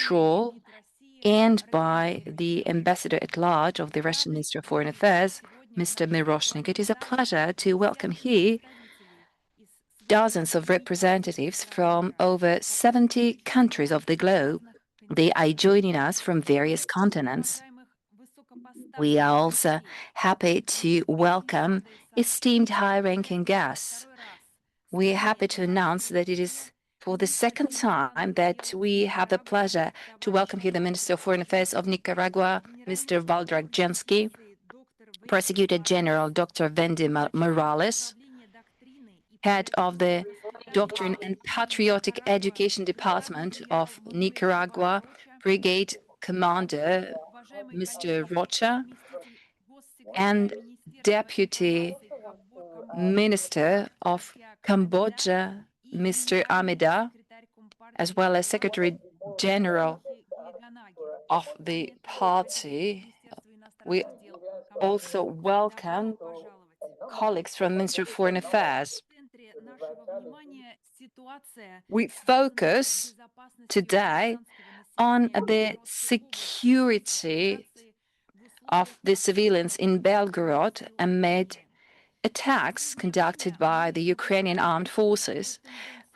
Shaw and by the Ambassador-at-Large of the Russian Ministry of Foreign Affairs, Mr. Miroshnik. It is a pleasure to welcome here dozens of representatives from over 70 countries of the globe. They are joining us from various continents. We are also happy to welcome esteemed high-ranking guests. We are happy to announce that it is for the second time that we have the pleasure to welcome here the Minister of Foreign Affairs of Nicaragua, Mr. Valdrag Jensky, Prosecutor General Dr. Wendy Morales, Head of the Doctrine and Patriotic Education Department of Nicaragua, Brigade Commander Mr. Rocha, and Deputy Minister of Cambodia, Mr. Amida, as well as Secretary General of the party. We also welcome colleagues from the Ministry of Foreign Affairs. We focus today on the security of the civilians in Belgorod amid attacks conducted by the Ukrainian armed forces.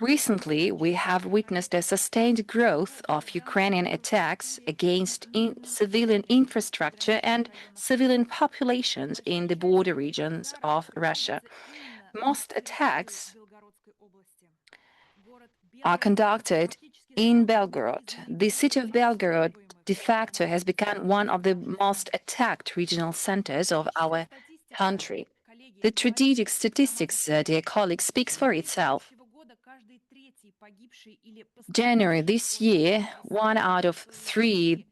Recently, we have witnessed a sustained growth of Ukrainian attacks against civilian infrastructure and civilian populations in the border regions of Russia. Most attacks are conducted in Belgorod. The city of Belgorod de facto has become one of the most attacked regional centers of our country. The tragic statistics, dear colleagues, speaks for itself. January this year, 1 out of 3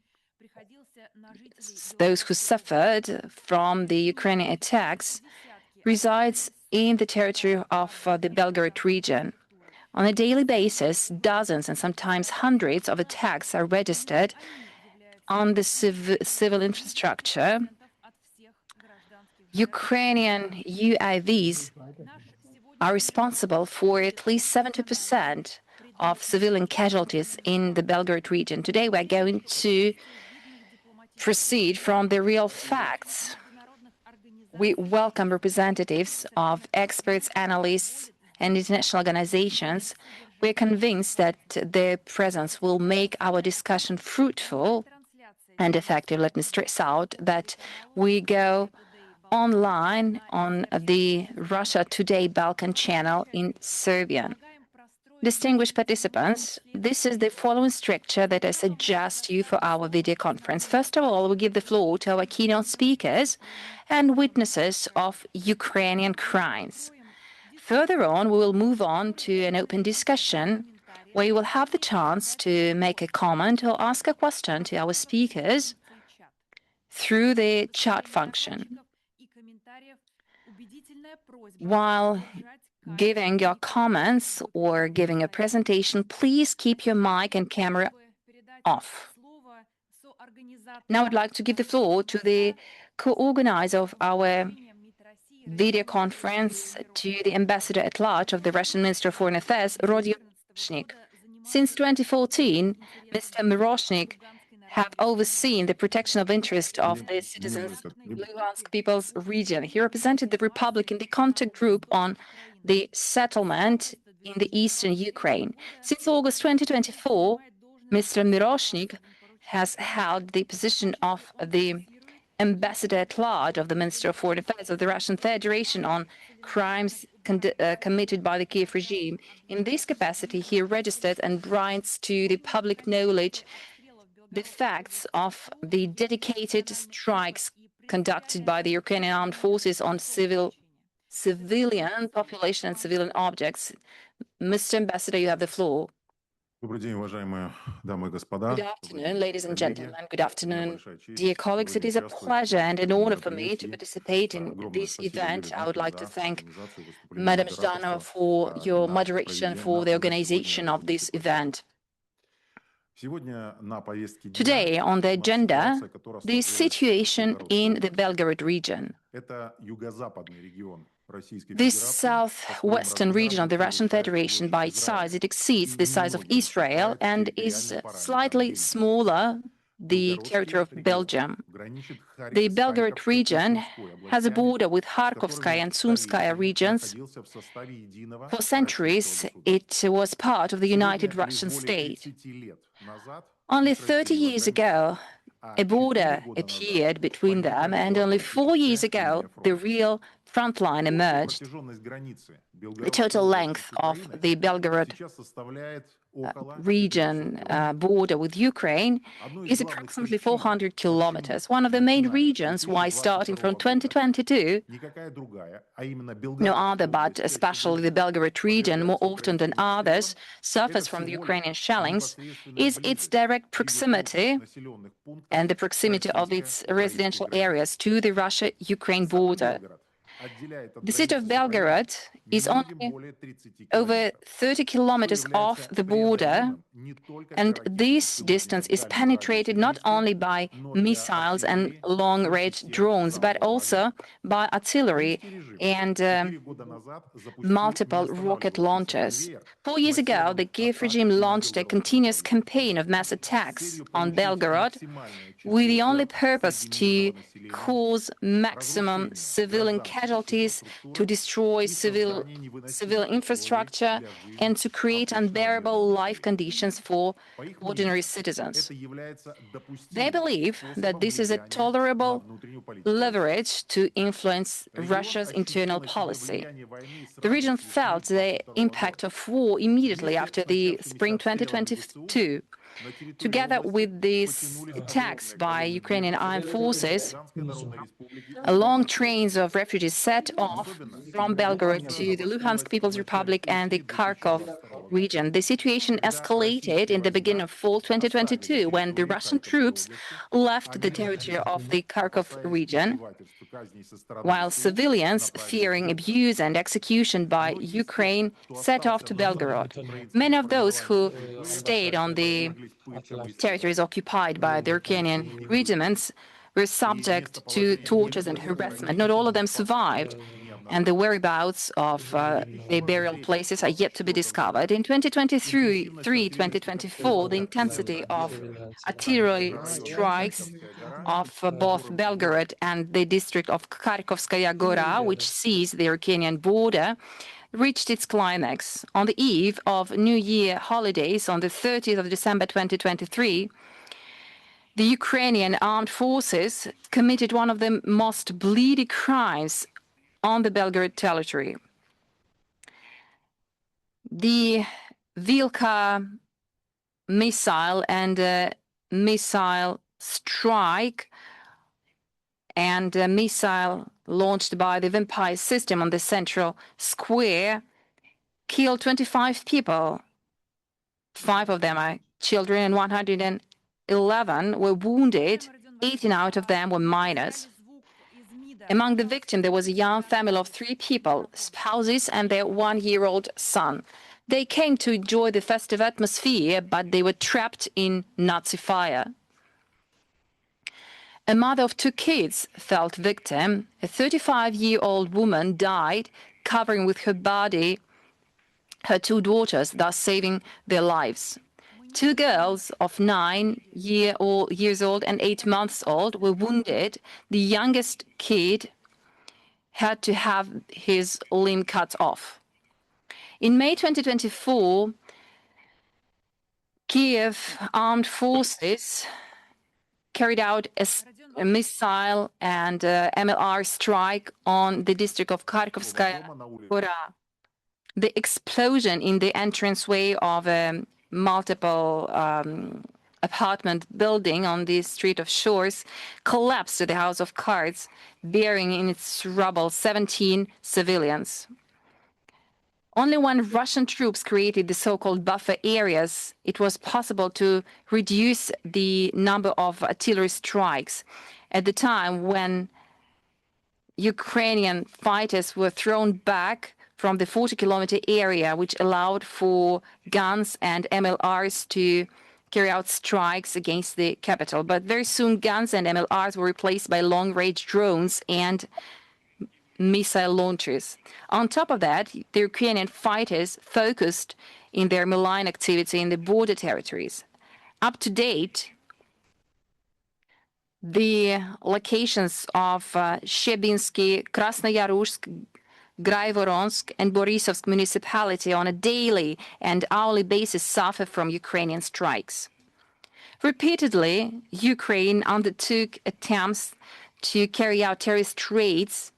those who suffered from the Ukrainian attacks resides in the territory of the Belgorod region. On a daily basis, dozens and sometimes hundreds of attacks are registered on the civil infrastructure. Ukrainian UAVs are responsible for at least 70% of civilian casualties in the Belgorod region. Today, we're going to proceed from the real facts. We welcome representatives of experts, analysts, and international organizations. We're convinced that their presence will make our discussion fruitful and effective. Let me stress out that we go online on the Russia Today Balkan channel in Serbian. Distinguished participants, this is the following structure that I suggest you for our video conference. First of all, we give the floor to our keynote speakers and witnesses of Ukrainian crimes. Further on, we will move on to an open discussion where you will have the chance to make a comment or ask a question to our speakers through the chat function. While giving your comments or giving a presentation, please keep your mic and camera off. Now I'd like to give the floor to the co-organizer of our video conference, to the Ambassador-at-Large of the Russian Ministry of Foreign Affairs, Rodion Miroshnik. Since 2014, Mr. Miroshnik have overseen the protection of interest of the citizens of the Luhansk People's Region. He represented the Republic in the contact group on the settlement in the eastern Ukraine. Since August 2024, Mr. Miroshnik has held the position of the Ambassador-at-Large of the Ministry of Foreign Affairs of the Russian Federation on crimes committed by the Kiev regime. In this capacity, he registered and brings to the public knowledge the facts of the dedicated strikes conducted by the Ukrainian armed forces on civilian population and civilian objects. Mr. Ambassador, you have the floor. Good afternoon, ladies and gentlemen. Good afternoon, dear colleagues. It is a pleasure and an honor for me to participate in this event. I would like to thank Madam Zhdana for your moderation, for the organization of this event. Today on the agenda, the situation in the Belgorod region. This southwestern region of the Russian Federation, by its size, it exceeds the size of Israel and is slightly smaller the territory of Belgium. The Belgorod region has a border with Kharkovskaya and Sumskaya regions. For centuries, it was part of the United Russian state. Only 30 years ago, a border appeared between them, and only 4 years ago, the real front line emerged. The total length of the Belgorod region border with Ukraine is approximately 400 kilometers. One of the main reasons why, starting from 2022, no other, but especially the Belgorod region, more often than others, suffers from the Ukrainian shellings, is its direct proximity and the proximity of its residential areas to the Russia-Ukraine border. The city of Belgorod is only over 30 kilometers off the border, and this distance is penetrated not only by missiles and long-range drones, but also by artillery and multiple rocket launchers. 4 years ago, the Kiev regime launched a continuous campaign of mass attacks on Belgorod with the only purpose to cause maximum civilian casualties, to destroy civil infrastructure, and to create unbearable life conditions for ordinary citizens. They believe that this is a tolerable leverage to influence Russia's internal policy. The region felt the impact of war immediately after the spring 2022. Together with these attacks by Ukrainian armed forces, long trains of refugees set off from Belgorod to the Luhansk People's Republic and the Kharkov region. The situation escalated in the beginning of fall 2022 when the Russian troops left the territory of the Kharkov region, while civilians, fearing abuse and execution by Ukraine, set off to Belgorod. Many of those who stayed on the territories occupied by the Ukrainian regiments were subject to tortures and harassment. Not all of them survived, and the whereabouts of their burial places are yet to be discovered. In 2023-2024, the intensity of artillery strikes of both Belgorod and the district of Kharkovskaya Gora, which sees the Ukrainian border, reached its climax. On the eve of New Year holidays, on the 30th of December 2023, the Ukrainian armed forces committed one of the most bloody crimes on the Belgorod territory. The Vilka missile and missile strike and a missile launched by the Vampire system on the central square killed 25 people. 5 of them are children and 111 were wounded. 18 out of them were minors. Among the victims, there was a young family of 3 people, spouses and their 1-year-old son. They came to enjoy the festive atmosphere, but they were trapped in Nazi fire. A mother of 2 kids fell victim. A 35-year-old woman died, covering with her body her 2 daughters, thus saving their lives. 2 girls of 9 years old and 8 months old were wounded. The youngest kid had to have his limb cut off. In May 2024, Kiev armed forces carried out a missile and MLR strike on the district of Kharkovskaya Gora. The explosion in the entranceway of a multiple apartment building on the Street of Shores collapsed the House of Cards, bearing in its rubble 17 civilians. Only when Russian troops created the so-called buffer areas, it was possible to reduce the number of artillery strikes. At the time when Ukrainian fighters were thrown back from the 40-kilometer area, which allowed for guns and MLRs to carry out strikes against the capital. But very soon, guns and MLRs were replaced by long-range drones and missile launches. On top of that, the Ukrainian fighters focused in their malign activity in the border territories. Up to date, the locations of Shebinsky, Krasnoyarsk, Graivoronsk, and Borisovsk municipality on a daily and hourly basis suffer from Ukrainian strikes. Repeatedly, Ukraine undertook attempts to carry out terrorist raids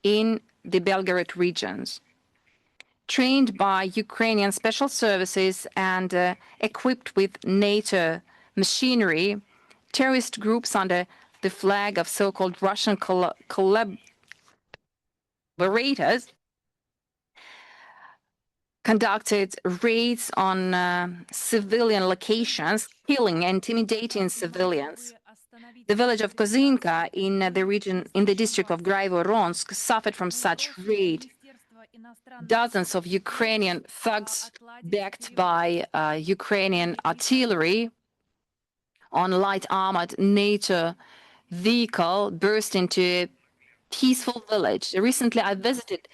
in the Belgorod regions. Trained by Ukrainian special services and equipped with NATO machinery, terrorist groups under the flag of so-called Russian collaborators conducted raids on civilian locations, killing and intimidating civilians. The village of Kozinka in the region, in the district of Graivoronsk, suffered from such raid. Dozens of Ukrainian thugs, backed by Ukrainian artillery, on light armored NATO vehicle, burst into a peaceful village. Recently, I visited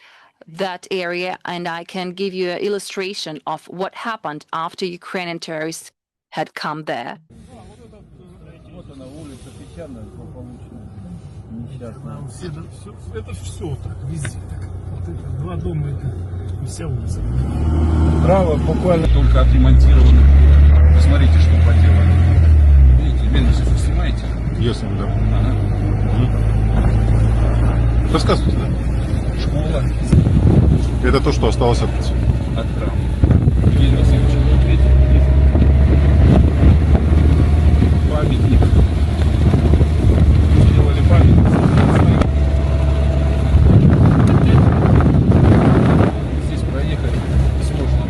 that area, and I can give you an illustration of what happened after Ukrainian terrorists had come there. Право буквально только отремонтировано. Посмотрите, что поделано. Видите, Венус, вы снимаете? Я сам, да. Ага. Рассказывайте, да? Школа. Это то, что осталось от... Храма. Евгений Васильевич, видите? Памятник. Сделали памятник. Здесь проехали сложно.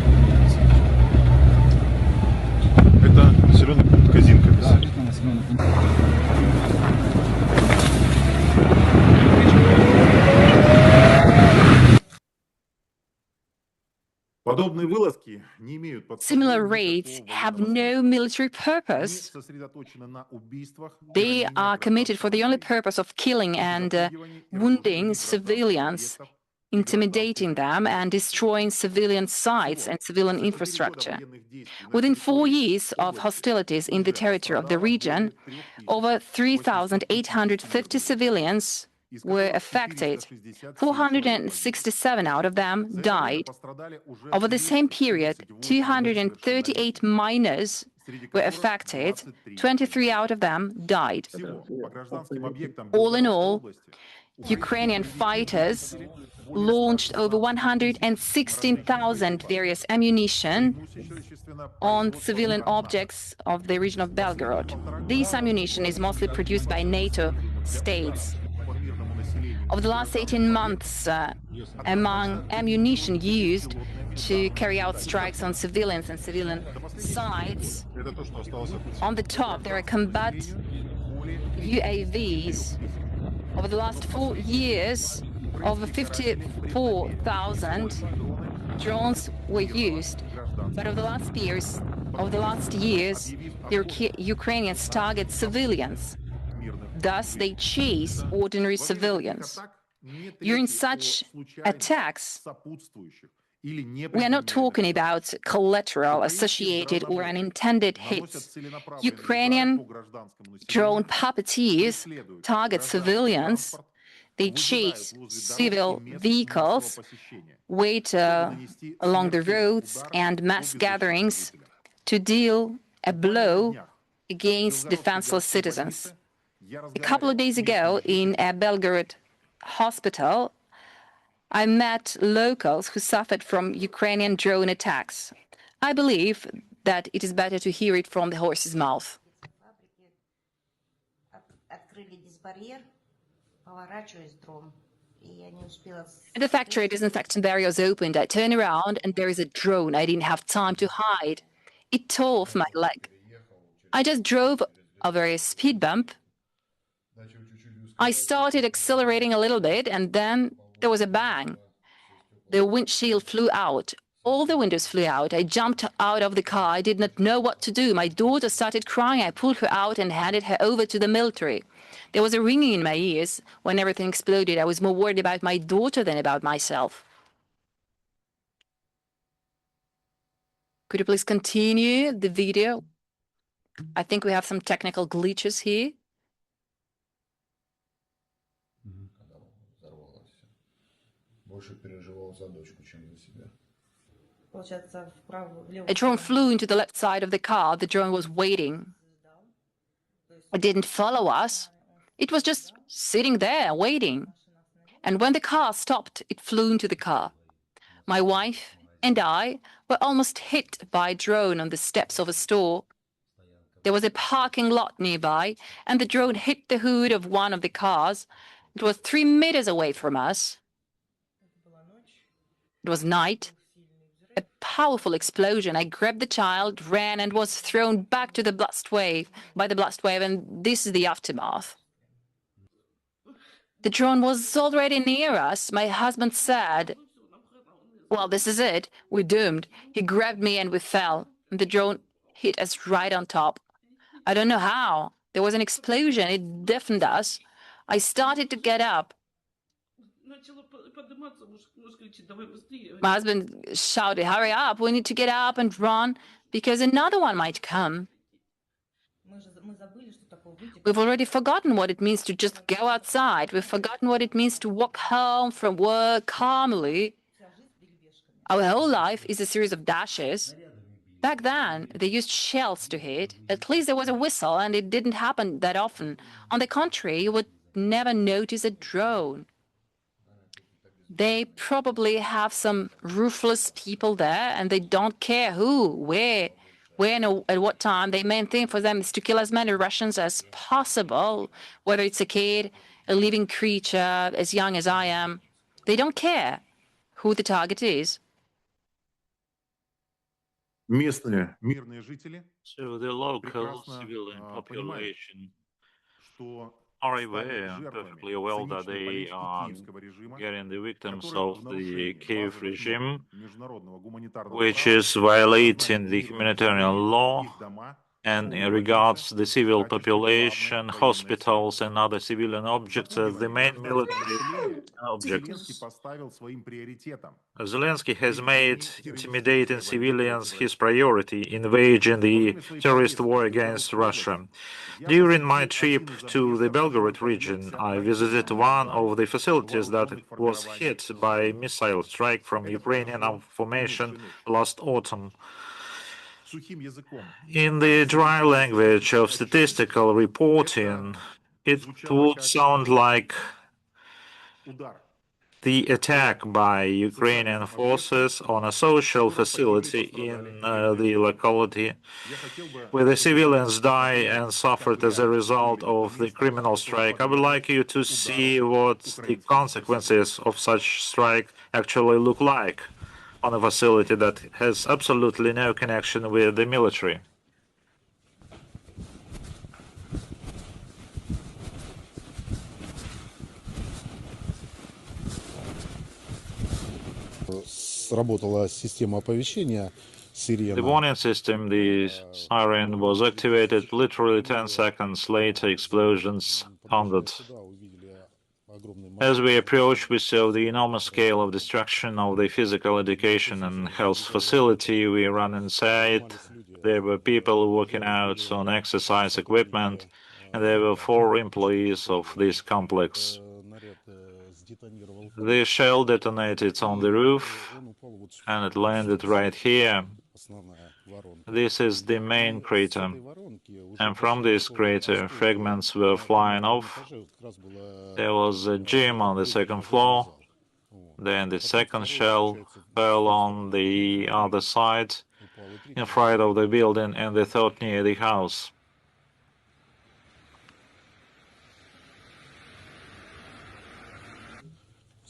Это населенный пункт Козинка. Да, это населенный пункт. Similar raids have no military purpose. They are committed for the only purpose of killing and wounding civilians, intimidating them, and destroying civilian sites and civilian infrastructure. Within 4 years of hostilities in the territory of the region, over 3,850 civilians were affected. 467 out of them died. Over the same period, 238 minors were affected. 23 out of them died. All in all, Ukrainian fighters launched over 116,000 various ammunition on civilian objects of the region of Belgorod. This ammunition is mostly produced by NATO states. Over the last 18 months, among ammunition used to carry out strikes on civilians and civilian sites, on the top there are combat UAVs. Over the last 4 years, over 54,000 drones were used. But over the last years, the Ukrainians target civilians. Thus, they chase ordinary civilians. During such attacks, we are not talking about collateral, associated, or unintended hits. Ukrainian drone puppeteers target civilians. They chase civil vehicles, wait along the roads and mass gatherings to deal a blow against defenseless citizens. A couple of days ago, in a Belgorod hospital, I met locals who suffered from Ukrainian drone attacks. I believe that it is better to hear it from the horse's mouth. The factory disinfection barrier was opened. I turn around and there is a drone. I didn't have time to hide. It tore off my leg. I just drove over a speed bump. I started accelerating a little bit, and then there was a bang. The windshield flew out. All the windows flew out. I jumped out of the car. I did not know what to do. My daughter started crying. I pulled her out and handed her over to the military. There was a ringing in my ears when everything exploded. I was more worried about my daughter than about myself. Could you please continue the video? I think we have some technical glitches here. A drone flew into the left side of the car. The drone was waiting. It didn't follow us. It was just sitting there waiting. And when the car stopped, it flew into the car. My wife and I were almost hit by a drone on the steps of a store. There was a parking lot nearby, and the drone hit the hood of one of the cars. It was 3 meters away from us. It was night. A powerful explosion. I grabbed the child, ran, and was thrown back to the blast wave and this is the aftermath. The drone was already near us. My husband said, "Well, this is it. We're doomed." He grabbed me and we fell. And the drone hit us right on top. I don't know how. There was an explosion. It deafened us. I started to get up. My husband shouted, "Hurry up, we need to get up and run because another one might come." We've already forgotten what it means to just go outside. We've forgotten what it means to walk home from work calmly. Our whole life is a series of dashes. Back then, they used shells to hit. At least there was a whistle, and it didn't happen that often. On the contrary, you would never notice a drone. They probably have some ruthless people there, and they don't care who, where, and at what time. The main thing for them is to kill as many Russians as possible, whether it's a kid, a living creature as young as I am. They don't care who the target is. Местные мирные жители So the local прекрасно civilian понимают, population что are стали aware, perfectly жертвами aware that циничной they политики are киевского режима, getting the victims который of в the нарушении Kiev базовых regime, норм международного гуманитарного which права is violating сознание the мирного humanitarian населения, law их дома, and школы, regards больницы the civil в качестве главной population, военной цели. hospitals, and other civilian objects as the Запугивание main гражданского military населения Зеленский objects. поставил своим приоритетом. Zelensky has made intimidating террористической войны civilians против his России. priority in waging Во the время своей terrorist поездки war в against Белгородскую Russia. область я During my посетил trip один из to the объектов, который Belgorod region, подвергся I ракетным visited one ударам of the facilities that вооруженных was формирований hit by Украины. missile strike from Это Ukrainian хорошо formation умерщвленных. last autumn. Сухим языком. In the dry language of statistical reporting, it Звучало would как sound like удар the attack by Ukrainian forces on a social facility in the locality, Я хотел бы, where the чтобы civilians вы die посмотрели, and как suffered as a реально result выглядит of the место, criminal которое strike. I would подверглось like you to удару see what the украинских consequences of such strike actually look like on a facility that has absolutely no connection with the military. Сработала система оповещения The «Сирена». warning system, the siren, was activated. Literally 10 seconds later, explosions thundered. As we approached, we saw the enormous scale of destruction of the physical education and health facility. We ran inside. There were people working out on exercise equipment, and there were 4 employees of this complex. The shell detonated on the roof, and it landed right here. This is the main crater, and from this crater, fragments were flying off. There was a gym on the second floor. Then the second shell fell on the other side, in front of the building, and the third near the house.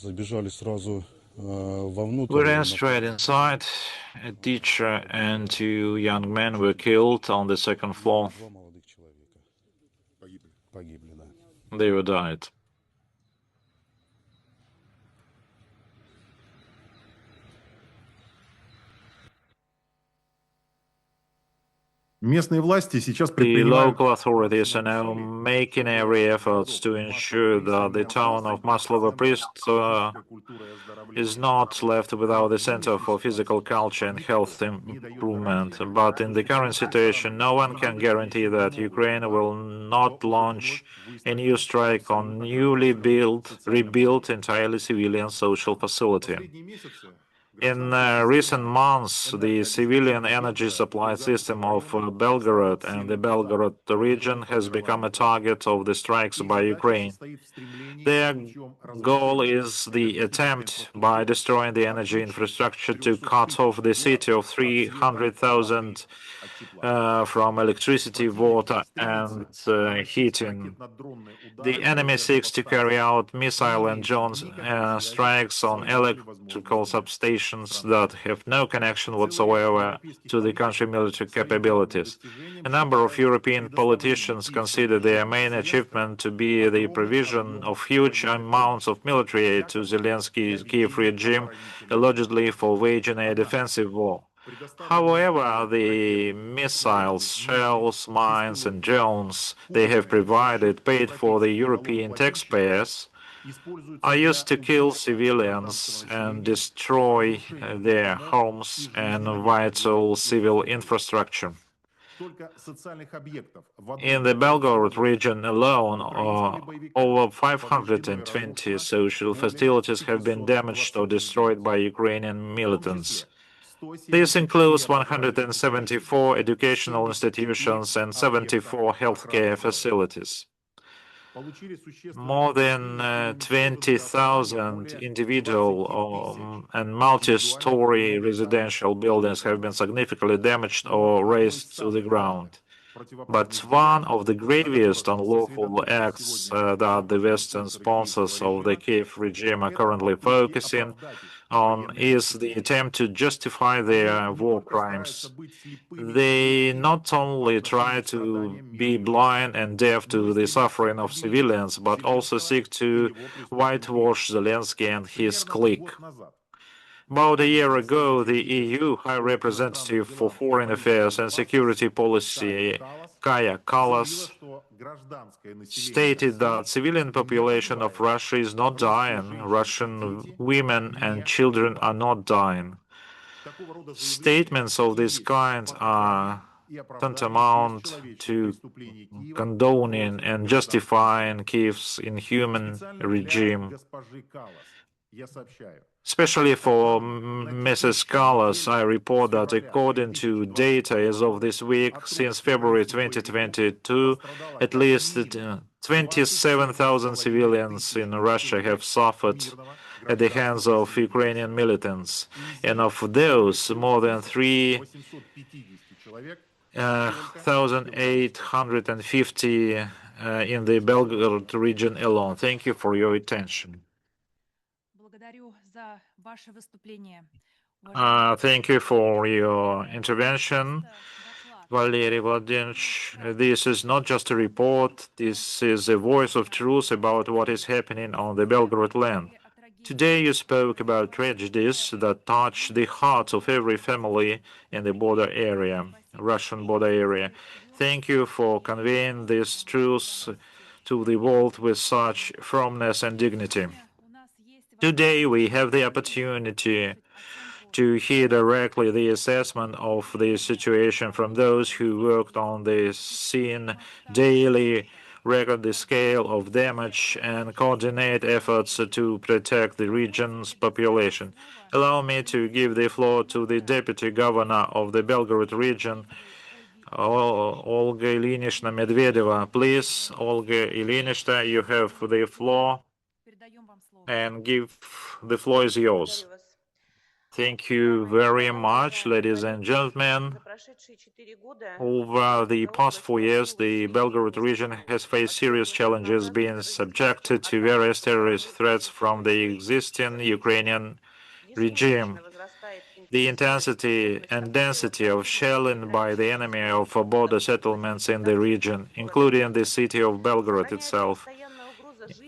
Забежали сразу вовнутрь. We ran straight inside. A teacher and 2 young men were killed on the second floor. Два молодых человека погибли, да. They were died. Местные власти сейчас The предпринимают local authorities are now making every effort to ensure that the town of Maslova Prist is not left without a center for physical culture and health improvement. But in the current situation, no one can guarantee that Ukraine will not launch a new strike on newly rebuilt entirely civilian social facility. In recent months, the civilian energy supply system of Belgorod and the Belgorod region has become a target of the strikes by Ukraine. Their goal is the attempt by destroying the energy infrastructure to cut off the city of 300,000 from electricity, water, and heating. The enemy seeks to carry out missile and drone strikes on electrical substations that have no connection whatsoever to the country's military capabilities. A number of European politicians consider their main achievement to be the provision of huge amounts of military aid to Zelensky's Kiev regime, allegedly for waging a defensive war. However, the missiles, shells, mines, and drones they have provided, paid for the European taxpayers, are used to kill civilians and destroy their homes and vital civil infrastructure. In the Belgorod region alone, over 520 social facilities have been damaged or destroyed by Ukrainian militants. This includes 174 educational institutions and 74 healthcare facilities. More than 20,000 individual and multi-story residential buildings have been significantly damaged or razed to the ground. But one of the gravest unlawful acts that the Western sponsors of the Kiev regime are currently focusing on is the attempt to justify their war crimes. They not only try to be blind and deaf to the suffering of civilians, but also seek to whitewash Zelensky and his clique. About a year ago, the EU High Representative for Foreign Affairs and Security Policy, Kaja Kallas, stated that civilian population of Russia is not dying, Russian women and children are not dying. Statements of this kind are tantamount to condoning and justifying Kiev's inhuman regime. Especially for Mrs. Callas, I report that according to data as of this week, since February 2022, at least 27,000 civilians in Russia have suffered at the hands of Ukrainian militants, and of those, more than 3,850 in the Belgorod region alone. Thank you for your attention. Thank you for your intervention, Valery Vladimirovich. This is not just a report, this is a voice of truth about what is happening on the Belgorod land. Today you spoke about tragedies that touch the heart of every family in the border area, Russian border area. Thank you for conveying this truth to the world with such firmness and dignity. Today we have the opportunity to hear directly the assessment of the situation from those who worked on the scene daily, record the scale of damage, and coordinate efforts to protect the region's population. Allow me to give the floor to the Deputy Governor of the Belgorod region, Olga Ilyinishna Medvedeva. Please, Olga Ilyinishna, you have the floor, and the floor is yours. Thank you very much, ladies and gentlemen. Over the past 4 years, the Belgorod region has faced serious challenges, being subjected to various terrorist threats from the existing Ukrainian regime. The intensity and density of shelling by the enemy of border settlements in the region, including the city of Belgorod itself,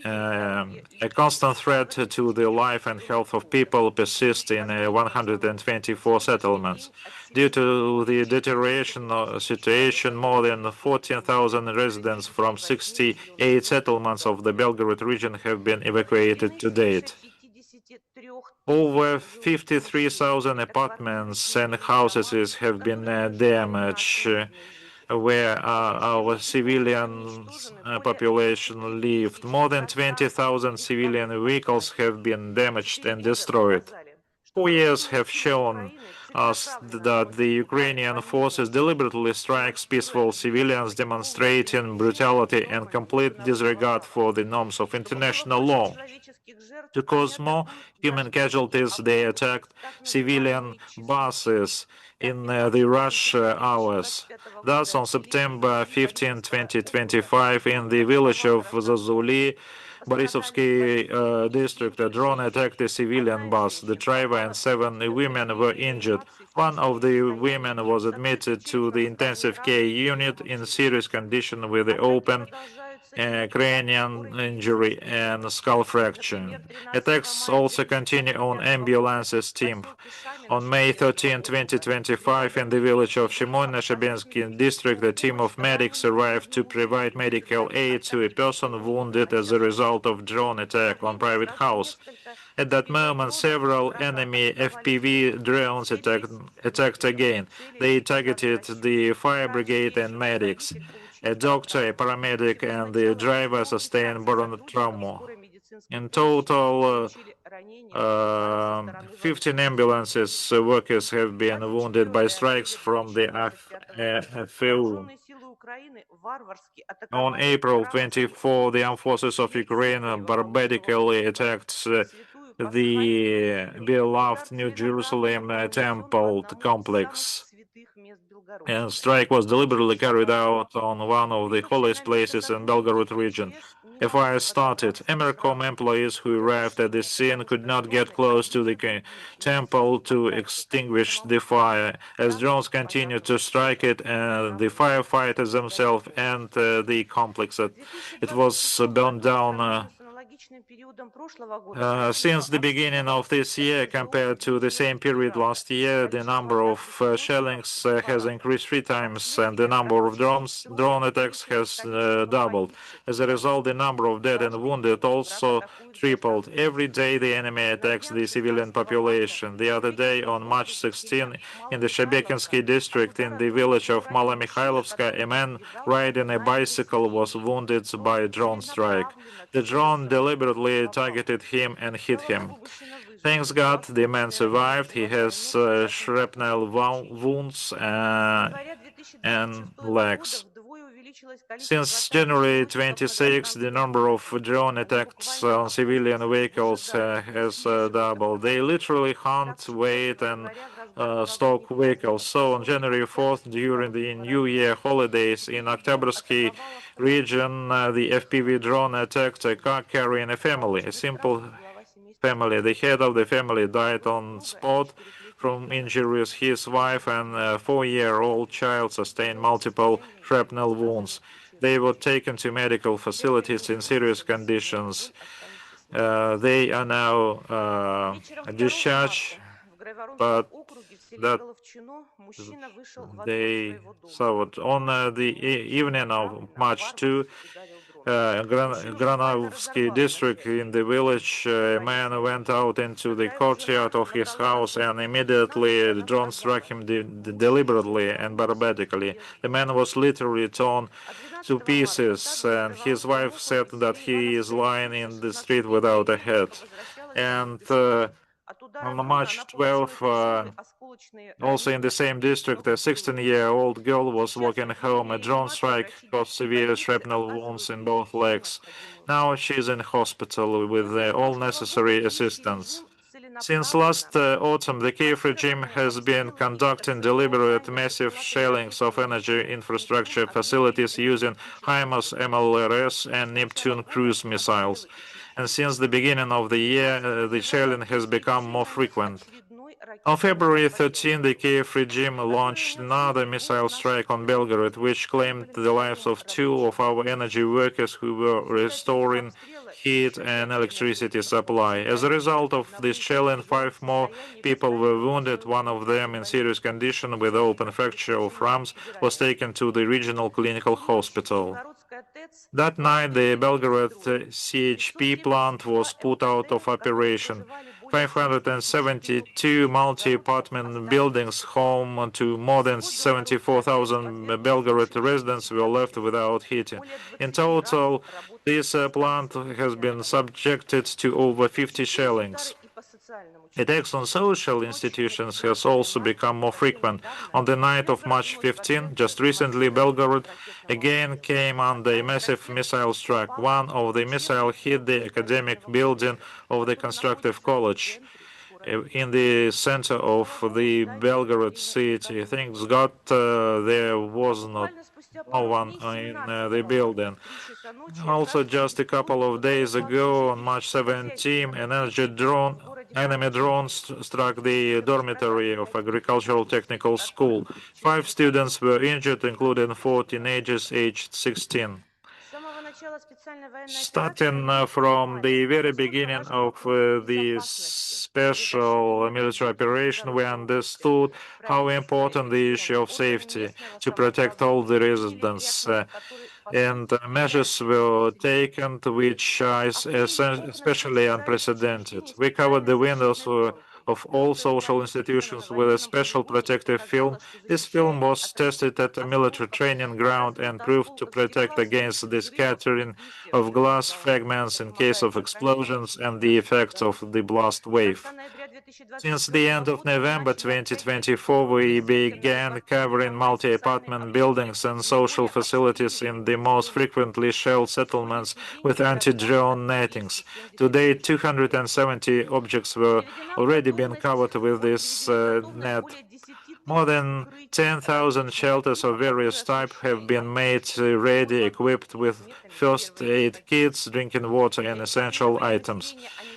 A constant threat to the life and health of people persists in 124 settlements. Due to the deterioration situation, more than 14,000 residents from 68 settlements of the Belgorod region have been evacuated to date. Over 53,000 apartments and houses have been damaged, where our civilian population lived. More than 20,000 civilian vehicles have been damaged and destroyed. 4 years have shown us that the Ukrainian forces deliberately strikes peaceful civilians, demonstrating brutality and complete disregard for the norms of international law. To cause more human casualties, they attacked civilian buses in the rush hours. Thus, on September 15, 2025, in the village of Zazuli, Borisovsky district, a drone attacked a civilian bus. The driver and 7 women were injured. One of the women was admitted to the intensive care unit in serious condition with the open cranial injury and skull fracture. Attacks also continue on ambulances team. On May 13, 2025, in the village of Shimono, Shebensky district, a team of medics arrived to provide medical aid to a person wounded as a result of drone attack on private house. At that moment, several enemy FPV drones attacked again. They targeted the fire brigade and medics. A doctor, a paramedic, and the driver sustained burn trauma. In total, 15 ambulances workers have been wounded by strikes from the AFU. On April 24, the armed forces of Ukraine barbarically attacked the beloved New Jerusalem temple complex. And strike was deliberately carried out on one of the holiest places in Belgorod region. A fire started. Emercom employees who arrived at the scene could not get close to the temple to extinguish the fire. As drones continued to strike it, the firefighters themselves and the complex, it was burned down. Since the beginning of this year, compared to the same period last year, the number of shellings has increased 3 times, and the number of drone attacks has doubled. As a result, the number of dead and wounded also tripled. Every day, the enemy attacks the civilian population. The other day, on March 16, in the Shebekensky district, in the village of Malomikhalovska, a man riding a bicycle was wounded by a drone strike. The drone deliberately targeted him and hit him. Thanks God, the man survived. He has shrapnel wounds and legs. Since January 26, the number of drone attacks on civilian vehicles has doubled. They literally hunt, wait, and stalk vehicles. So on January 4th, during the New Year holidays in Oktябрьский region, the FPV drone attacked a car carrying a family, a simple family. The head of the family died on spot from injuries. His wife and a 4-year-old child sustained multiple shrapnel wounds. They were taken to medical facilities in serious conditions. They are now discharged, but that they suffered. On the evening of March 2, Granovsky district in the village, a man went out into the courtyard of his house and immediately the drone struck him deliberately and barbarically. The man was literally torn to pieces, and his wife said that he is lying in the street without a head. And on March 12, also in the same district, a 16-year-old girl was walking home. A drone strike caused severe shrapnel wounds in both legs. Now she is in hospital with all necessary assistance. Since last autumn, the Kiev regime has been conducting deliberate massive shellings of energy infrastructure facilities using HIMARS, MLRS, and Neptune cruise missiles. And since the beginning of the year, the shelling has become more frequent. On February 13, the Kiev regime launched another missile strike on Belgorod, which claimed the lives of 2 of our energy workers who were restoring heat and electricity supply. As a result of this shelling, 5 more people were wounded. One of them in serious condition with open fracture of arms was taken to the regional clinical hospital. That night, the Belgorod CHP plant was put out of operation. 572 multi-apartment buildings home to more than 74,000 Belgorod residents were left without heating. In total, this plant has been subjected to over 50 shellings. Attacks on social institutions has also become more frequent. On the night of March 15, just recently, Belgorod again came under a massive missile strike. One of the missiles hit the academic building of the constructive college in the center of the Belgorod city. Thanks God there was no one in the building. Also, just a couple of days ago, on March 17, an enemy drone struck the dormitory of Agricultural Technical School. 5 students were injured, including 4 teenagers aged 16. Starting from the very beginning of the special military operation, we understood how important the issue of safety to protect all the residents, and measures were taken which are especially unprecedented. We covered the windows of all social institutions with a special protective film. This film was tested at a military training ground and proved to protect against the scattering of glass fragments in case of explosions and the effects of the blast wave. Since the end of November 2024, we began covering multi-apartment buildings and social facilities in the most frequently shelled settlements with anti-drone nettings. Today, 270 objects were already been covered with this net. More than 10,000 shelters of various types have been made ready, equipped with first aid kits, drinking water, and essential items.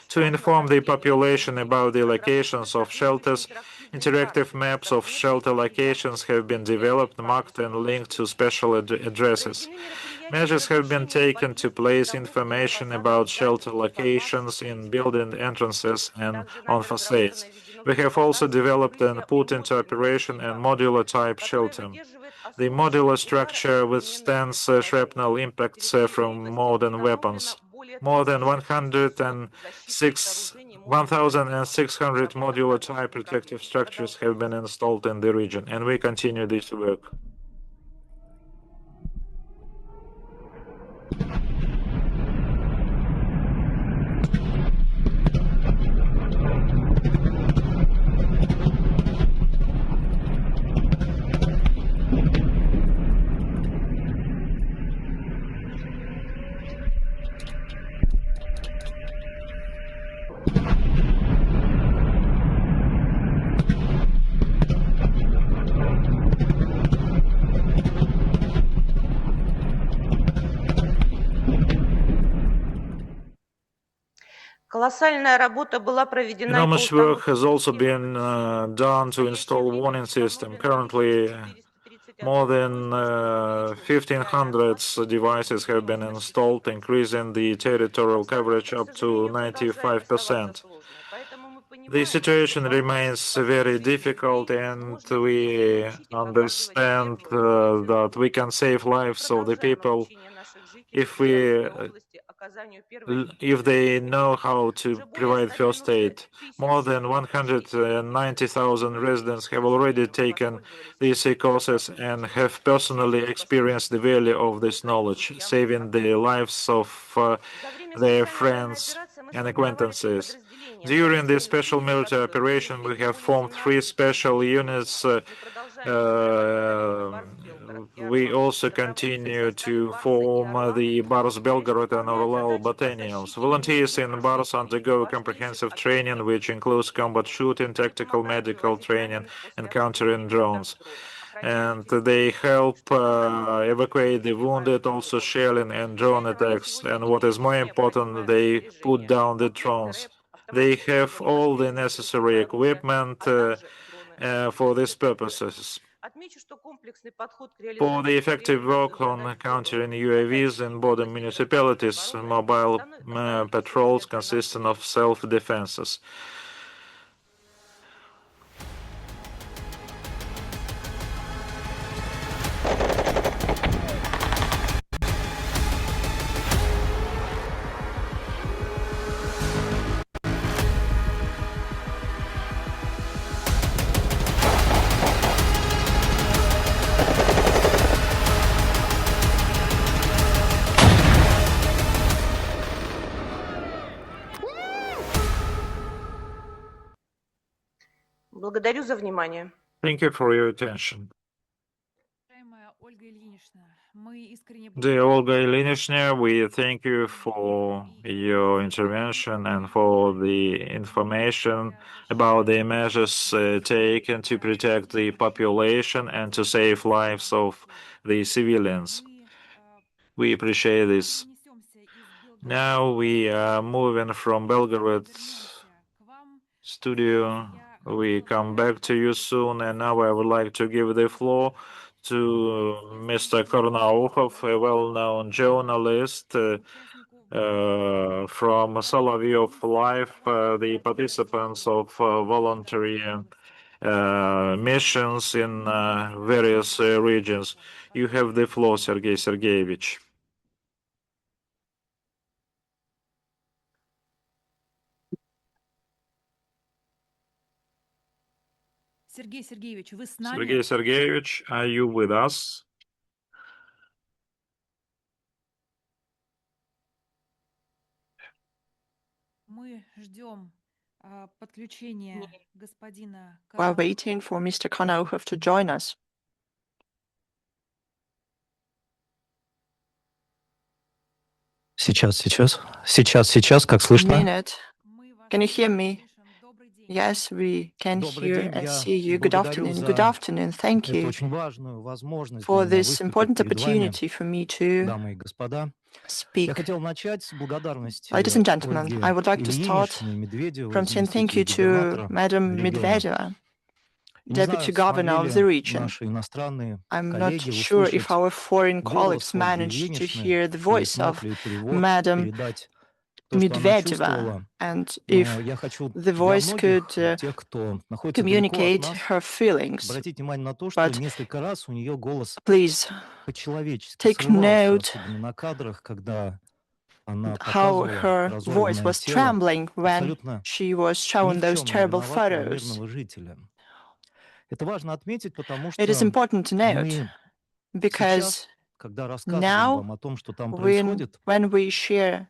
To inform the population about the locations of shelters, interactive maps of shelter locations have been developed, marked, and linked to special addresses. Measures have been taken to place information about shelter locations in building entrances and on facades. We have also developed and put into operation a modular type shelter. The modular structure withstands shrapnel impacts from modern weapons. More than 1,600 modular type protective structures have been installed in the region, and we continue this work. Enormous work has also been done to install warning system. Currently, more than 1,500 devices have been installed, increasing the territorial coverage up to 95%. The situation remains very difficult, and we understand that we can save lives of the people if they know how to provide first aid. More than 190,000 residents have already taken these courses and have personally experienced the value of this knowledge, saving the lives of their friends and acquaintances. During this special military operation, we have formed 3 special units. We also continue to form the Bars Belgorod and Orlal battalions. Volunteers in Bars undergo comprehensive training, which includes combat shooting, tactical medical training, and countering drones. And they help evacuate the wounded, also shelling and drone attacks. And what is more important, they put down the drones. They have all the necessary equipment for these purposes. For the effective work on countering UAVs in border municipalities, mobile patrols consisting of self-defenses. Благодарю за внимание. Thank you for your attention. Dear Olga Ilyinishna, we thank you for your intervention and for the information about the measures taken to protect the population and to save lives of the civilians. We appreciate this. Now we are moving from Belgorod studio. We come back to you soon, and now I would like to give the floor to Mr. Kornaukhov, a well-known journalist from Solovyov Life, the participants of voluntary missions in various regions. You have the floor, Sergei Sergeyevich. Sergei Sergeyevich, are you with us? While waiting for Mr. Konaukhov to join us. Сейчас, как слышно? Minute. Can you hear me? Yes, we can hear and see you. Good afternoon. Good afternoon. Thank you for this important opportunity for me to speak. Ladies and gentlemen, I would like to start from saying thank you to Madam Medvedeva, Deputy Governor of the region. I'm not sure if our foreign colleagues managed to hear the voice of Madam Medvedeva, and if the voice could communicate her feelings. But please take note how her voice was trembling when she was shown those terrible photos. It is important to note because now when we share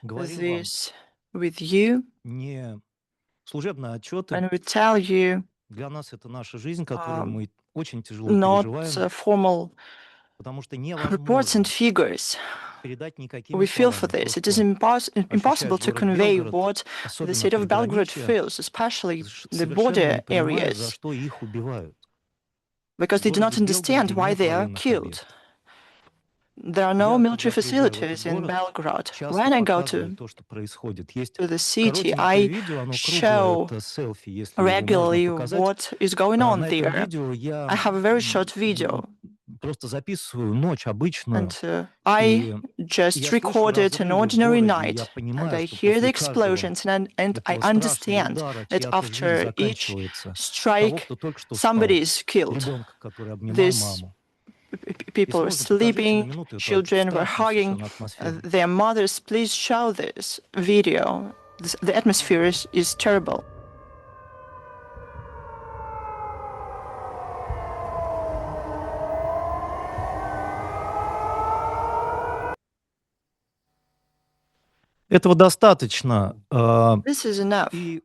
this with you, when we tell you not formal reports and figures, we feel for this. It is impossible to convey what the city of Belgorod feels, especially the border areas, because they do not understand why they are killed. There are no military facilities in Belgorod. When I go to the city, I show regularly what is going on there. I have a very short video. And I just recorded an ordinary night, and I hear the explosions, and I understand that after each strike, somebody is killed. These people were sleeping, children were hugging their mothers. Please show this video. The atmosphere is terrible. Этого достаточно. This is enough. И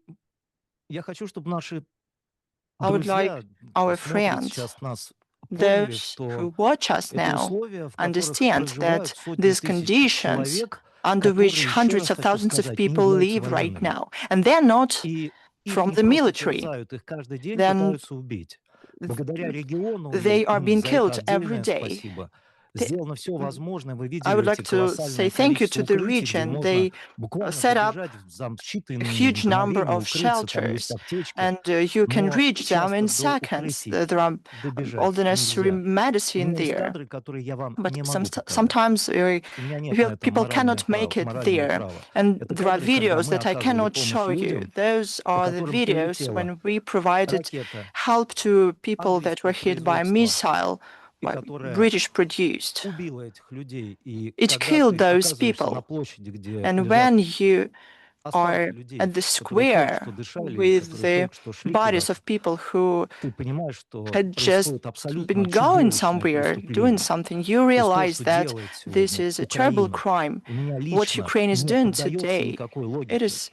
я хочу, чтобы наши I would like our friends, those who watch us now, understand that these conditions under which hundreds of thousands of people live right now, and they're not from the military, then they are being killed every day. сделано все возможное. Вы I видели would like эти to say колоссальное thank you количество to the укрытий, где region. можно They буквально set up забежать там a считанные huge number мгновения, of укрыться, там есть shelters, аптечка, and you can но reach them часто in до seconds. укрытий There are all добежать the necessary нельзя. У medicine меня есть there. кадры, которые я вам But не могу показать. sometimes У меня нет на этом people cannot make it морального there. права. And Это there are кадры, когда videos мы that I оказывали cannot помощь show you. людям, Those по are the которым videos прилетела when we provided ракета help to people that were английского hit by a производства, missile, и by которая British produced. убила этих людей. И It когда killed ты those оказываешься на people. площади, где And лежат when you остатки are людей, at the которые только square что дышали и with которые the только что шли bodies куда-то, of people who ты понимаешь, что had just происходит абсолютно been going чудовищное somewhere, doing преступление. something, you То есть то, realize что that делает this сегодня is a terrible Украина, crime. у меня What лично Ukraine is не doing поддается today, никакой it логике. is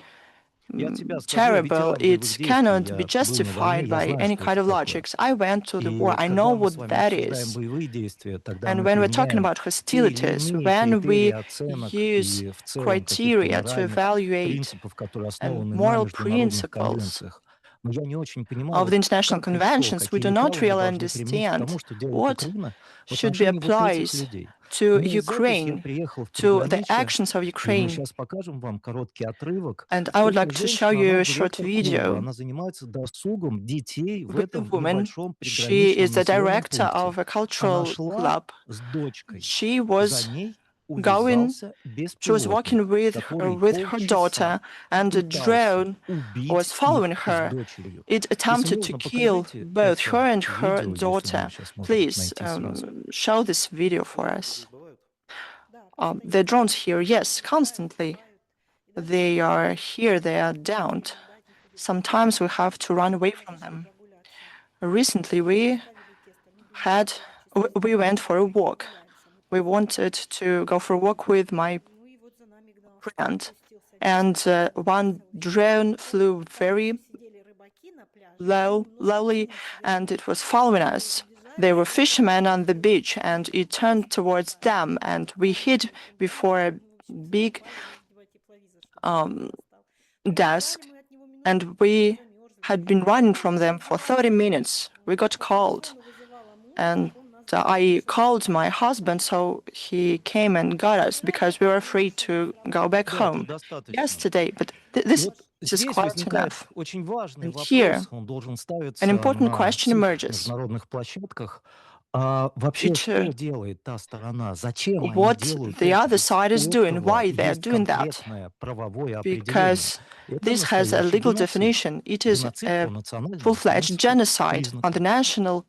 Я от себя скажу, я terrible. ветеран боевых It действий, cannot be я был на войне, justified я by знаю, any что kind это of такое. logics. I went to the war. И I know когда мы what с вами that обсуждаем is. боевые действия, тогда And мы when we're talking применяем about те или hostilities, иные when критерии we оценок use и в целом каких-то criteria to моральных evaluate принципов, которые and основаны на moral международных principles конвенциях. Но я не очень понимаю, of the вот international как и что, conventions, we какие do not лекала мы really должны применить к тому, understand что делает what Украина в should be отношении вот этих applies людей. to У меня есть запись, я Ukraine, приехал в to the приграничье, actions of и мы Ukraine. сейчас покажем вам короткий отрывок. And I would Эта like to show женщина, you она a short директор клуба, video она занимается досугом детей в with a этом woman. небольшом She приграничном is the населенном director пункте. of a Она cultural шла club. с дочкой. She За was ней going, увязался she was walking беспилотник, with который her daughter, полчаса and a пытался drone was убить following их с her. дочерью. It Если attempted to можно, kill покажите both her это and her видео, если daughter. мы сейчас можем Please найти сразу. show this video for us. The drones here, yes, constantly. They are here, they are downed. Sometimes we have to run away from them. Recently, we went for a walk. We wanted to go for a walk with my friend, and one drone flew very lowly, and it was following us. There were fishermen on the beach, and it turned towards them, and we hid before a big desk, and we had been running from them for 30 minutes. We got cold, and I called my husband, so he came and got us because we were afraid to go back home yesterday. But this is Здесь quite возникает enough. очень важный And here, вопрос, он должен ставиться an important на question всех emerges. международных площадках. А вообще, что делает та сторона? Зачем они What делают the это? other side is У doing, этого why they are есть doing that. конкретное правовое определение. Because Это this has a настоящий legal геноцид. definition. It is Геноцид a по национальному full-fledged genocide on the признаку. national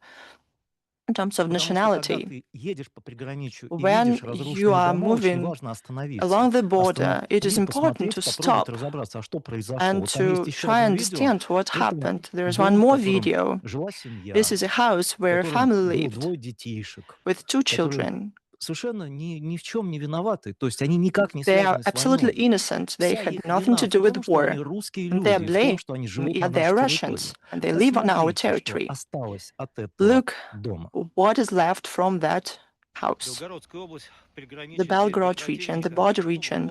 in terms of Потому что когда nationality. ты едешь по приграничью и When видишь you разрушенные are дома, очень moving важно остановиться. along the border, it is Остановить, important посмотреть, to попробовать stop разобраться, а что произошло. and Вот там есть to еще try одно and видео. understand what Это happened. There is one дом, в more котором video. жила семья, This is a house в where a котором family было lived двое детишек, with two которые children. совершенно ни в чем не виноваты. То есть они никак не They are связаны с absolutely войной. innocent. They Вся had их nothing вина to в do том, with что они war. русские And they are люди, и в том, blamed, что они живут на yeah, they нашей are территории. Russians, and they live on our Посмотрите, что territory. осталось от этого Look дома. what is left from that house. The Belgorod region, the border region,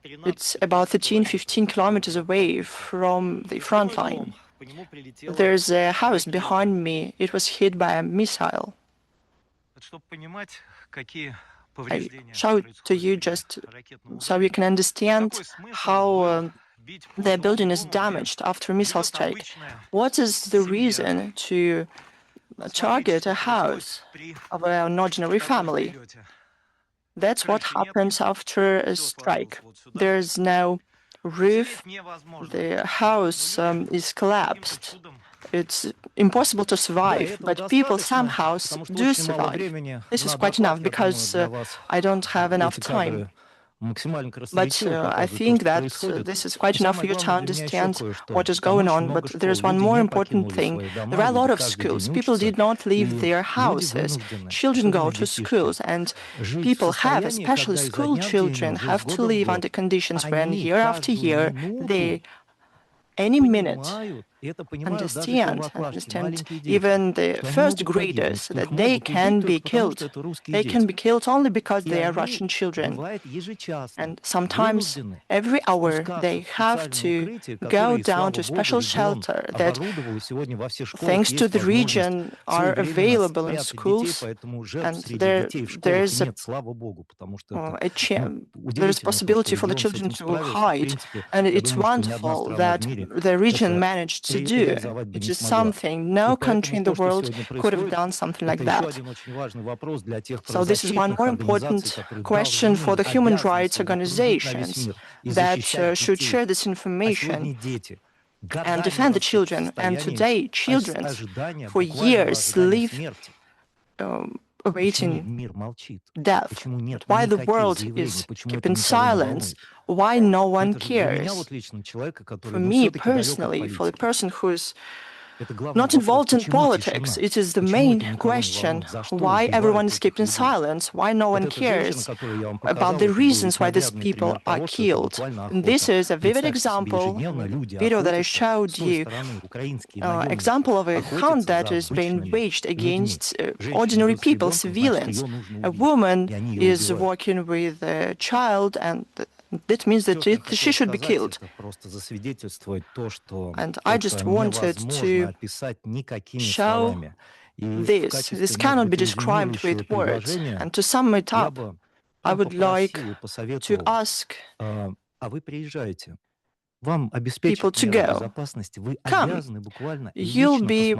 it's about 13-15 kilometers away from the front line. There's a house behind me. It was hit by a missile. I show it to you just so you can understand how their building is damaged after a missile strike. What is the reason to target a house of an ordinary family? That's what happens after a strike. There's no roof. The house is collapsed. It's impossible to survive, but people somehow do survive. This is quite enough because I don't have enough time. But I think that this is quite enough for you to understand what is going on. But there is one more important thing. There are a lot of schools. People did not leave their houses. Children go to schools, and people have, especially school children, have to live under conditions when year after year, they, any minute, understand and understand even the first graders that they can be killed. They can be killed only because they are Russian children. And sometimes every hour they have to go down to a special shelter that, thanks to the region, are available in schools. And there is there is possibility for the children to hide. And it's wonderful that the region managed to do. It is something no country in the world could have done something like that. So this is one more important question for the human rights organizations that should share this information and defend the children. And today, children for years live awaiting death. Why the world is keeping silence? Why no one cares? For me personally, for the person who's not involved in politics, it is the main question why everyone is keeping silence, why no one cares about the reasons why these people are killed. And this is a vivid example, video that I showed you, example of a hunt that is being waged against ordinary people, civilians. A woman is walking with a child, and that means that she should be killed. And I just wanted to show this. This cannot be described with words. And to sum it up, I would like to ask people to go. Come, you'll be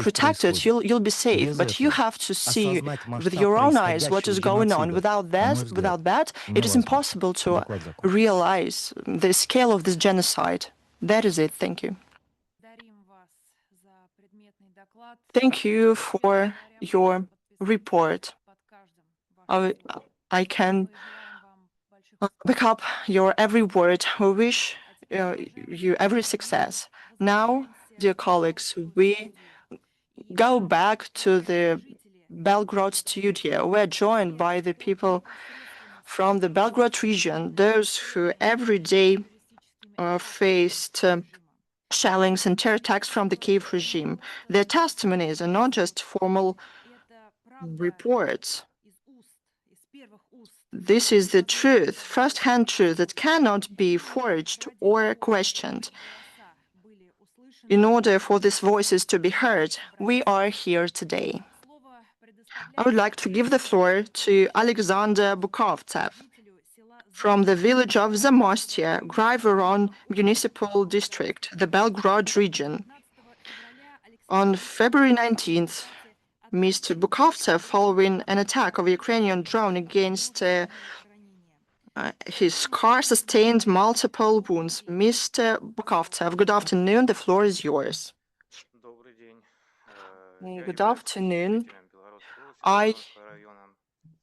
protected, you'll be safe, but you have to see with your own eyes what is going on. Without that, it is impossible to realize the scale of this genocide. That is it. Thank you. Thank you for your report. I can back up your every word. We wish you every success. Now, dear colleagues, we go back to the Belgorod studio. We're joined by the people from the Belgorod region, those who every day faced shellings and terror attacks from the Kiev regime. Their testimonies are not just formal reports. This is the truth, first-hand truth that cannot be forged or questioned. In order for these voices to be heard, we are here today. I would like to give the floor to Alexander Bukovtsev from the village of Zamostye, Graivoron Municipal District, the Belgorod region. On February 19th, Mr. Bukovtsev, following an attack of a Ukrainian drone against his car, sustained multiple wounds. Mr. Bukovtsev, good afternoon. The floor is yours. Good afternoon. I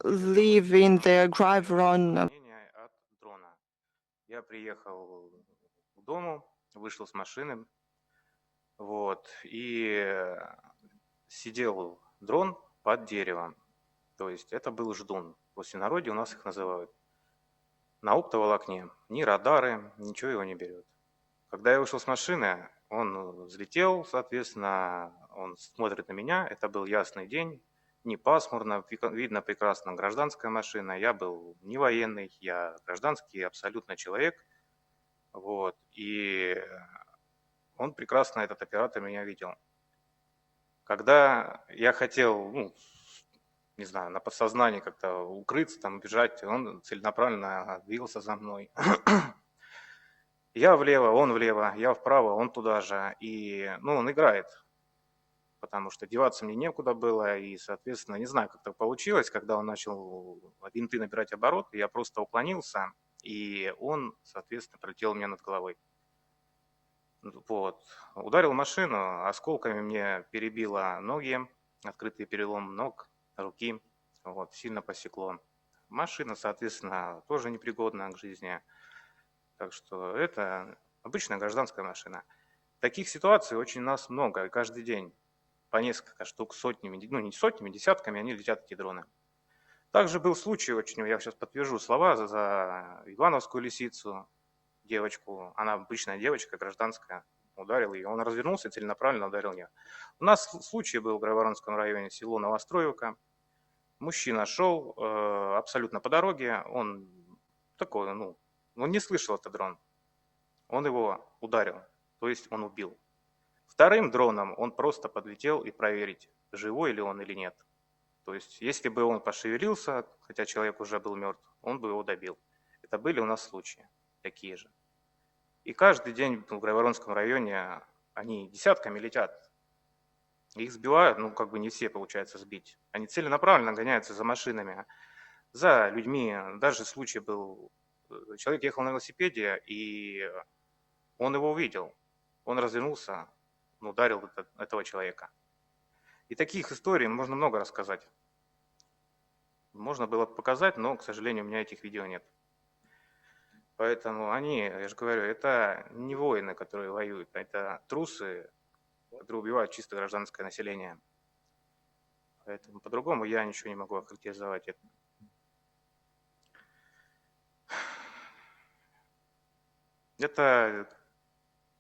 live in the Graivoron. Я приехал к дому, вышел с машины, и сидел дрон под деревом. То есть это был ждун. В простонародье у нас их называют. На оптоволокне. Ни радары, ничего его не берет. Когда я вышел с машины, он взлетел, соответственно, он смотрит на меня. Это был ясный день, не пасмурно, видно прекрасно гражданская машина. Я был не военный, я гражданский абсолютно человек. И он прекрасно, этот оператор, меня видел. Когда я хотел, не знаю, на подсознании как-то укрыться, там, бежать, он целенаправленно двигался за мной. Я влево, он влево, я вправо, он туда же. И, он играет, потому что деваться мне некуда было. И, соответственно, не знаю, как так получилось, когда он начал винты набирать обороты, я просто уклонился, и он, соответственно, пролетел мне над головой. Ударил машину, осколками мне перебило ноги, открытый перелом ног, руки, сильно посекло. Машина, соответственно, тоже непригодна к жизни. Так что это обычная гражданская машина. Таких ситуаций очень у нас много, и каждый день по несколько штук, сотнями, не сотнями, десятками они летят, эти дроны. Также был случай, я сейчас подтвержу слова, за Ивановскую лисицу, девочку, она обычная девочка, гражданская, ударил ее. Он развернулся и целенаправленно ударил ее. У нас случай был в Грайворонском районе, село Новостроевка. Мужчина шел абсолютно по дороге, он такой, он не слышал этот дрон. Он его ударил, то есть он убил. Вторым дроном он просто подлетел и проверить, живой ли он или нет. То есть, если бы он пошевелился, хотя человек уже был мертв, он бы его добил. Это были у нас случаи такие же. И каждый день в Грайворонском районе они десятками летят. Их сбивают, не все получается сбить. Они целенаправленно гоняются за машинами, за людьми. Даже случай был, человек ехал на велосипеде, и он его увидел. Он развернулся, ударил этого человека. И таких историй можно много рассказать. Можно было показать, но, к сожалению, у меня этих видео нет. Поэтому они, я же говорю, это не воины, которые воюют, а это трусы, которые убивают чисто гражданское население. Поэтому по-другому я ничего не могу охарактеризовать это. Это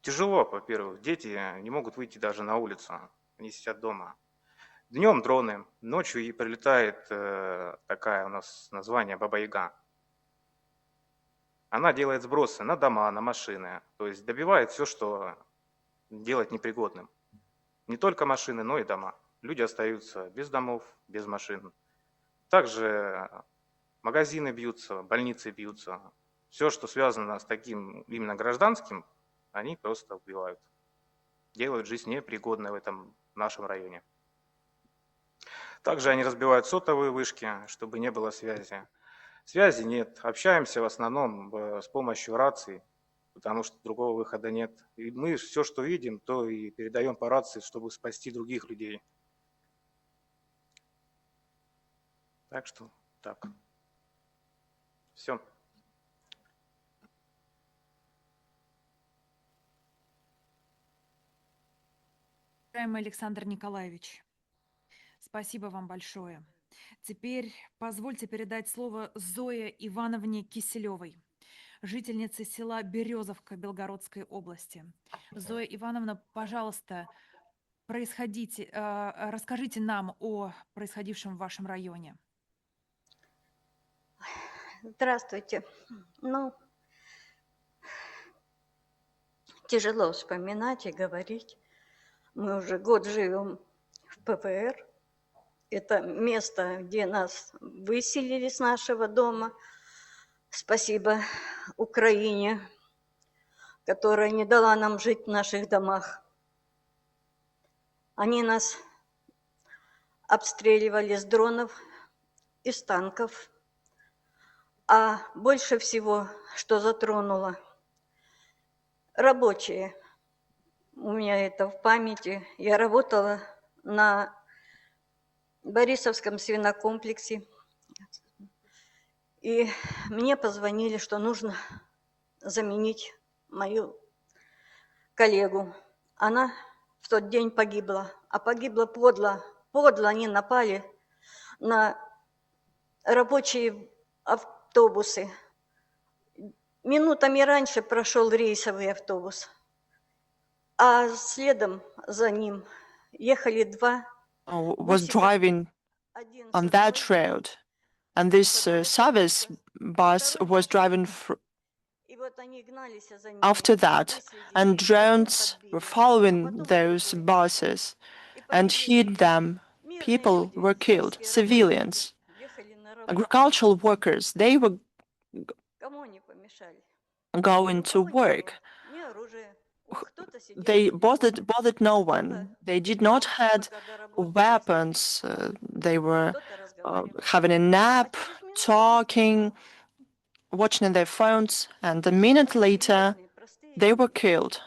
тяжело, во-первых. Дети не могут выйти даже на улицу, они сидят дома. Днем дроны, ночью и прилетает такая у нас название Баба-Яга. Она делает сбросы на дома, на машины, то есть добивает все, что делать непригодным. Не только машины, но и дома. Люди остаются без домов, без машин. Также магазины бьются, больницы бьются. Все, что связано с таким именно гражданским, они просто убивают. Делают жизнь непригодной в этом нашем районе. Также они разбивают сотовые вышки, чтобы не было связи. Связи нет. Общаемся в основном с помощью раций, потому что другого выхода нет. И мы все, что видим, то и передаем по рации, чтобы спасти других людей. Так что так. Все. Уважаемый Александр Николаевич, спасибо вам большое. Теперь позвольте передать слово Зое Ивановне Киселевой, жительнице села Березовка Белгородской области. Зоя Ивановна, пожалуйста, расскажите нам о происходившем в вашем районе. Здравствуйте. Тяжело вспоминать и говорить. Мы уже год живем в ПВР. Это место, где нас выселили с нашего дома. Спасибо Украине, которая не дала нам жить в наших домах. Они нас обстреливали с дронов и с танков. А больше всего, что затронуло, рабочие. У меня это в памяти. Я работала на Борисовском свинокомплексе. И мне позвонили, что нужно заменить мою коллегу. Она в тот день погибла. А погибла подло. Подло они напали на рабочие автобусы. Минутами раньше прошел рейсовый автобус. А следом за ним ехали два was driving on that road, and this service bus was driving after that, and drones were following those buses and hit them. People were killed, civilians, agricultural workers. They were going to work. They bothered no one. They did not had weapons. They were having a nap, talking, watching their phones, and a minute later, they were killed.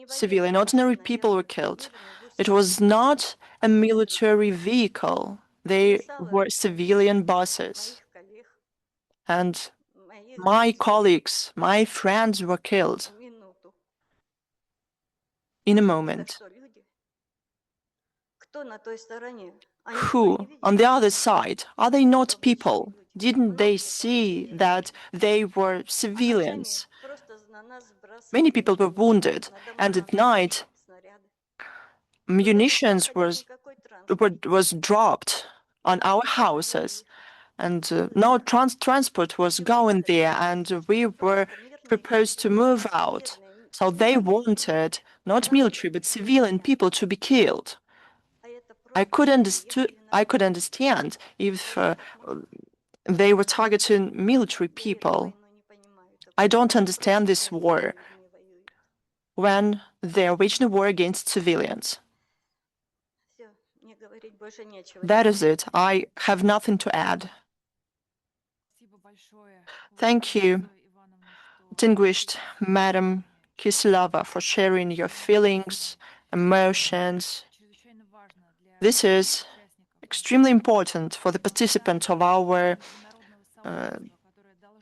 Civilian, ordinary people were killed. It was not a military vehicle. They were civilian buses. And my colleagues, my friends were killed in a moment. Who, on the other side, are they not people? Didn't they see that they were civilians? Many people were wounded, and at night, munitions was dropped on our houses, and no transport was going there, and we were proposed to move out. So they wanted not military but civilian people to be killed. I could understand if they were targeting military people. I don't understand this war when they're waging a war against civilians. That is it. I have nothing to add. Thank you, distinguished Madam Kiselova, for sharing your feelings, emotions. This is extremely important for the participants of our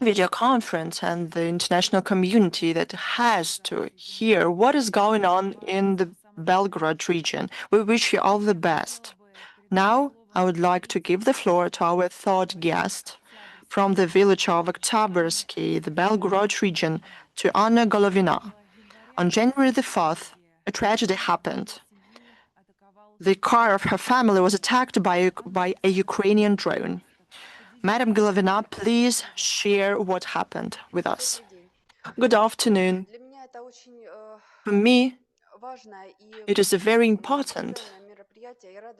video conference and the international community that has to hear what is going on in the Belgorod region. We wish you all the best. Now, I would like to give the floor to our third guest from the village of Oktyabrski, the Belgorod region, to Anna Golovina. On January the 4th, a tragedy happened. The car of her family was attacked by a Ukrainian drone. Madam Golovina, please share what happened with us. Good afternoon. For me, it is a very important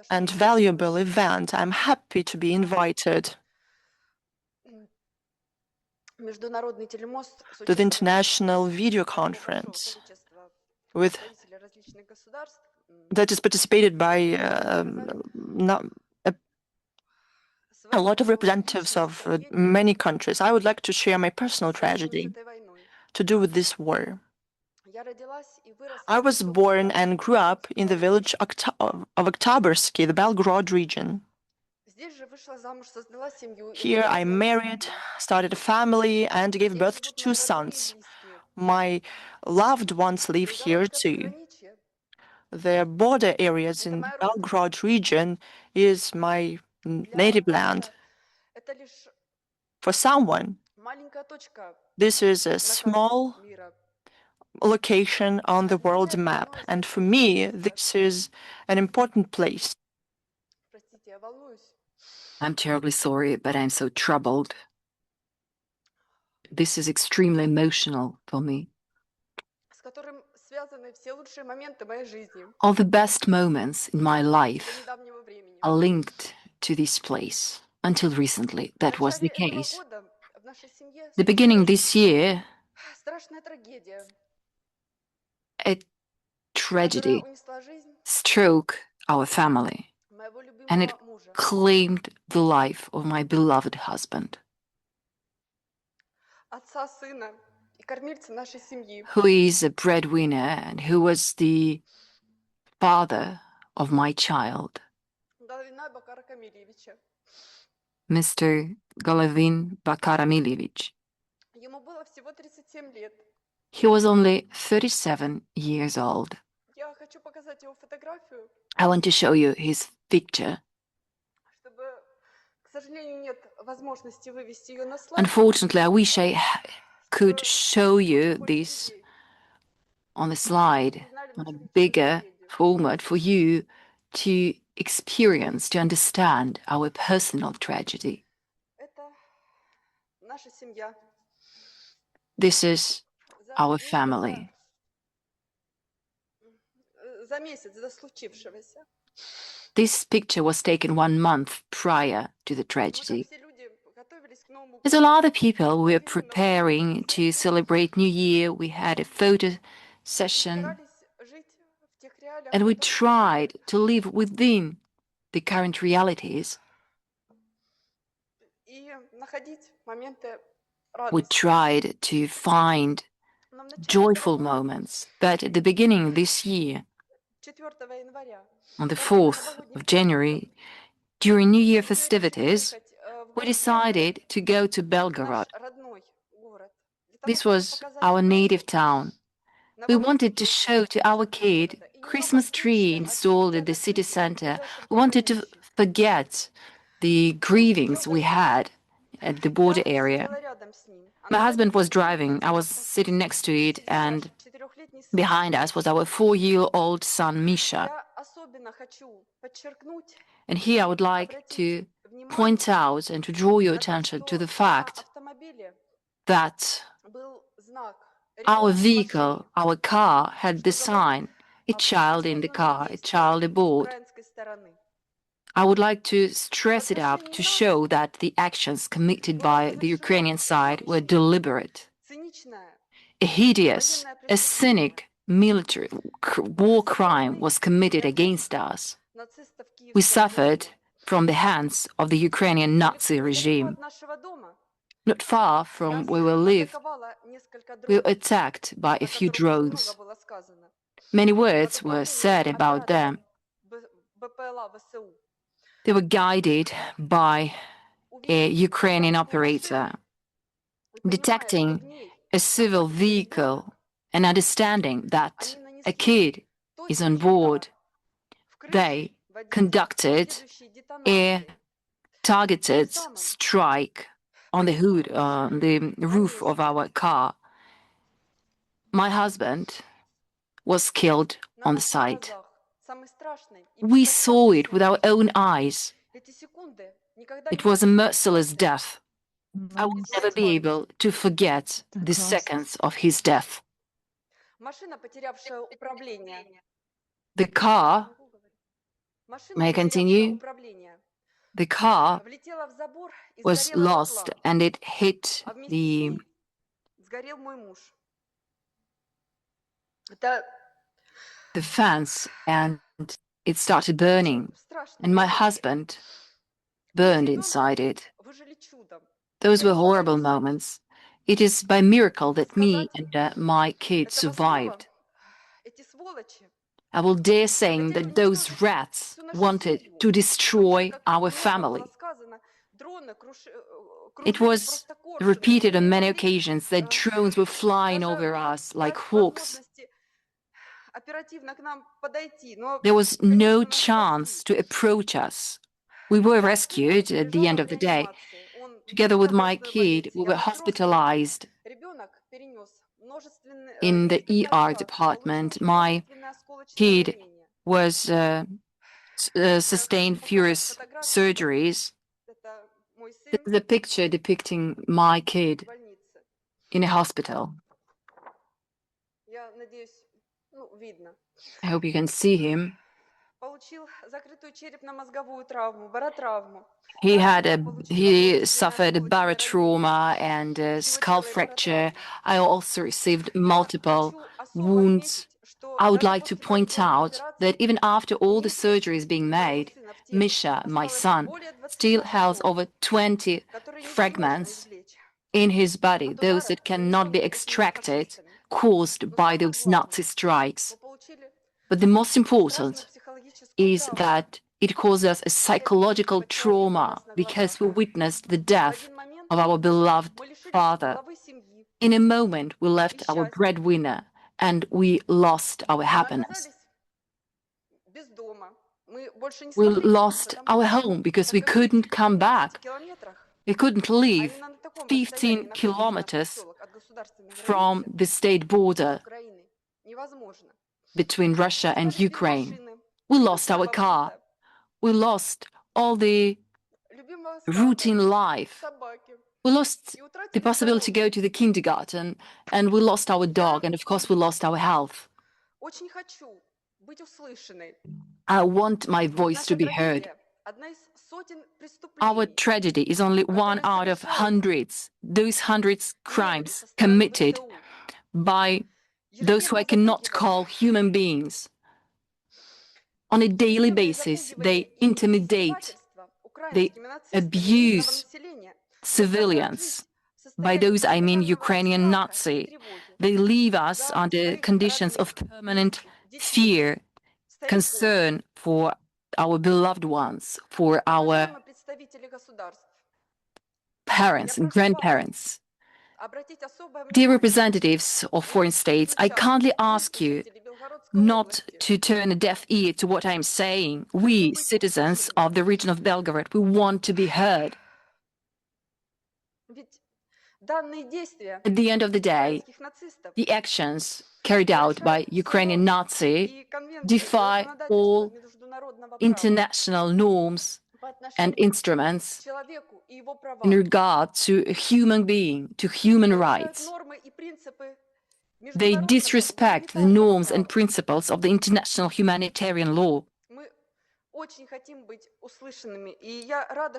and valuable event. I'm happy to be invited to the international video conference that is participated by a lot of representatives of many countries. I would like to share my personal tragedy to do with this war. I was born and grew up in the village of Oktyabrski, the Belgorod region. Here I married, started a family, and gave birth to 2 sons. My loved ones live here too. The border areas in Belgorod region is my native land. For someone, this is a small location on the world map, and for me, this is an important place. I'm terribly sorry, but I'm so troubled. This is extremely emotional for me. All the best moments in my life are linked to this place. Until recently, that was the case. The beginning this year, a tragedy struck our family, and it claimed the life of my beloved husband, who is a breadwinner and who was the father of my child, Mr. Golovin Bakaramilevich. He was only 37 years old. I want to show you his picture. Unfortunately, I wish I could show you this on the slide, on a bigger format for you to experience, to understand our personal tragedy. This is our family. This picture was taken 1 month prior to the tragedy. As a lot of people were preparing to celebrate New Year, we had a photo session, and we tried to live within the current realities. We tried to find joyful moments, but at the beginning this year, on the 4th of January, during New Year festivities, we decided to go to Belgorod. This was our native town. We wanted to show to our kid Christmas tree installed at the city center. We wanted to forget the grievings we had at the border area. My husband was driving. I was sitting next to it, and behind us was our 4-year-old son, Misha. And here I would like to point out and to draw your attention to the fact that our vehicle, our car, had the sign, a child in the car, a child aboard. I would like to stress it out to show that the actions committed by the Ukrainian side were deliberate. A hideous, a cynic military war crime was committed against us. We suffered from the hands of the Ukrainian Nazi regime. Not far from where we live, we were attacked by a few drones. Many words were said about them. They were guided by a Ukrainian operator. Detecting a civil vehicle and understanding that a kid is on board, they conducted a targeted strike on the hood, on the roof of our car. My husband was killed on the site. We saw it with our own eyes. It was a merciless death. I will never be able to forget the seconds of his death. The car, may I continue? The car was lost and it hit the fence and it started burning, and my husband burned inside it. Those were horrible moments. It is by miracle that me and my kid survived. I will dare saying that those rats wanted to destroy our family. It was repeated on many occasions that drones were flying over us like hawks. There was no chance to approach us. We were rescued at the end of the day. Together with my kid, we were hospitalized in the ER department. My kid was sustained furious surgeries. This is a picture depicting my kid in a hospital. I hope you can see him. He suffered a barotrauma and a skull fracture. I also received multiple wounds. I would like to point out that even after all the surgeries being made, Misha, my son, still has over 20 fragments in his body, those that cannot be extracted, caused by those Nazi strikes. But the most important is that it caused us a psychological trauma because we witnessed the death of our beloved father. In a moment, we left our breadwinner and we lost our happiness. We lost our home because we couldn't come back. We couldn't leave 15 kilometers from the state border between Russia and Ukraine. We lost our car. We lost all the routine life. We lost the possibility to go to the kindergarten, and we lost our dog, and of course we lost our health. I want my voice to be heard. Our tragedy is only one out of hundreds. Those hundreds crimes committed by those who I cannot call human beings. On a daily basis, they intimidate, they abuse civilians. By those, I mean Ukrainian Nazi. They leave us under conditions of permanent fear, concern for our beloved ones, for our parents and grandparents. Dear representatives of foreign states, I kindly ask you not to turn a deaf ear to what I'm saying. We, citizens of the region of Belgorod, we want to be heard. At the end of the day, the actions carried out by Ukrainian Nazi defy all international norms and instruments in regard to a human being, to human rights. They disrespect the norms and principles of the international humanitarian law.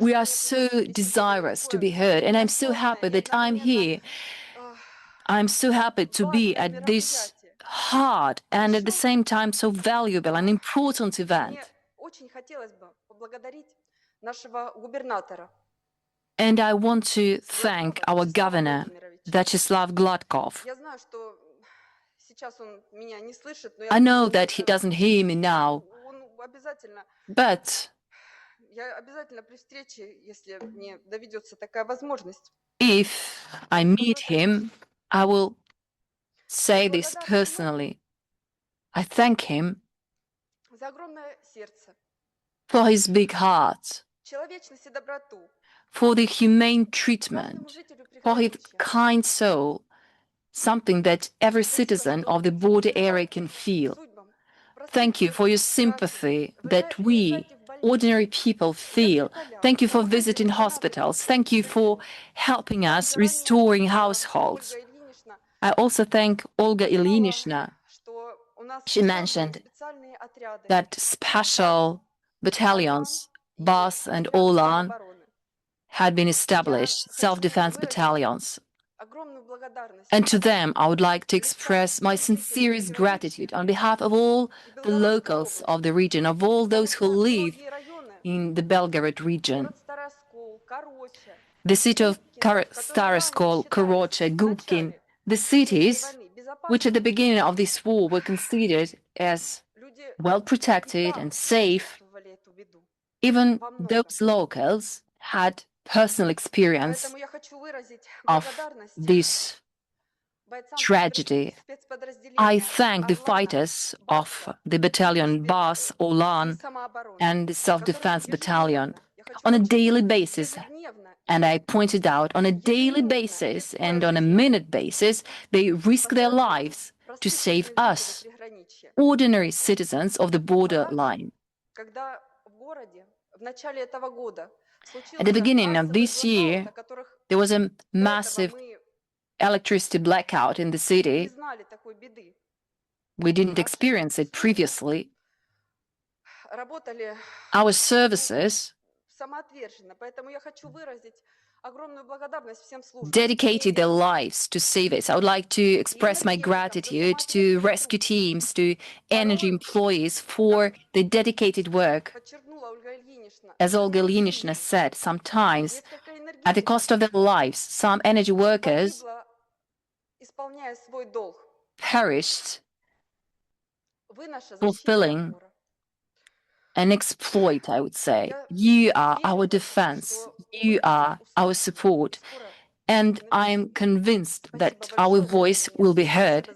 We are so desirous to be heard, and I'm so happy that I'm here. I'm so happy to be at this hard and at the same time so valuable and important event. And I want to thank our governor, Vyacheslav Gladkov. I know that he doesn't hear me now, but if I meet him, I will say this personally. I thank him for his big heart, for the humane treatment, for his kind soul, something that every citizen of the border area can feel. Thank you for your sympathy that we, ordinary people, feel. Thank you for visiting hospitals. Thank you for helping us restoring households. I also thank Olga Ilyinishna. She mentioned that special battalions, Bas and Olan, had been established, self-defense battalions. And to them, I would like to express my sincerest gratitude on behalf of all the locals of the region, of all those who live in the Belgorod region. The city of Staroskol, Koroche, Gubkin, the cities which at the beginning of this war were considered as well protected and safe, even those locals had personal experience of this tragedy. I thank the fighters of the battalion Bas, Olan, and the self-defense battalion on a daily basis. And I pointed out, on a daily basis and on a minute basis, they risk their lives to save us, ordinary citizens of the borderline. At the beginning of this year, there was a massive electricity blackout in the city. We didn't experience it previously. Our services dedicated their lives to save us. I would like to express my gratitude to rescue teams, to energy employees for the dedicated work. As Olga Ilyinishna said, sometimes at the cost of their lives, some energy workers perished fulfilling an exploit, I would say. You are our defense. You are our support. And I am convinced that our voice will be heard.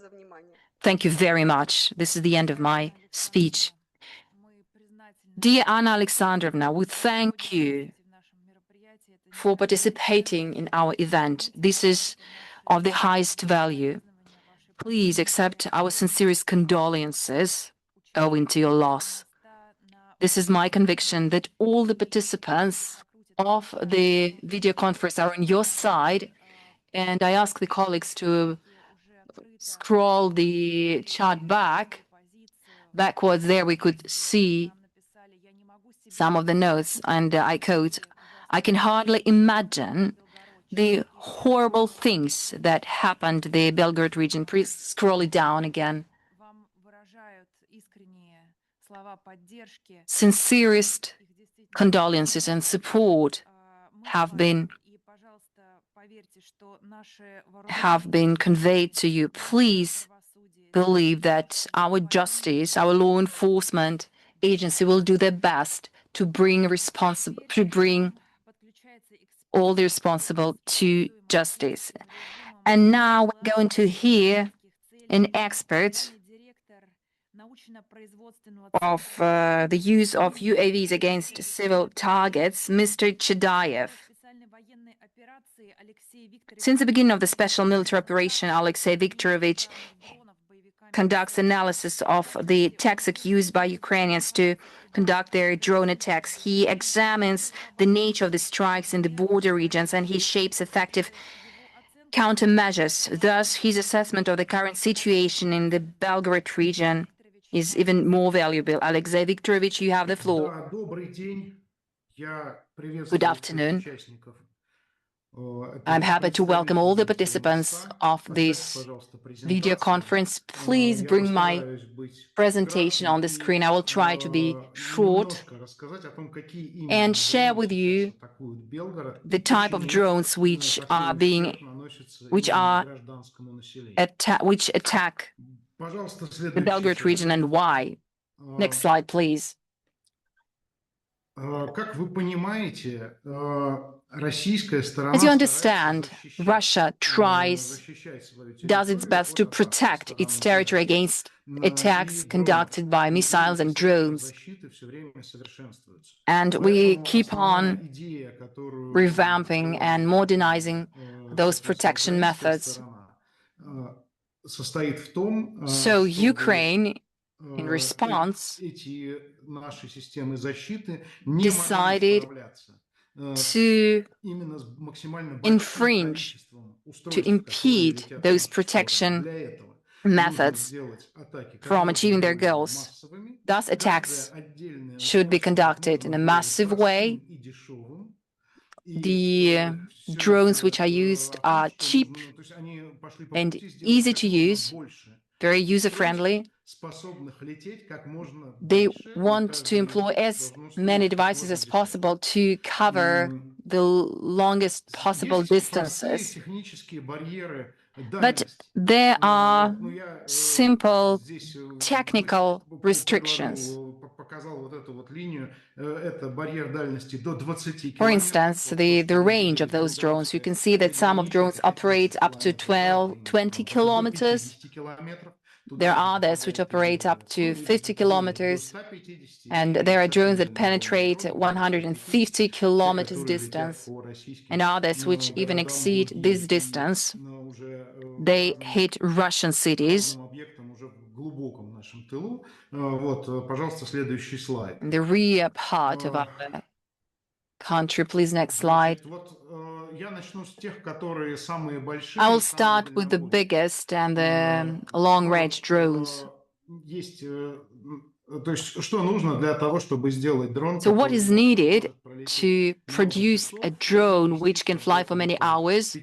Thank you very much. This is the end of my speech. Dear Anna Alexandrovna, we thank you for participating in our event. This is of the highest value. Please accept our sincerest condolences owing to your loss. This is my conviction that all the participants of the video conference are on your side, and I ask the colleagues to scroll the chat backwards. There we could see some of the notes, and I quote, "I can hardly imagine the horrible things that happened in the Belgorod region." Please scroll it down again. Sincerest condolences and support have been conveyed to you. Please believe that our justice, our law enforcement agency will do their best to bring all the responsible to justice. And now we're going to hear an expert of the use of UAVs against civil targets, Mr. Chadayev. Since the beginning of the special military operation, Alexei Viktorovich conducts analysis of the tactics used by Ukrainians to conduct their drone attacks. He examines the nature of the strikes in the border regions and he shapes effective countermeasures. Thus, his assessment of the current situation in the Belgorod region is even more valuable. Alexei Viktorovich, you have the floor. Good afternoon. I'm happy to welcome all the participants of this video conference. Please bring my presentation on the screen. I will try to be short and share with you the type of drones which attack the Belgorod region and why. Next slide, please. As you understand, Russia does its best to protect its territory against attacks conducted by missiles and drones. And we keep on revamping and modernizing those protection methods. So Ukraine, in response, decided to infringe, to impede those protection methods from achieving their goals. Thus, attacks should be conducted in a massive way. The drones which are used are cheap and easy to use, very user-friendly. They want to employ as many devices as possible to cover the longest possible distances. But there are simple technical restrictions. For instance, the range of those drones. You can see that some of drones operate up to 20 kilometers. There are others which operate up to 50 kilometers, and there are drones that penetrate 150 kilometers distance, and others which even exceed this distance. They hit Russian cities. In the rear part of our country. Please, next slide. I will start with the biggest and the long-range drones. So what is needed to produce a drone which can fly for many hours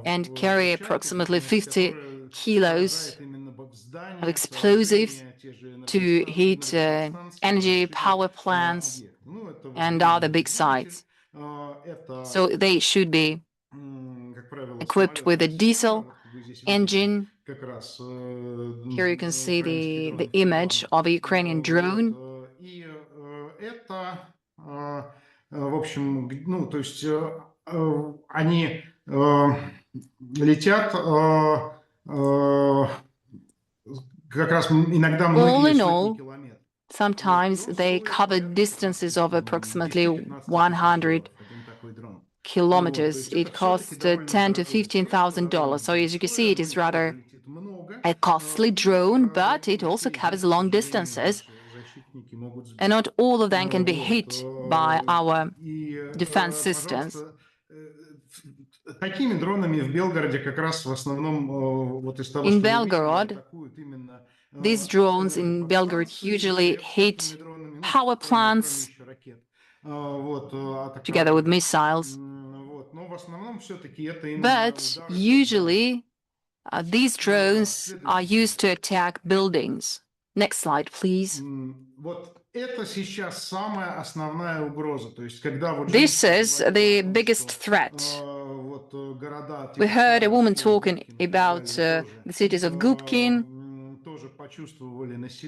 and carry approximately 50 kilos of explosives to hit energy power plants and other big sites? So they should be equipped with a diesel engine. Here you can see the image of a Ukrainian drone. All in all, sometimes they cover distances of approximately 100 kilometers. It costs $10,000 to $15,000. So as you can see, it is rather a costly drone, but it also covers long distances. And not all of them can be hit by our defense systems. In Belgorod, these drones in Belgorod usually hit power plants together with missiles. But usually, these drones are used to attack buildings. Next slide, please. This is the biggest threat. We heard a woman talking about the cities of Gubkin,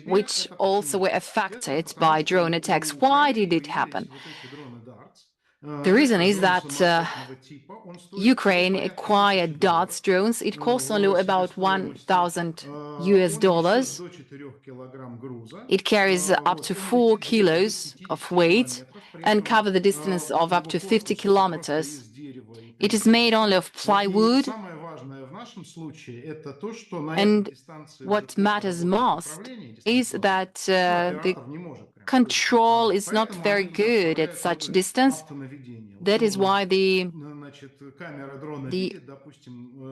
which also were affected by drone attacks. Why did it happen? The reason is that Ukraine acquired Darts drones. It costs only about $1,000 US. It carries up to 4 kilos of weight and covers the distance of up to 50 kilometers. It is made only of plywood, and what matters most is that the control is not very good at such distance. That is why the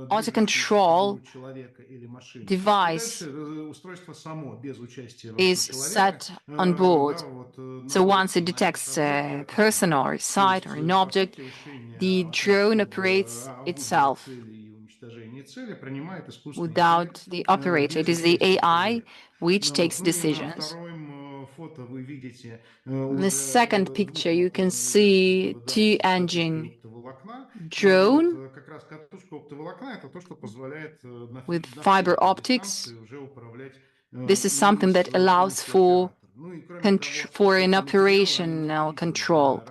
auto control device is set on board. So once it detects a person or a site or an object, the drone operates itself without the operator. It is the AI which takes decisions. In the second picture, you can see two-engine drone with fiber optics. This is something that allows for an operational control.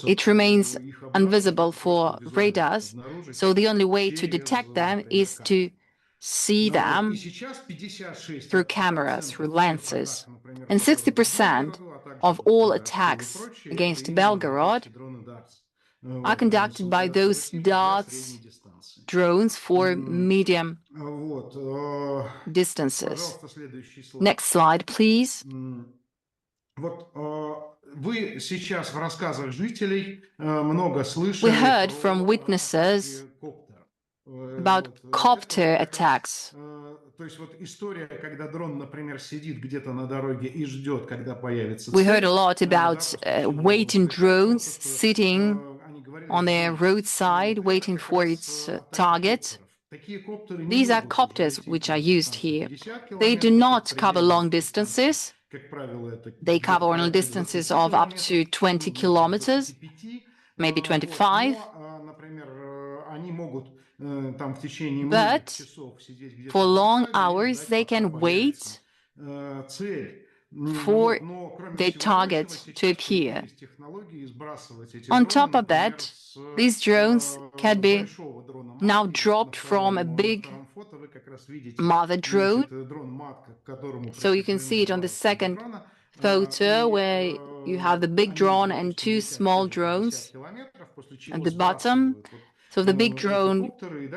It remains invisible for radars, so the only way to detect them is to see them through cameras, through lenses. And 60% of all attacks against Belgorod are conducted by those DARTS drones for medium distances. Next slide, please. We heard from witnesses about copter attacks. We heard a lot about waiting drones sitting on the roadside waiting for its target. These are copters which are used here. They do not cover long distances. They cover only distances of up to 20 kilometers, maybe 25. But for long hours, they can wait for their target to appear. On top of that, these drones can be now dropped from a big mother drone. So you can see it on the second photo where you have the big drone and two small drones at the bottom. So the big drone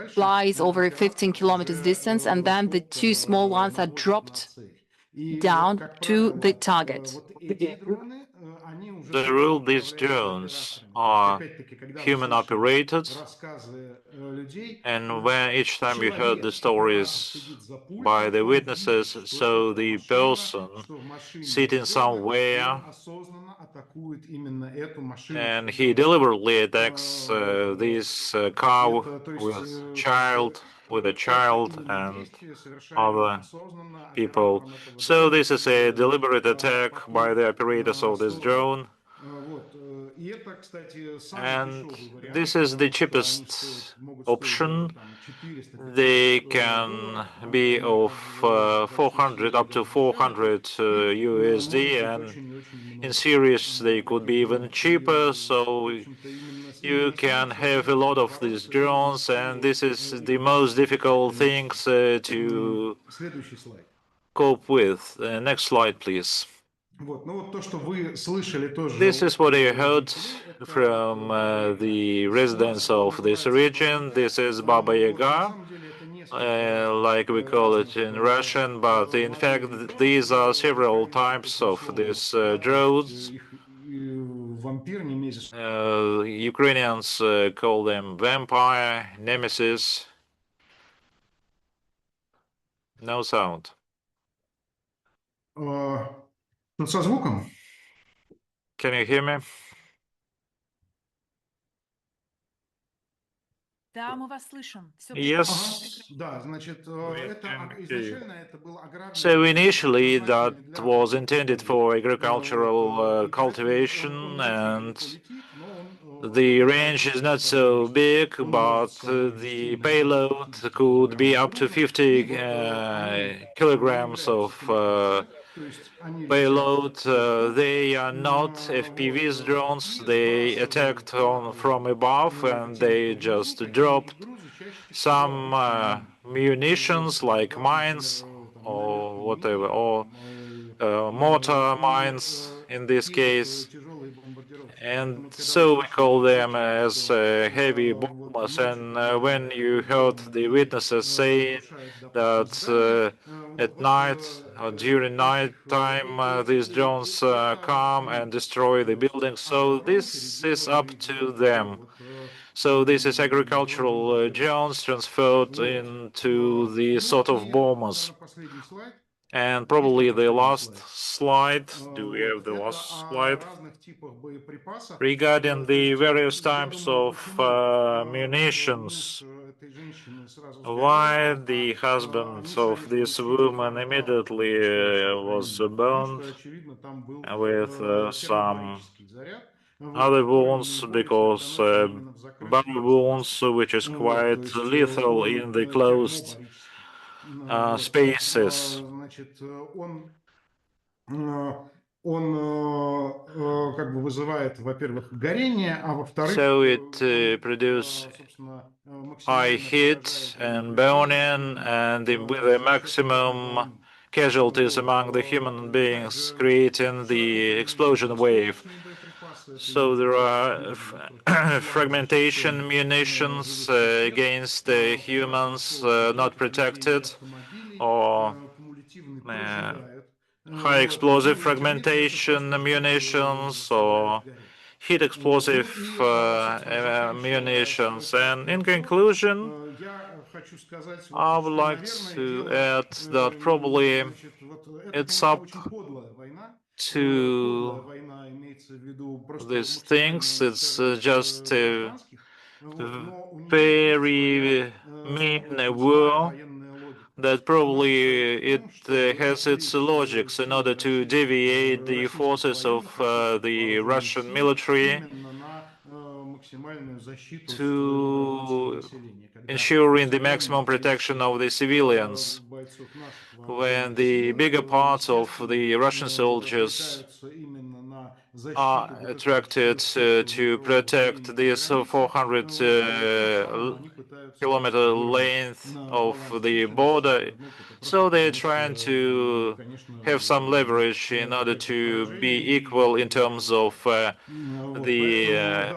flies over 15 kilometers distance, and then the two small ones are dropped down to the target. The rule, these drones are human operated, and when each time you heard the stories by the witnesses, so the person sitting somewhere and he deliberately attacks this car with a child and other people. So this is a deliberate attack by the operators of this drone. And this is the cheapest option. They can be of 400 up to 400 USD, and in series they could be even cheaper. So you can have a lot of these drones, and this is the most difficult things to cope with. Next slide, please. This is what I heard from the residents of this region. This is Baba Yaga, like we call it in Russian, but in fact these are several types of these drones. Ukrainians call them vampire, nemesis. No sound. Can you hear me? Да, мы вас слышим. Yes. We can hear you. So initially that was intended for agricultural cultivation, and the range is not so big, but the payload could be up to 50 kilograms of payload. They are not FPVs drones. They attacked from above, and they just dropped some munitions like mines or whatever, or mortar mines in this case. And so we call them as heavy bombers. And when you heard the witnesses say that at night or during night time these drones come and destroy the buildings, so this is up to them. So this is agricultural drones transferred into the sort of bombers. And probably the last slide. Do we have the last slide? Regarding the various types of munitions, why the husband of this woman immediately was burned with some other wounds, because barrel wounds, which is quite lethal in the closed spaces. So it produces high heat and burning, and with a maximum casualties among the human beings, creating the explosion wave. So there are fragmentation munitions against humans not protected, or high explosive fragmentation munitions, or heat explosive munitions. And in conclusion, I would like to add that probably it's up to these things. It's just a very mean war that probably it has its logics in order to deviate the forces of the Russian military to ensuring the maximum protection of the civilians. When the bigger parts of the Russian soldiers are attracted to protect this 400 kilometer length of the border, so they're trying to have some leverage in order to be equal in terms of the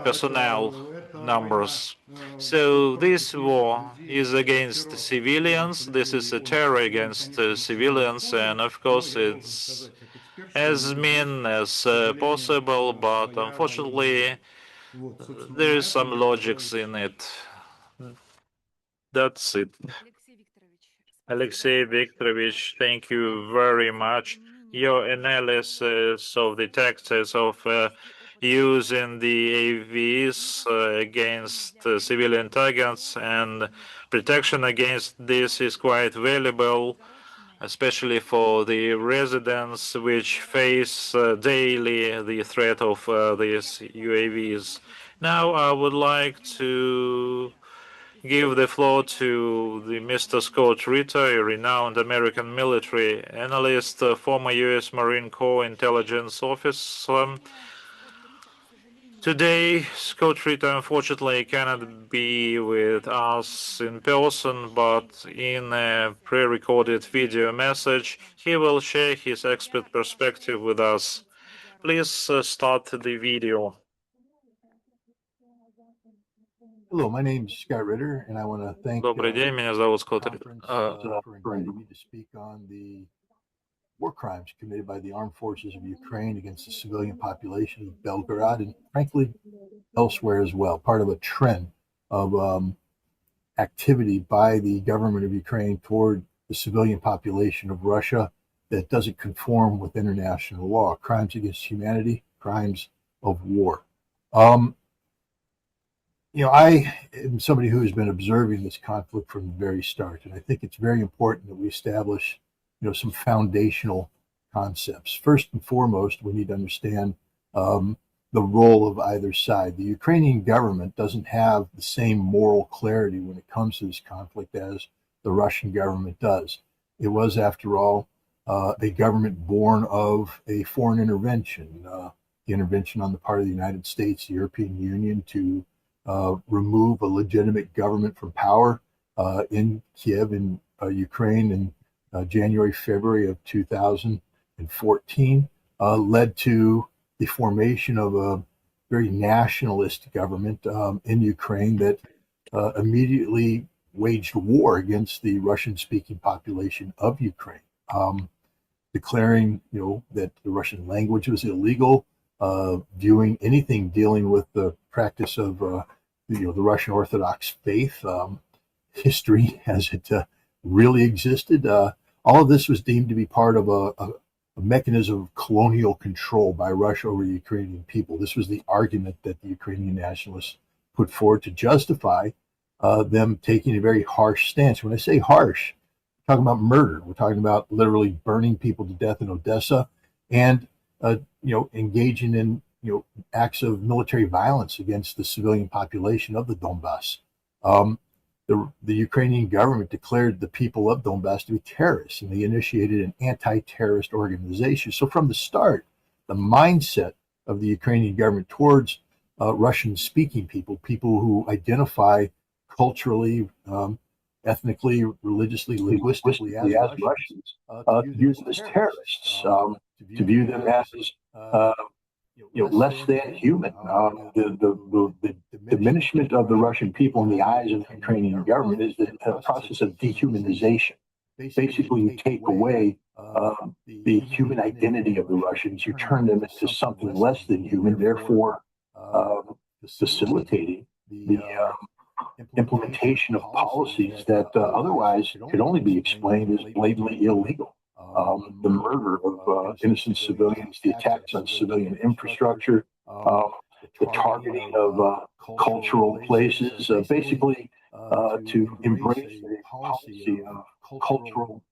personnel numbers. So this war is against civilians. This is a terror against civilians, and of course it's as mean as possible, but unfortunately there is some logics in it. That's it. Alexei Viktorovich, thank you very much. Your analysis of the taxes of using the AVs against civilian targets and protection against this is quite valuable, especially for the residents which face daily the threat of these UAVs. Now I would like to give the floor to the Mr. Scott Ritter, a renowned American military analyst, former U.S. Marine Corps intelligence officer. Today, Scott Ritter unfortunately cannot be with us in person, but in a pre-recorded video message, he will share his expert perspective with us. Please start the video. Hello, my name is Scott Ritter, and I want to thank Добрый день, меня зовут Скотт for inviting me to speak on the war crimes committed by the armed forces of Ukraine against the civilian population of Belgorod and, frankly, elsewhere as well. Part of a trend of activity by the government of Ukraine toward the civilian population of Russia that doesn't conform with international law. Crimes against humanity, crimes of war. I am somebody who has been observing this conflict from the very start, and I think it's very important that we establish, some foundational concepts. First and foremost, we need to understand the role of either side. The Ukrainian government doesn't have the same moral clarity when it comes to this conflict as the Russian government does. It was, after all, a government born of a foreign intervention, the intervention on the part of the United States, the European Union, to remove a legitimate government from power in Kiev, in Ukraine, in January, February of 2014, led to the formation of very nationalist government in Ukraine that immediately waged war against the Russian-speaking population of Ukraine, declaring, that the Russian language was illegal, viewing anything dealing with the practice of, the Russian Orthodox faith, history as it really existed. All of this was deemed to be part of a mechanism of colonial control by Russia over the Ukrainian people. This was the argument that the Ukrainian nationalists put forward to justify them taking a very harsh stance. When I say harsh, we're talking about murder. We're talking about literally burning people to death in Odessa, and engaging in acts of military violence against the civilian population of the Donbass. The Ukrainian government declared the people of Donbass to be terrorists, and they initiated an anti-terrorist organization. So from the start, the mindset of the Ukrainian government towards Russian-speaking people who identify culturally, ethnically, religiously, linguistically as Russians, to view them as terrorists, to view them as less than human. The diminishment of the Russian people in the eyes of the Ukrainian government is the process of dehumanization. Basically, you take away the human identity of the Russians, you turn them into something less than human, therefore facilitating the implementation of policies that otherwise could only be explained as blatantly illegal. The murder of innocent civilians, the attacks on civilian infrastructure, the targeting of cultural places, basically to embrace a policy of cultural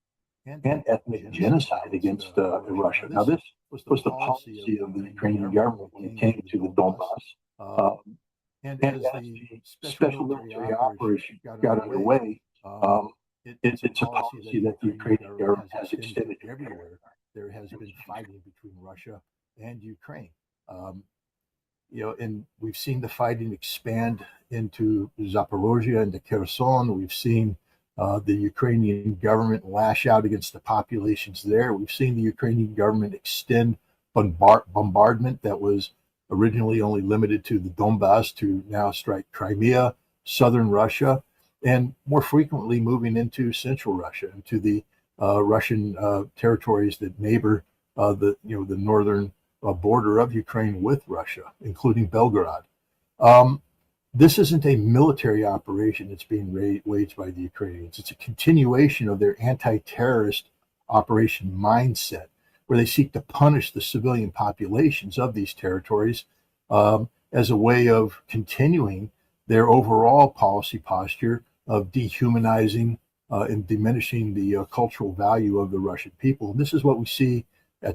and ethnic genocide against Russia. Now, this was the policy of the Ukrainian government when it came to the Donbass. And as the special military operation got underway, it's a policy that the Ukrainian government has extended everywhere. There has been fighting between Russia and Ukraine. And we've seen the fighting expand into Zaporozhye and the Kherson. We've seen the Ukrainian government lash out against the populations there. We've seen the Ukrainian government extend bombardment that was originally only limited to the Donbass to now strike Crimea, southern Russia, and more frequently moving into central Russia, into the Russian territories that neighbor the northern border of Ukraine with Russia, including Belgorod. This isn't a military operation that's being waged by the Ukrainians. It's a continuation of their anti-terrorist operation mindset, where they seek to punish the civilian populations of these territories as a way of continuing their overall policy posture of dehumanizing and diminishing the cultural value of the Russian people. And this is what we see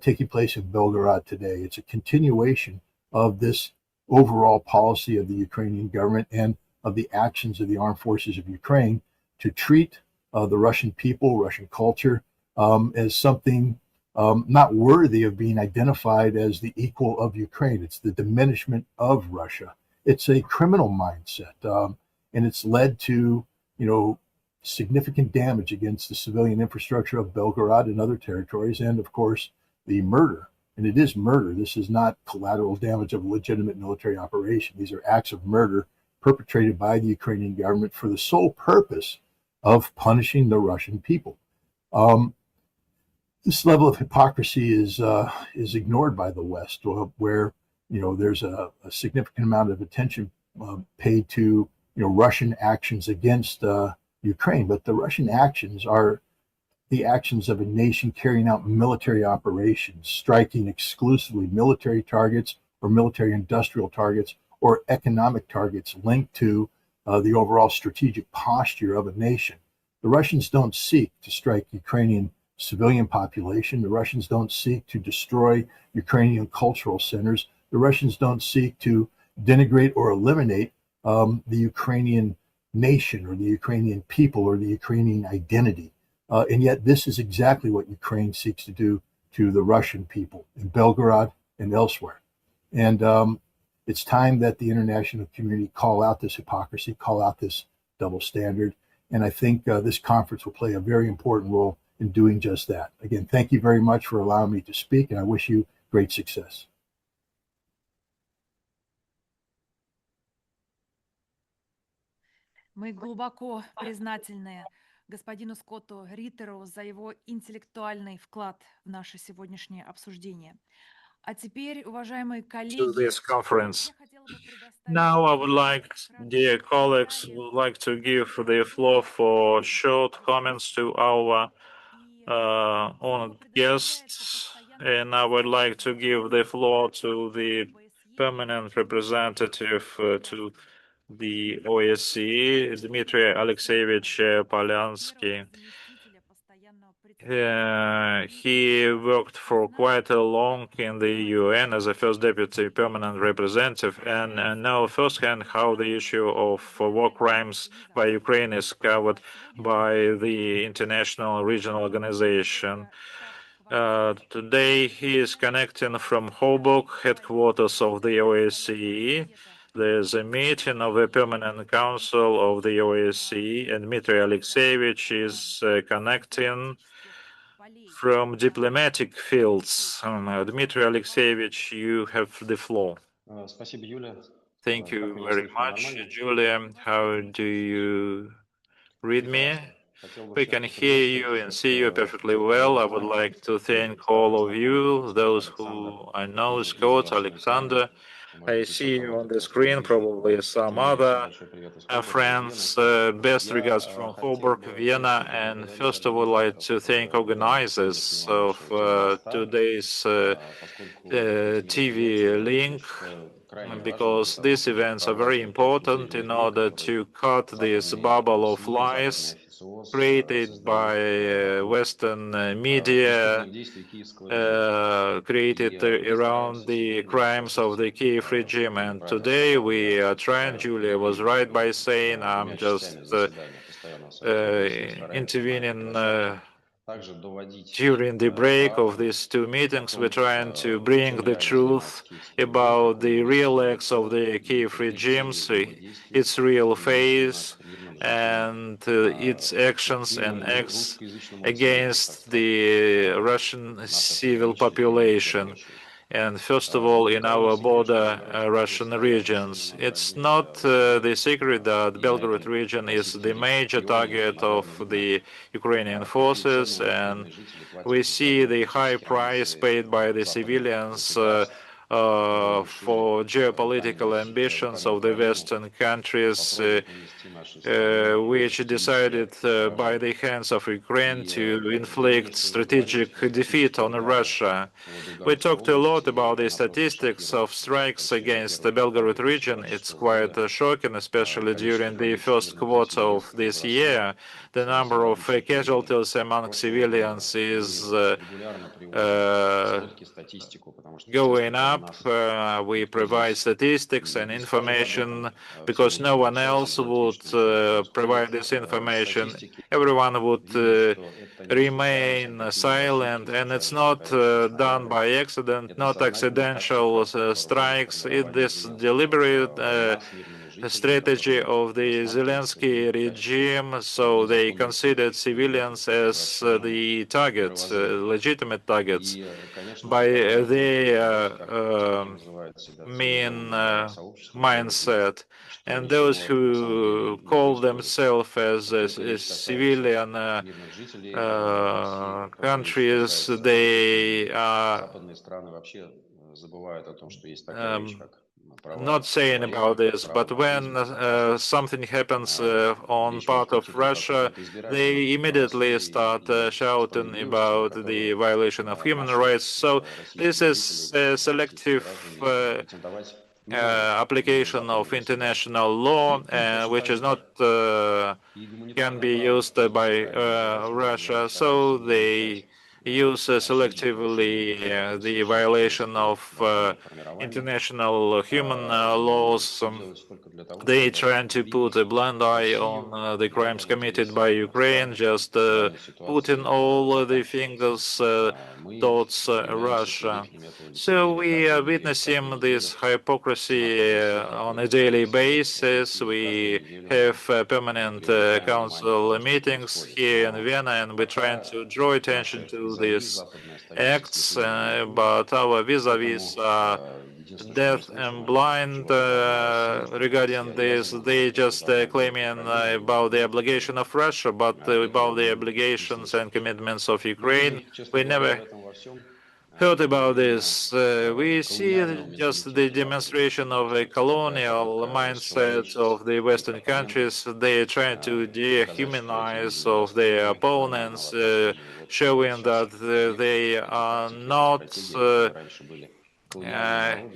taking place in Belgorod today. It's a continuation of this overall policy of the Ukrainian government and of the actions of the armed forces of Ukraine to treat the Russian people, Russian culture, as something not worthy of being identified as the equal of Ukraine. It's the diminishment of Russia. It's a criminal mindset, and it's led to, significant damage against the civilian infrastructure of Belgorod and other territories, and of course, the murder. And it is murder. This is not collateral damage of a legitimate military operation. These are acts of murder perpetrated by the Ukrainian government for the sole purpose of punishing the Russian people. This level of hypocrisy is ignored by the West, where there's a significant amount of attention paid to Russian actions against Ukraine, but the Russian actions are the actions of a nation carrying out military operations, striking exclusively military targets or military industrial targets or economic targets linked to the overall strategic posture of a nation. The Russians don't seek to strike Ukrainian civilian population. The Russians don't seek to destroy Ukrainian cultural centers. The Russians don't seek to denigrate or eliminate the Ukrainian nation or the Ukrainian people or the Ukrainian identity. And yet this is exactly what Ukraine seeks to do to the Russian people in Belgorod and elsewhere. And it's time that the international community call out this hypocrisy, call out this double standard. And I think this conference will play a very important role in doing just that. Again, thank you very much for allowing me to speak, and I wish you great success. Мы глубоко признательны господину Скотту Риттеру за его интеллектуальный вклад в наше сегодняшнее обсуждение. А теперь, уважаемые To коллеги, this conference. я хотела бы предоставить Now I would like, краткие dear colleagues, комментарии would like to give the floor for short comments to our honored guests, and I would like to give the floor to the permanent representative to the OSCE, Dmitry Alexeyevich Polyansky. He worked for quite a long in the UN as a first deputy permanent representative and know firsthand how the issue of war crimes by Ukraine is covered by the international regional organization. Today he is connecting from Hoboken, headquarters of the OSCE. There's a meeting of the Permanent Council of the OSCE, and Dmitry Alexeyevich is connecting from diplomatic fields. Dmitry Alexeyevich, you have the floor. Thank you very much, Julia. How do you read me? We can hear you and see you perfectly well. I would like to thank all of you, those who I know, Scott, Alexander. I see you on the screen, probably some other friends. Best regards from Coburg, Vienna, and first of all, I'd like to thank organizers of today's TV link, because these events are very important in order to cut this bubble of lies created by Western media, created around the crimes of the Kiev regime. And today we are trying, Julia was right by saying, I'm just intervening during the break of these two meetings. We're trying to bring the truth about the real acts of the Kiev regimes, its real face, and its actions and acts against the Russian civil population. And first of all, in our border Russian regions. It's not the secret that Belgorod region is the major target of the Ukrainian forces, and we see the high price paid by the civilians for geopolitical ambitions of the Western countries, which decided by the hands of Ukraine to inflict strategic defeat on Russia. We talked a lot about the statistics of strikes against the Belgorod region. It's quite shocking, especially during the first quarter of this year. The number of casualties among civilians is going up. We provide statistics and information because no one else would provide this information. Everyone would remain silent, and it's not done by accident, not accidental strikes. It is deliberate strategy of the Zelensky regime, so they considered civilians as the targets, legitimate targets, by their mean mindset. And those who call themselves as civilian countries, they are not saying about this, but when something happens on part of Russia, they immediately start shouting about the violation of human rights. So this is a selective application of international law, which is not can be used by Russia. So they use selectively the violation of international human laws. They trying to put a blind eye on the crimes committed by Ukraine, just putting all the fingers towards Russia. So we are witnessing this hypocrisy on a daily basis. We have permanent council meetings here in Vienna, and we're trying to draw attention to these acts, but our vis-a-vis are deaf and blind regarding this. They just claiming about the obligation of Russia, but about the obligations and commitments of Ukraine, we never heard about this. We see just the demonstration of a colonial mindset of the Western countries. They are trying to dehumanize of their opponents, showing that they are not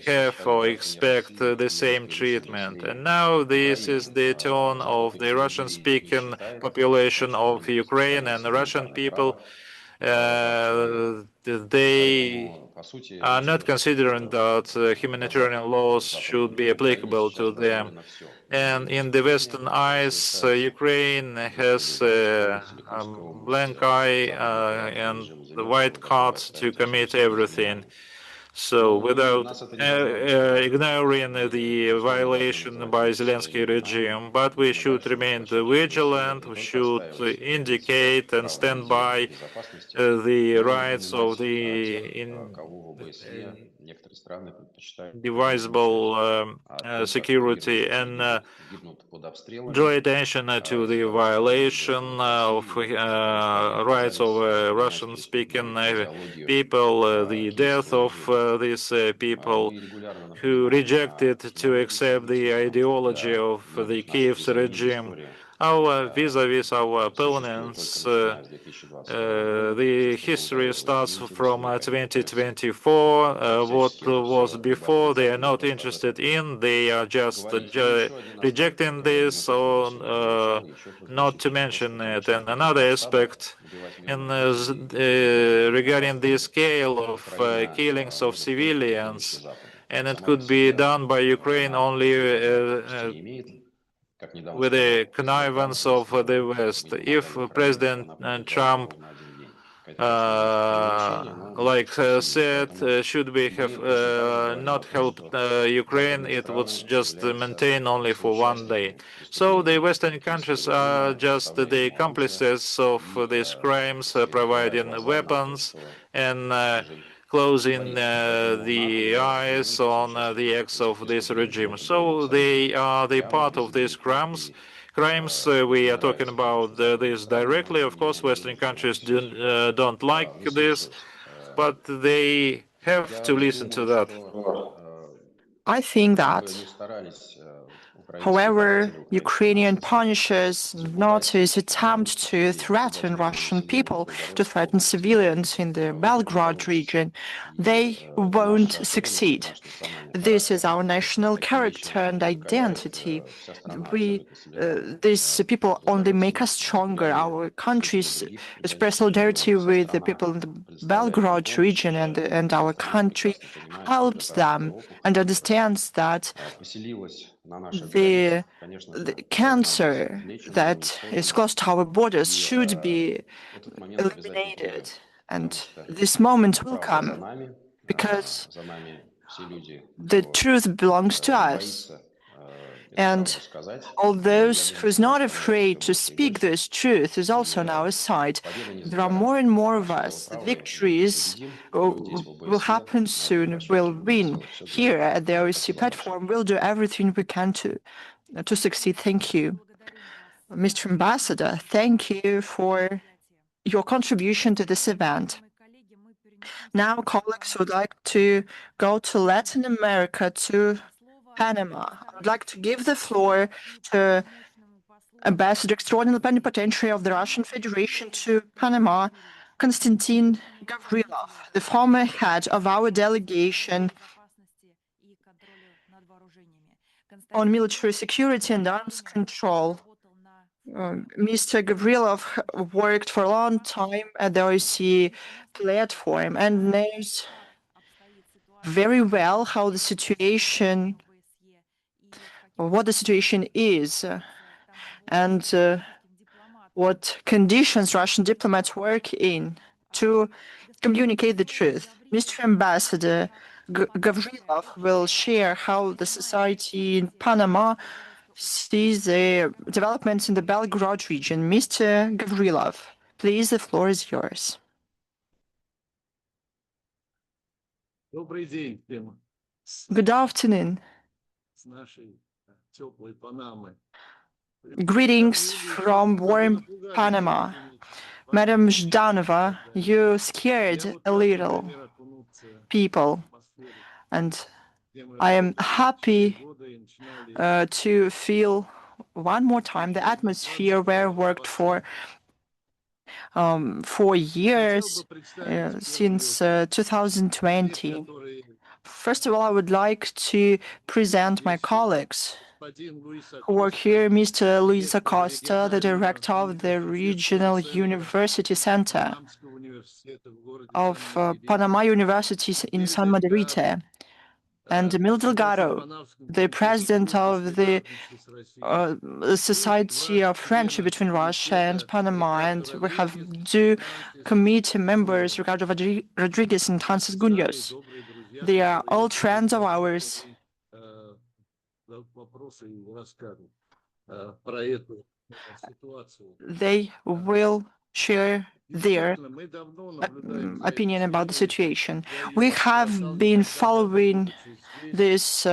have or expect the same treatment. And now this is the tone of the Russian-speaking population of Ukraine and Russian people. They are not considering that humanitarian laws should be applicable to them. And in the Western eyes, Ukraine has a blank eye and the white cards to commit everything. So without ignoring the violation by Zelensky regime, but we should remain vigilant, we should indicate and stand by the rights of the indivisible security and draw attention to the violation of rights of Russian-speaking people, the death of these people who rejected to accept the ideology of the Kiev's regime. Our vis-a-vis our opponents, the history starts from 2024. What was before, they are not interested in. They are just rejecting this or not to mention it. And another aspect, regarding the scale of killings of civilians, and it could be done by Ukraine only with the connivance of the West. If President Trump said, should we have not helped Ukraine, it would just maintain only for one day. So the Western countries are just the accomplices of these crimes, providing weapons and closing the eyes on the acts of this regime. So they are the part of these crimes. We are talking about this directly. Of course, Western countries don't like this, but they have to listen to that. I think that however Ukrainian punishers notice attempt to threaten Russian people, to threaten civilians in the Belgorod region, they won't succeed. This is our national character and identity. These people only make us stronger. Our countries express solidarity with the people in the Belgorod region, and our country helps them and understands that the cancer that is close to our borders should be eliminated. And this moment will come because the truth belongs to us. And all those who's not afraid to speak this truth is also on our side. There are more and more of us. The victories will happen soon. We'll win. Here at the OSCE platform, we'll do everything we can to succeed. Thank you. Mr. Ambassador, thank you for your contribution to this event. Now, colleagues would like to go to Latin America, to Panama. I would like to give the floor to Ambassador Extraordinary Plenipotentiary of the Russian Federation to Panama, Konstantin Gavrilov, the former head of our delegation on military security and arms control. Mr. Gavrilov worked for a long time at the OSCE platform and knows very well how the situation, what the situation is, and what conditions Russian diplomats work in to communicate the truth. Mr. Ambassador Gavrilov will share how the society in Panama sees the developments in the Belgorod region. Mr. Gavrilov, please, the floor is yours. Good afternoon. Greetings from warm Panama. Madam Zhdanova, you scared a little people, and I am happy to feel one more time the atmosphere where I worked for 4 years since 2020. First of all, I would like to present my colleagues who work here, Mr. Luis Acosta, the director of the Regional University Center of Panama University in San Margarita, and Mil Delgado, the president of the Society of Friendship between Russia and Panama, and we have two committee members, Ricardo Rodriguez and Hanses Gunyos. They are old friends of ours. They will share their opinion about the situation. We have been following this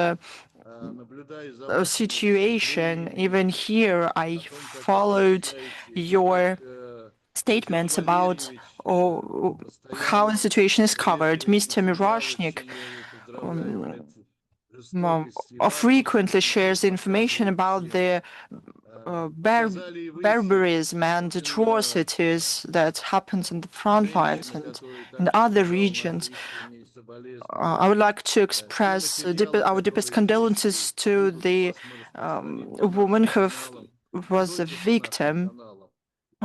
situation. Even here, I followed your statements about how the situation is covered. Mr. Miroshnik frequently shares information about the barbarism and atrocities that happens in the front lines and in other regions. I would like to express our deepest condolences to the woman who was a victim.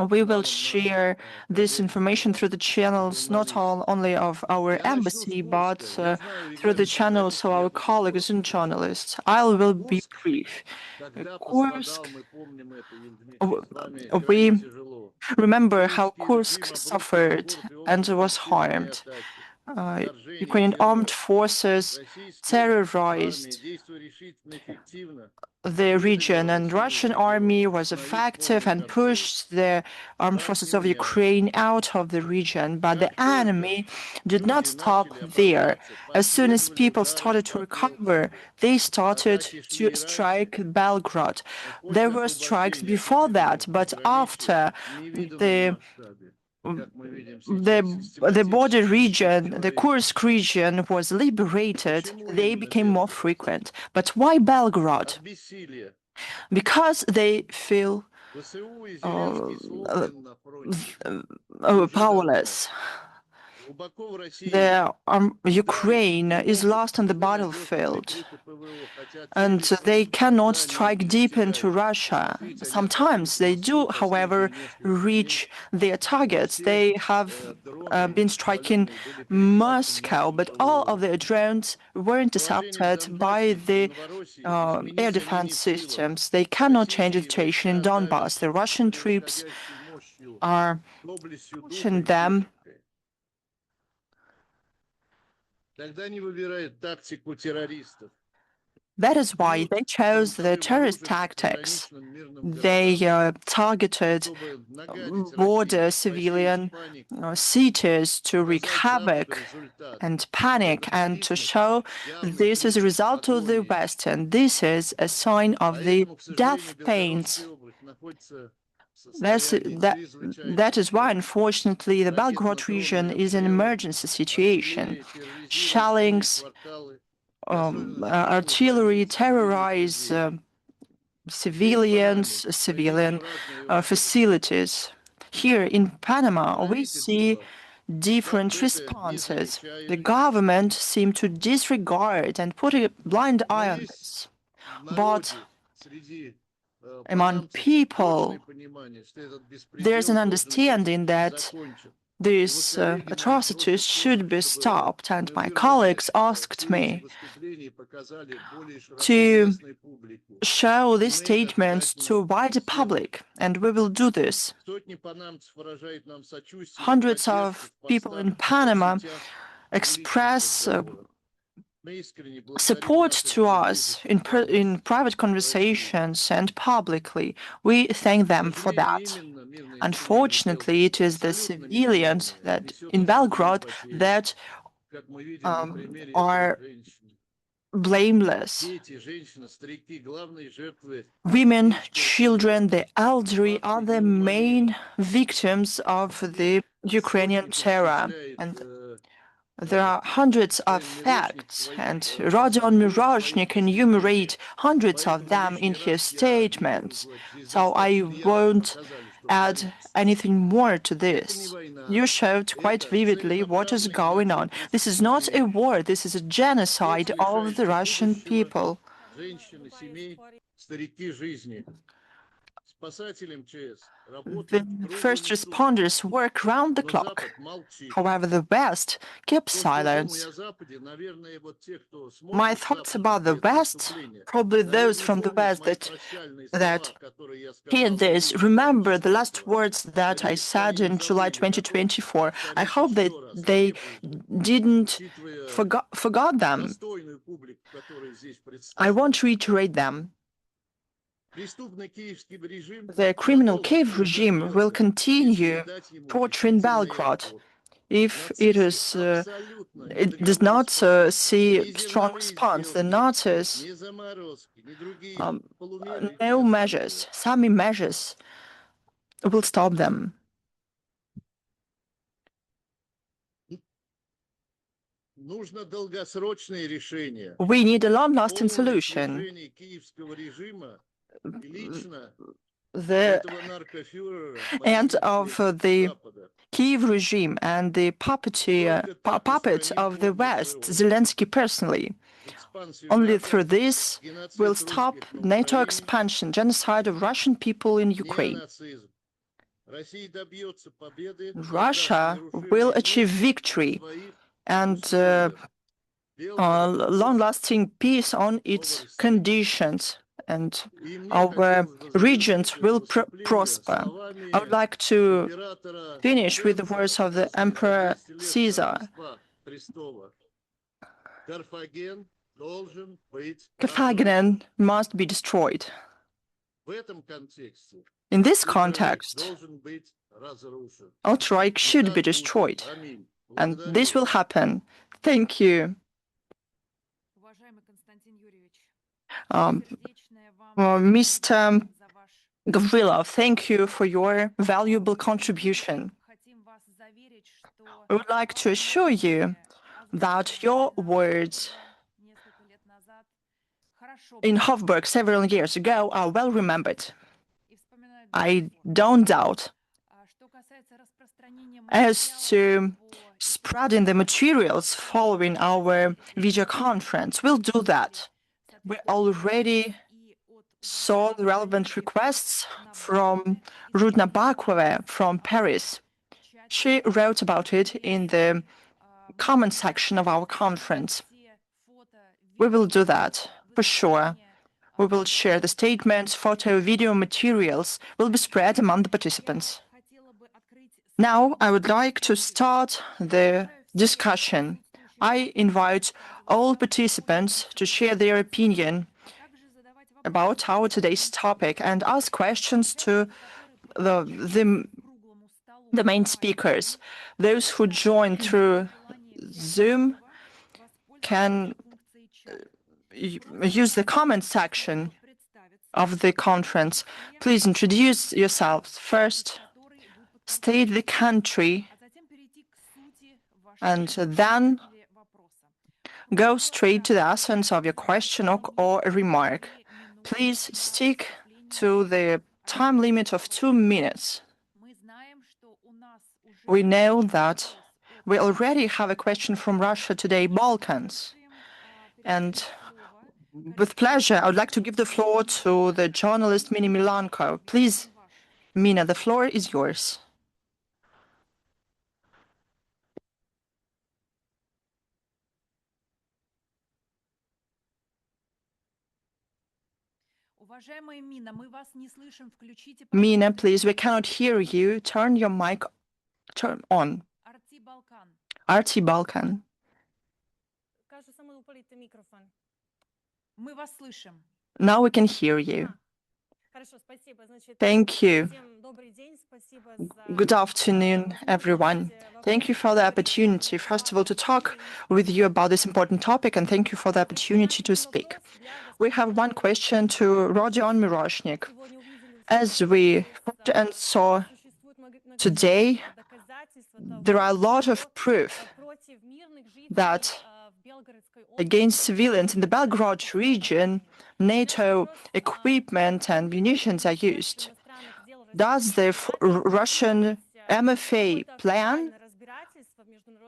We will share this information through the channels not only of our embassy, but through the channels of our colleagues and journalists. I will be brief. Kursk, we remember how Kursk suffered and was harmed. Ukrainian armed forces terrorized the region, and Russian army was effective and pushed the armed forces of Ukraine out of the region. But the enemy did not stop there. As soon as people started to recover, they started to strike Belgorod. There were strikes before that, but after the border region, the Kursk region was liberated, they became more frequent. But why Belgorod? Because they feel powerless. Ukraine is lost on the battlefield, and they cannot strike deep into Russia. Sometimes they do, however, reach their targets. They have been striking Moscow, but all of their drones were intercepted by the air defense systems. They cannot change the situation in Donbass. The Russian troops are pushing them. That is why they chose the terrorist tactics. They targeted border civilian cities to wreak havoc and panic and to show this is a result of the West, and this is a sign of the death pains. That is why, unfortunately, the Belgorod region is an emergency situation. Shellings, artillery terrorize civilian facilities. Here in Panama, we see different responses. The government seemed to disregard and put a blind eye on this. But among people, there's an understanding that these atrocities should be stopped, and my colleagues asked me to show these statements to a wider public, and we will do this. Hundreds of people in Panama express support to us in private conversations and publicly. We thank them for that. Unfortunately, it is the civilians that in Belgorod that are blameless. Women, children, the elderly are the main victims of the Ukrainian terror. And there are hundreds of facts, and Rodion Miroshnik enumerate hundreds of them in his statements. So I won't add anything more to this. You showed quite vividly what is going on. This is not a war, this is a genocide of the Russian people. The first responders work round the clock. However, the West kept silence. My thoughts about the West, probably those from the West that hear this, remember the last words that I said in July 2024. I hope that they didn't forgot them. I won't reiterate them. The criminal Kiev regime will continue torturing Belgorod if it does not see strong response. The Nazis, no measures, some measures will stop them. We need a long-lasting solution. The end of the Kiev regime and the puppet of the West, Zelensky personally. Only through this will stop NATO expansion, genocide of Russian people in Ukraine. Russia will achieve victory and long-lasting peace on its conditions, and our regions will prosper. I would like to finish with the words of the Emperor Caesar. Carthagena must be destroyed. In this context, Altreich should be destroyed, and this will happen. Thank you. Mr. Gavrilov, thank you for your valuable contribution. I would like to assure you that your words in Hofburg several years ago are well remembered. I don't doubt. As to spreading the materials following our video conference, we'll do that. We already saw the relevant requests from Rudna Bakova from Paris. She wrote about it in the comment section of our conference. We will do that, for sure. We will share the statements, photo, video materials will be spread among the participants. Now, I would like to start the discussion. I invite all participants to share their opinion about our today's topic and ask questions to the main speakers. Those who join through Zoom can use the comment section of the conference. Please introduce yourselves first, state the country, and then go straight to the essence of your question or a remark. Please stick to the time limit of 2 minutes. We know that we already have a question from Russia today, Balkans. And with pleasure, I would like to give the floor to the journalist Mina Milanko. Please, Mina, the floor is yours. Mina, please, we cannot hear you. Turn your mic on. RT Balkan. Now we can hear you. Thank you. Good afternoon, everyone. Thank you for the opportunity, first of all, to talk with you about this important topic, and thank you for the opportunity to speak. We have one question to Rodion Miroshnik. As we heard and saw today, there are a lot of proof that against civilians in the Belgorod region, NATO equipment and munitions are used. Does the Russian MFA plan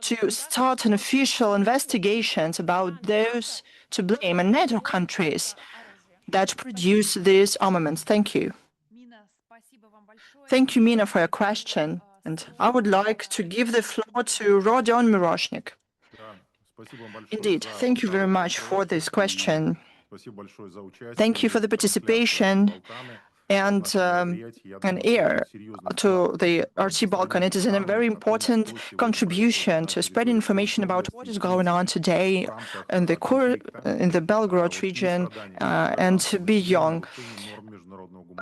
to start an official investigation about those to blame in NATO countries that produce these armaments? Thank you. Thank you, Mina, for your question. And I would like to give the floor to Rodion Miroshnik. Indeed, thank you very much for this question. Thank you for the participation and an ear to the RT Balkan. It is a very important contribution to spread information about what is going on today in the Belgorod region and beyond,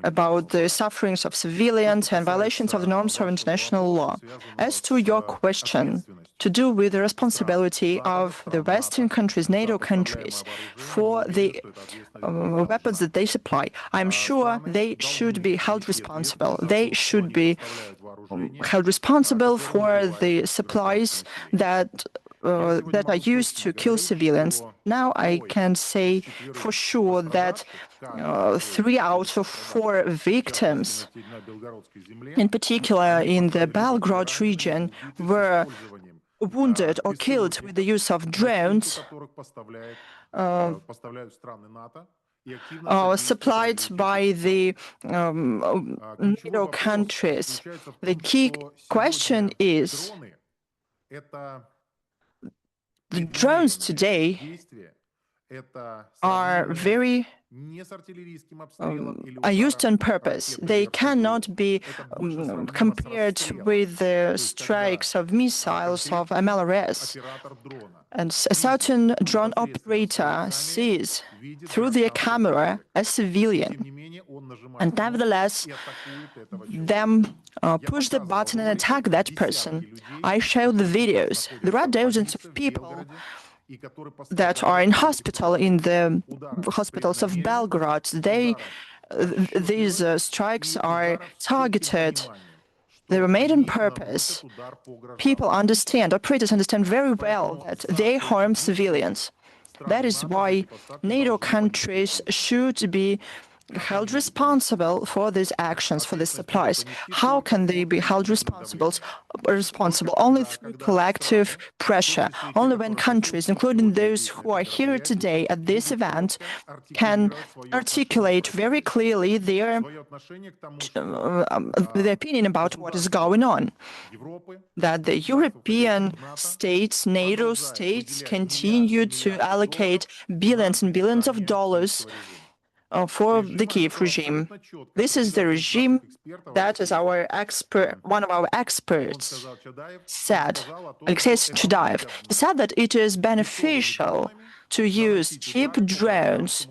about the sufferings of civilians and violations of the norms of international law. As to your question, to do with the responsibility of the Western countries, NATO countries, for the weapons that they supply, I'm sure they should be held responsible. They should be held responsible for the supplies that are used to kill civilians. Now I can say for sure that 3 out of 4 victims, in particular in the Belgorod region, were wounded or killed with the use of drones supplied by the NATO countries. The key question is, the drones today are used on purpose. They cannot be compared with the strikes of missiles of MLRS. And a certain drone operator sees through their camera a civilian, and nevertheless, them push the button and attack that person. I show the videos. There are dozens of people that are in hospital in the hospitals of Belgorod. These strikes are targeted. They were made on purpose. People understand, operators understand very well that they harm civilians. That is why NATO countries should be held responsible for these actions, for these supplies. How can they be held responsible? Only through collective pressure. Only when countries, including those who are here today at this event, can articulate very clearly their opinion about what is going on. That the European states, NATO states, continue to allocate billions and billions of dollars for the Kiev regime. This is the regime that, as one of our experts said, Alexei Chudayev, he said that it is beneficial to use cheap drones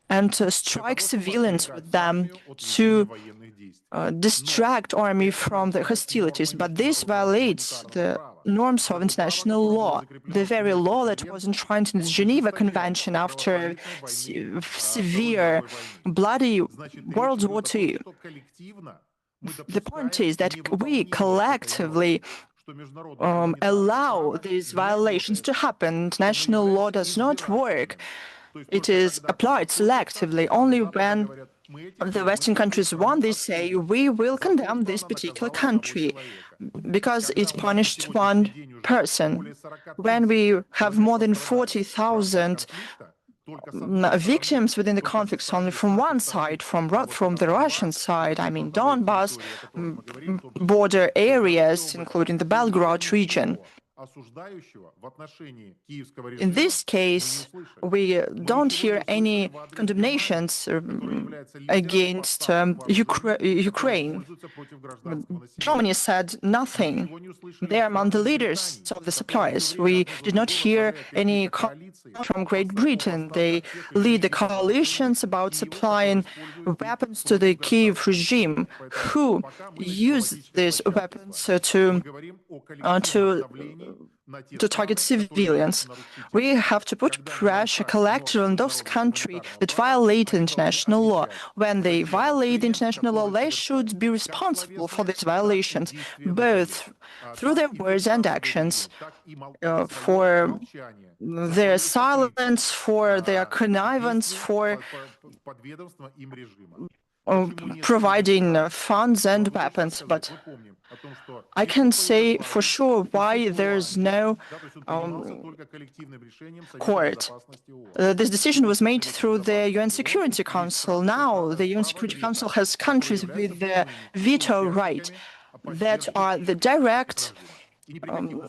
and to strike civilians with them to distract army from the hostilities. But this violates the norms of international law, the very law that was enshrined in the Geneva Convention after severe, bloody World War II. The point is that we collectively allow these violations to happen. International law does not work. It is applied selectively. Only when the Western countries want, they say, we will condemn this particular country because it punished one person. When we have more than 40,000 victims within the conflicts only from one side, from the Russian side, I mean Donbas, border areas, including the Belgorod region, In this case, we don't hear any condemnations against Ukraine. Germany said nothing. They are among the leaders of the suppliers. We did not hear any comments from Great Britain. They lead the coalitions about supplying weapons to the Kiev regime, who use these weapons to target civilians. We have to put pressure collectively on those countries that violate international law. When they violate international law, they should be responsible for these violations, both through their words and actions, for their silence, for their connivance, for providing funds and weapons. But I can say for sure why there's no court. This decision was made through the UN Security Council. Now the UN Security Council has countries with the veto right that are the direct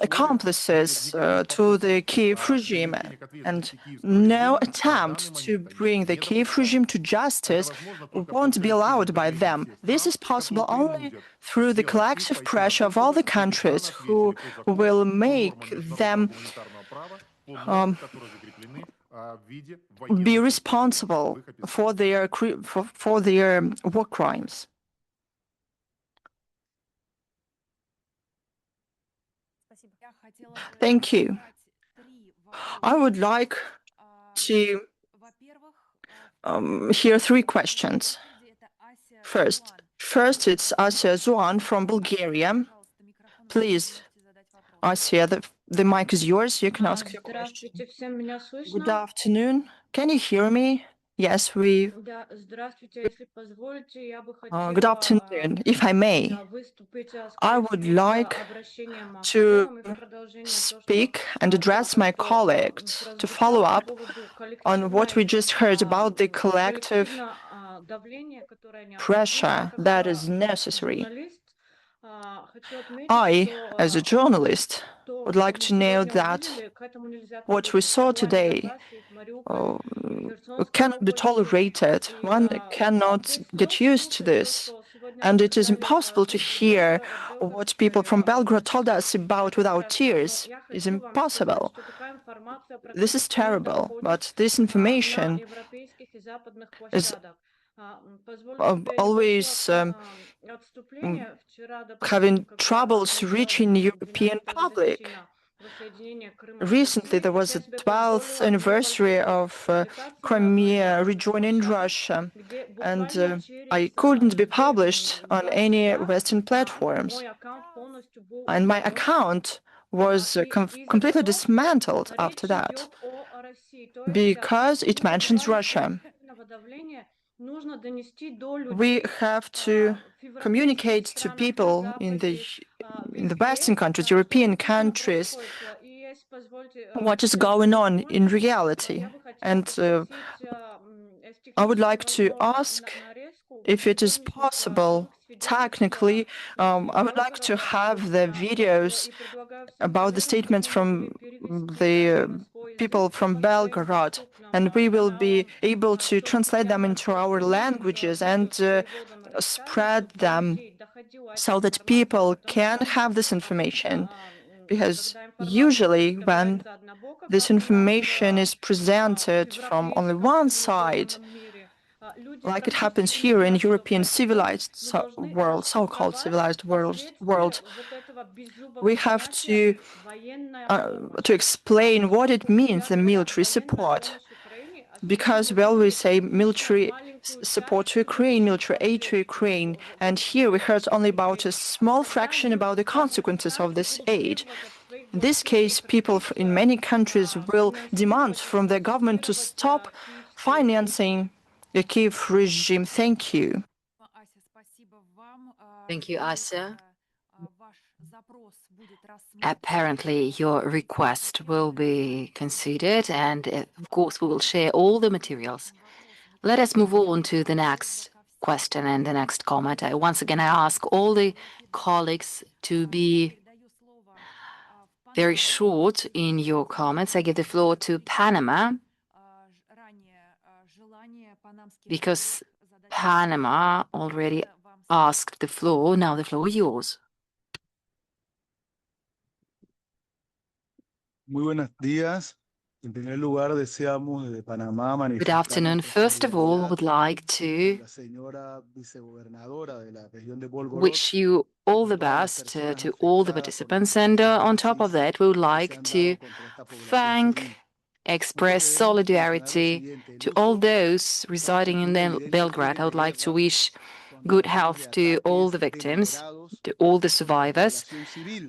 accomplices to the Kiev regime, and no attempt to bring the Kiev regime to justice won't be allowed by them. This is possible only through the collective pressure of all the countries who will make them be responsible for their war crimes. Thank you. I would like to hear three questions. First, it's Asia Zuan from Bulgaria. Please, Asia, the mic is yours. You can ask your question. Good afternoon. Can you hear me? Yes, we. Good afternoon. If I may, I would like to speak and address my colleagues to follow up on what we just heard about the collective pressure that is necessary. I, as a journalist, would like to know that what we saw today cannot be tolerated. One cannot get used to this. And it is impossible to hear what people from Belgorod told us about without tears. It's impossible. This is terrible, but this information is always having troubles reaching the European public. Recently, there was a 12th anniversary of Crimea rejoining Russia, and I couldn't be published on any Western platforms. And my account was completely dismantled after that because it mentions Russia. We have to communicate to people in the Western countries, European countries, what is going on in reality. And I would like to ask if it is possible, technically, I would like to have the videos about the statements from the people from Belgorod, and we will be able to translate them into our languages and spread them so that people can have this information. Because usually when this information is presented from only one side, like it happens here in European civilized world, so-called civilized world, we have to explain what it means, the military support. Because we always say military support to Ukraine, military aid to Ukraine, and here we heard only about a small fraction about the consequences of this aid. In this case, people in many countries will demand from their government to stop financing the Kiev regime. Thank you. Thank you, Asa. Apparently, your request will be considered, and of course, we will share all the materials. Let us move on to the next question and the next comment. Once again, I ask all the colleagues to be very short in your comments. I give the floor to Panama because Panama already asked the floor. Now the floor is yours. Muy buenos días. En primer lugar, deseamos desde Panamá Good manifestar afternoon. nuestra First of all, I would like solidaridad to con la señora vicegobernadora de la región de Belgorod, wish you all the best to all the participants. And on top of that, we would like to thank, express solidarity to all those residing in Belgrade. I would like to wish good health to all the victims, to all the survivors.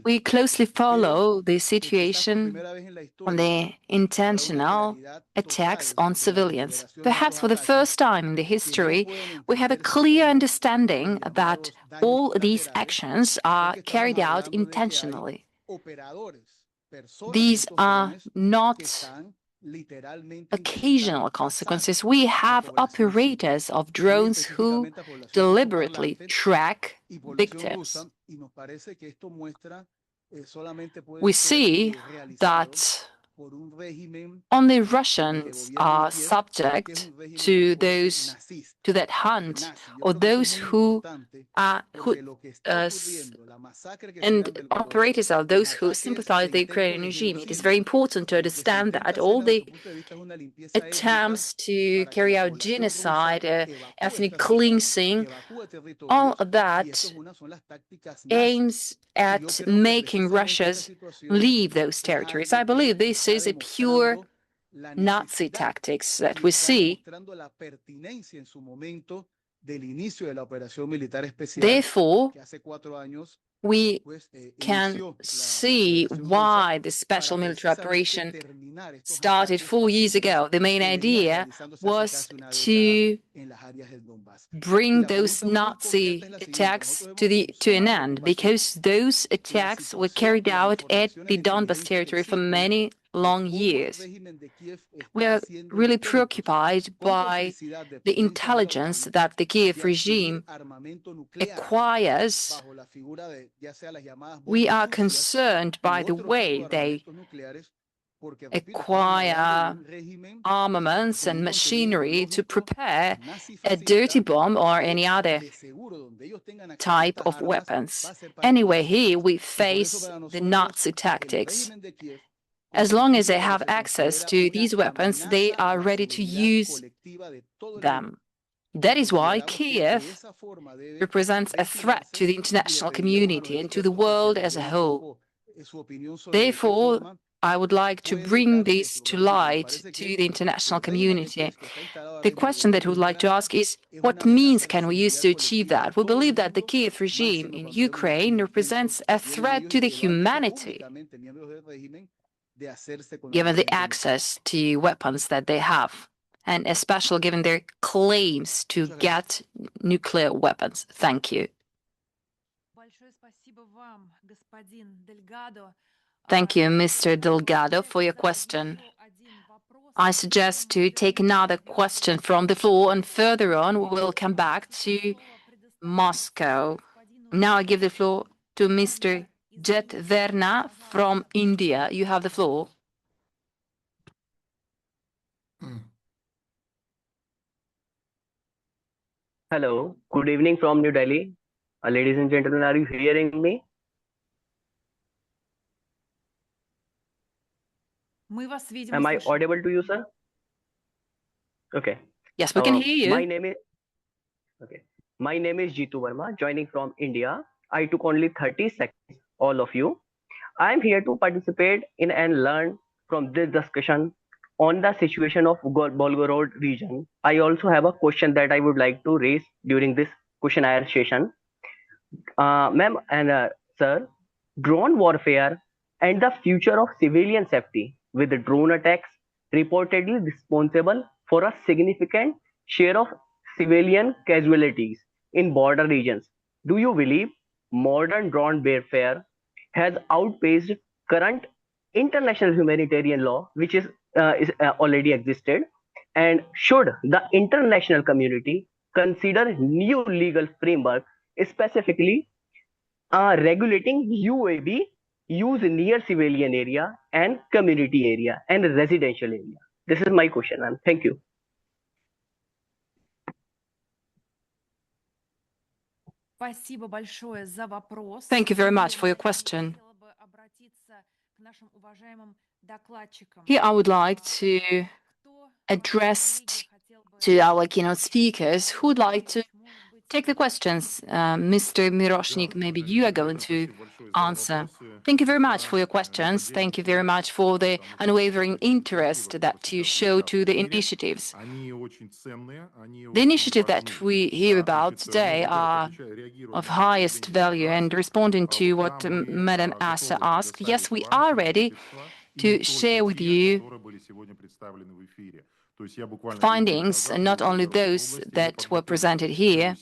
We closely follow the situation on the intentional attacks on civilians. Perhaps for the first time in the history, we have a clear understanding that all these actions are carried out intentionally. These are not occasional consequences. We have operators of drones who deliberately track victims. We see that only Russians are subject to that hunt, or those who and operators are those who sympathize with the Ukrainian regime. It is very important to understand that all the attempts to carry out genocide, ethnic cleansing, all of that aims at making Russians leave those territories. I believe this is a pure Nazi tactics that we see. Therefore, we can see why the special military operation started 4 years ago. The main idea was to bring those Nazi attacks to an end, because those attacks were carried out at the Donbas territory for many long years. We are really preoccupied by the intelligence that the Kiev regime acquires. We are concerned by the way they acquire armaments and machinery to prepare a dirty bomb or any other type of weapons. Anyway, here we face the Nazi tactics. As long as they have access to these weapons, they are ready to use them. That is why Kiev represents a threat to the international community and to the world as a whole. Therefore, I would like to bring this to light to the international community. The question that we would like to ask is, what means can we use to achieve that? We believe that the Kiev regime in Ukraine represents a threat to the humanity, given the access to weapons that they have, and especially given their claims to get nuclear weapons. Thank you. Thank you, Mr. Delgado, for your question. I suggest to take another question from the floor, and further on we will come back to Moscow. Now I give the floor to Mr. Jet Verna from India. You have the floor. Hello, good evening from New Delhi. Ladies and gentlemen, are you hearing me? Am I audible to you, sir? Okay. Yes, we can hear you. My name is Jitu Verma, joining from India. I took only 30 seconds, all of you. I am here to participate in and learn from this discussion on the situation of Belgorod region. I also have a question that I would like to raise during this questionnaire session. Ma'am and sir, drone warfare and the future of civilian safety with drone attacks reportedly responsible for a significant share of civilian casualties in border regions. Do you believe modern drone warfare has outpaced current international humanitarian law, which is already existed? And should the international community consider new legal framework, specifically regulating UAV use near civilian area and community area and residential area? This is my question, and thank you. Thank you very much for your question. Here I would like to address to our keynote speakers who would like to take the questions. Mr. Miroshnik, maybe you are going to answer. Thank you very much for your questions. Thank you very much for the unwavering interest that you show to the initiatives. The initiative that we hear about today are of highest value, and responding to what Madam Asa asked, yes, we are ready to share with you findings, and not only those that were presented here.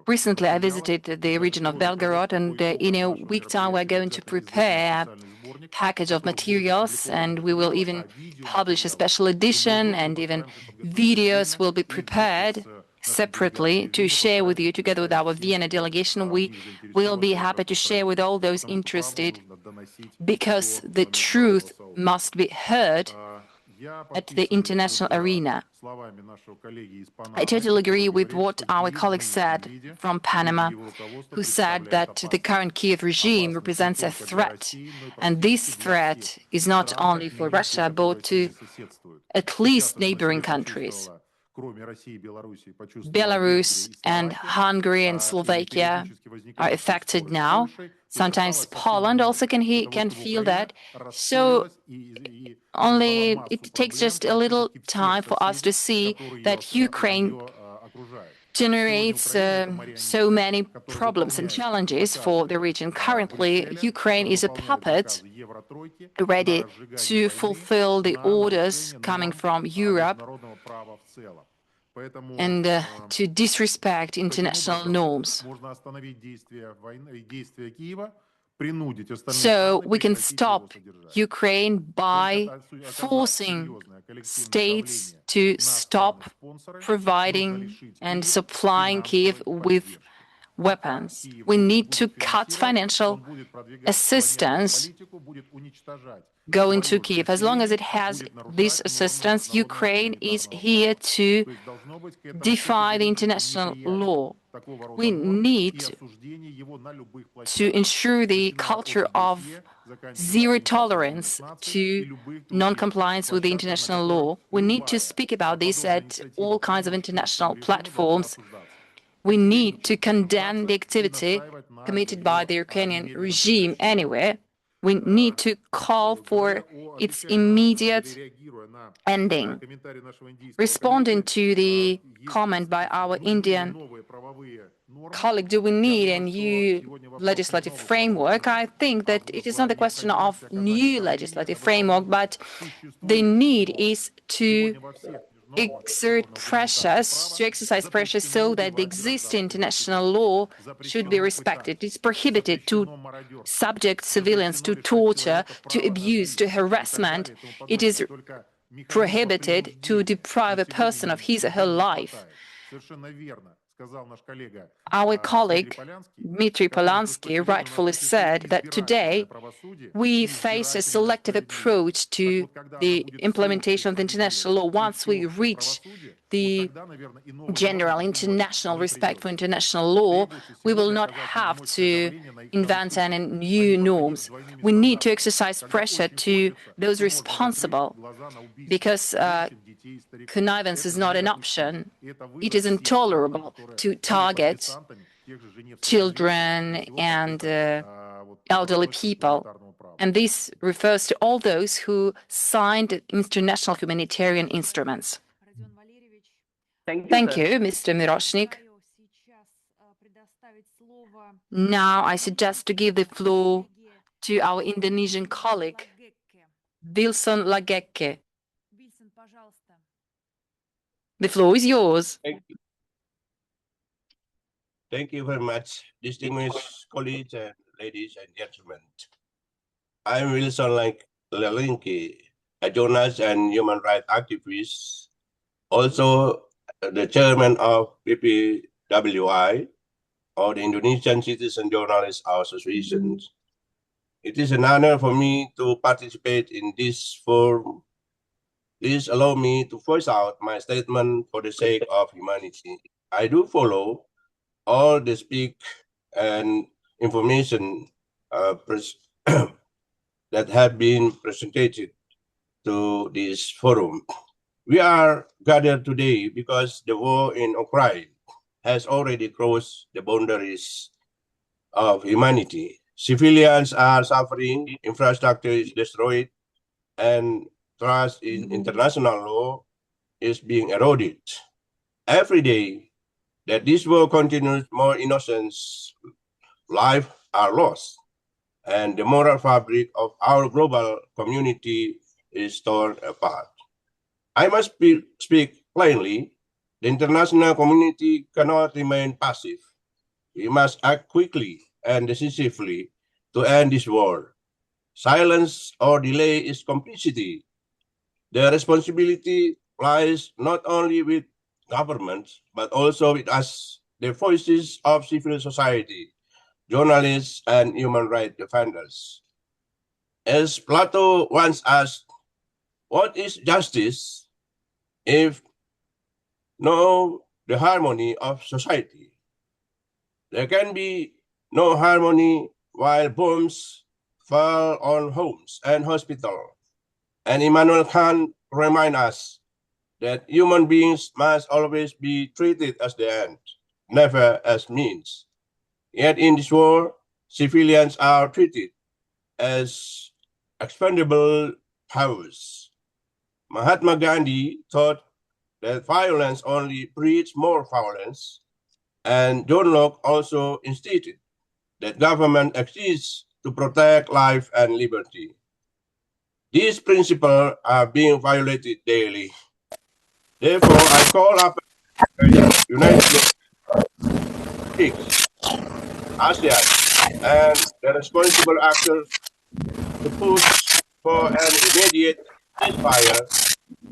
Recently, I visited the region of Belgorod, and in a week time, we're going to prepare a package of materials, and we will even publish a special edition, and even videos will be prepared separately to share with you together with our Vienna delegation. We will be happy to share with all those interested, because the truth must be heard at the international arena. I totally agree with what our colleague said from Panama, who said that the current Kiev regime represents a threat. And this threat is not only for Russia, but to at least neighboring countries. Belarus and Hungary and Slovakia are affected now. Sometimes Poland also can feel that. So only it takes just a little time for us to see that Ukraine generates so many problems and challenges for the region. Currently, Ukraine is a puppet ready to fulfill the orders coming from Europe and to disrespect international norms. So we can stop Ukraine by forcing states to stop providing and supplying Kiev with weapons. We need to cut financial assistance going to Kiev. As long as it has this assistance, Ukraine is here to defy the international law. We need to ensure the culture of zero tolerance to non-compliance with the international law. We need to speak about this at all kinds of international platforms. We need to condemn the activity committed by the Ukrainian regime anywhere. We need to call for its immediate ending. Responding to the comment by our Indian colleague, do we need a new legislative framework? I think that it is not a question of new legislative framework, but the need is to exert pressures, to exercise pressure so that the existing international law should be respected. It's prohibited to subject civilians to torture, to abuse, to harassment. It is prohibited to deprive a person of his or her life. Our colleague, Dmitry Polansky, rightfully said that today we face a selective approach to the implementation of the international law. Once we reach the general international respect for international law, we will not have to invent any new norms. We need to exercise pressure to those responsible, because connivance is not an option. It is intolerable to target children and elderly people. And this refers to all those who signed international humanitarian instruments. Thank you, Mr. Miroshnik. Now I suggest to give the floor to our Indonesian colleague, Wilson Lageke. The floor is yours. Thank you very much, distinguished colleagues and ladies and gentlemen. I'm Wilson Lageke, a journalist and human rights activist, also the chairman of PPWI, or the Indonesian Citizen Journalists Association. It is an honor for me to participate in this forum. Please allow me to voice out my statement for the sake of humanity. I do follow all the speak and information that have been presented to this forum. We are gathered today because the war in Ukraine has already crossed the boundaries of humanity. Civilians are suffering, infrastructure is destroyed, and trust in international law is being eroded. Every day that this war continues, more innocents' lives are lost, and the moral fabric of our global community is torn apart. I must speak plainly. The international community cannot remain passive. We must act quickly and decisively to end this war. Silence or delay is complicity. The responsibility lies not only with governments, but also with us, the voices of civil society, journalists, and human rights defenders. As Plato once asked, what is justice if no the harmony of society? There can be no harmony while bombs fall on homes and hospitals. And Immanuel Kant reminds us that human beings must always be treated as the end, never as means. Yet in this war, civilians are treated as expendable powers. Mahatma Gandhi thought that violence only breeds more violence, and John Locke also instituted that government exists to protect life and liberty. These principles are being violated daily. Therefore, I call up United States, ASEAN, and the responsible actors to push for an immediate ceasefire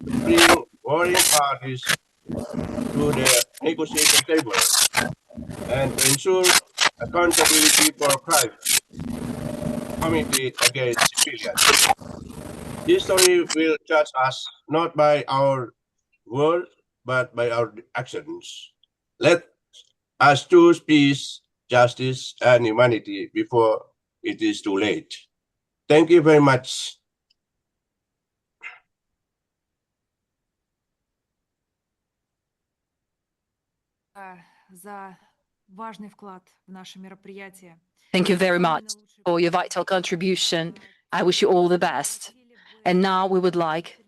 to bring warring parties to the negotiation table and to ensure accountability for crimes committed against civilians. This story will judge us not by our words, but by our actions. Let us choose peace, justice, and humanity before it is too late. Thank you very much. Thank you very much for your vital contribution. I wish you all the best. And now we would like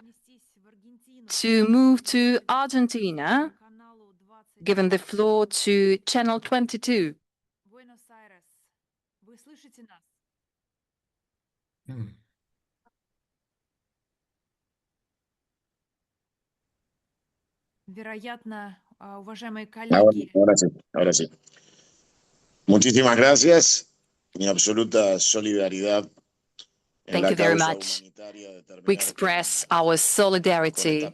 to move to Argentina, giving the floor to Channel 22. Ahora sí. Muchísimas gracias. Mi absoluta solidaridad. Thank you very much. We express our solidarity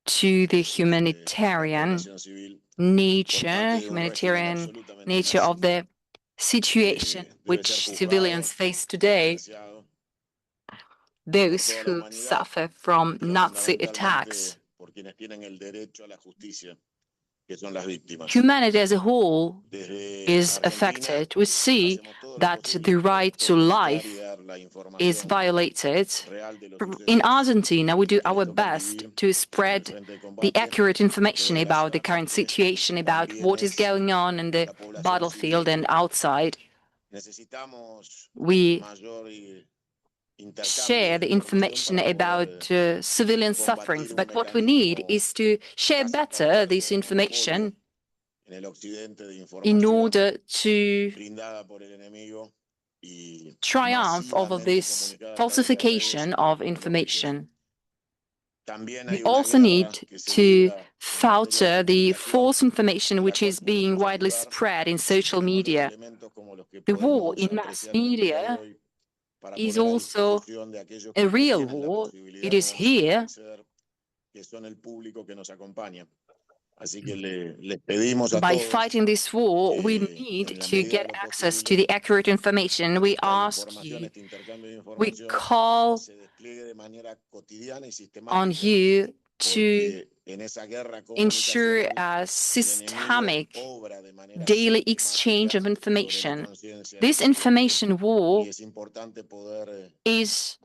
to the humanitarian nature of the situation which civilians face today, those who suffer from Nazi attacks. Humanity as a whole is affected. We see that the right to life is violated. In Argentina, we do our best to spread the accurate information about the current situation, about what is going on in the battlefield and outside. We share the information about civilian sufferings, but what we need is to share better this information in order to triumph over this falsification of information. We also need to filter the false information which is being widely spread in social media. The war in mass media is also a real war. It is here By fighting this war, we need to get access to the accurate information. We ask you, we call on you to ensure a systemic daily exchange of information. This information war is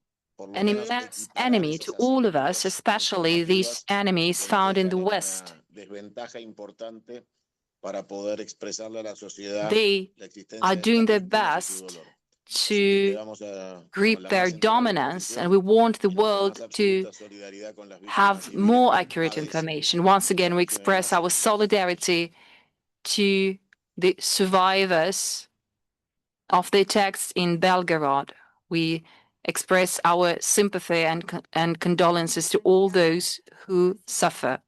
an immense enemy to all of us, especially these enemies found in the West. They are doing their best to grip their dominance, and we want the world to have more accurate information. Once again, we express our solidarity to the survivors of the attacks in Belgorod. We express our sympathy and condolences to all those who suffer.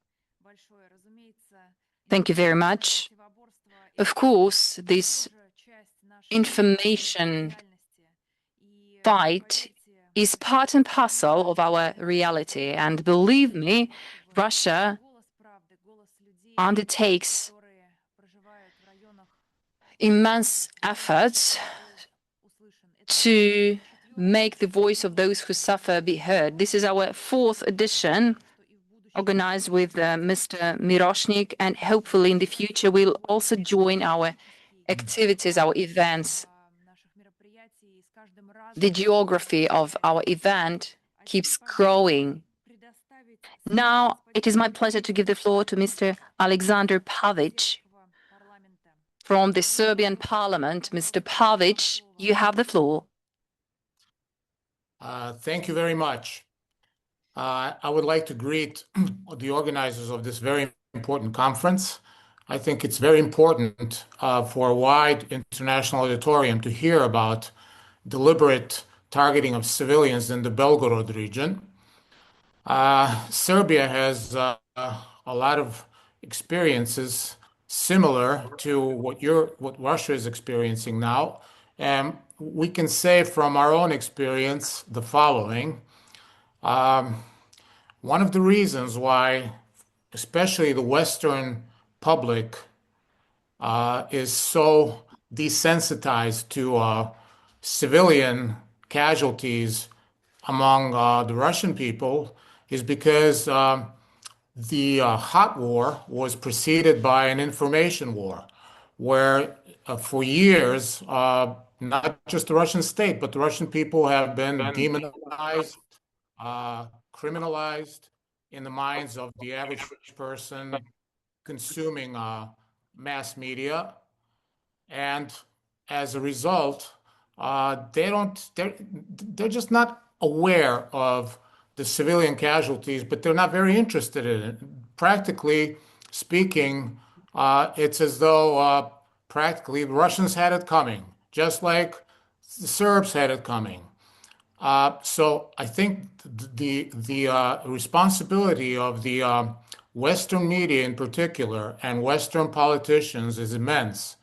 Thank you very much. Of course, this information fight is part and parcel of our reality. And believe me, Russia undertakes immense efforts to make the voice of those who suffer be heard. This is our 4th edition, organized with Mr. Miroshnik, and hopefully in the future we'll also join our activities, our events. The geography of our event keeps growing. Now it is my pleasure to give the floor to Mr. Alexander Pavic from the Serbian Parliament. Mr. Pavic, you have the floor. Thank you very much. I would like to greet the organizers of this very important conference. I think it's very important for a wide international auditorium to hear about deliberate targeting of civilians in the Belgorod region. Serbia has a lot of experiences similar to what Russia is experiencing now. And we can say from our own experience the following. One of the reasons why, especially the Western public, is so desensitized to civilian casualties among the Russian people is because the hot war was preceded by an information war, where for years, not just the Russian state, but the Russian people have been demonized, criminalized in the minds of the average person consuming mass media. And as a result, they're just not aware of the civilian casualties, but they're not very interested in it. Practically speaking, it's as though practically the Russians had it coming, just like the Serbs had it coming. So I think the responsibility of the Western media in particular and Western politicians is immense.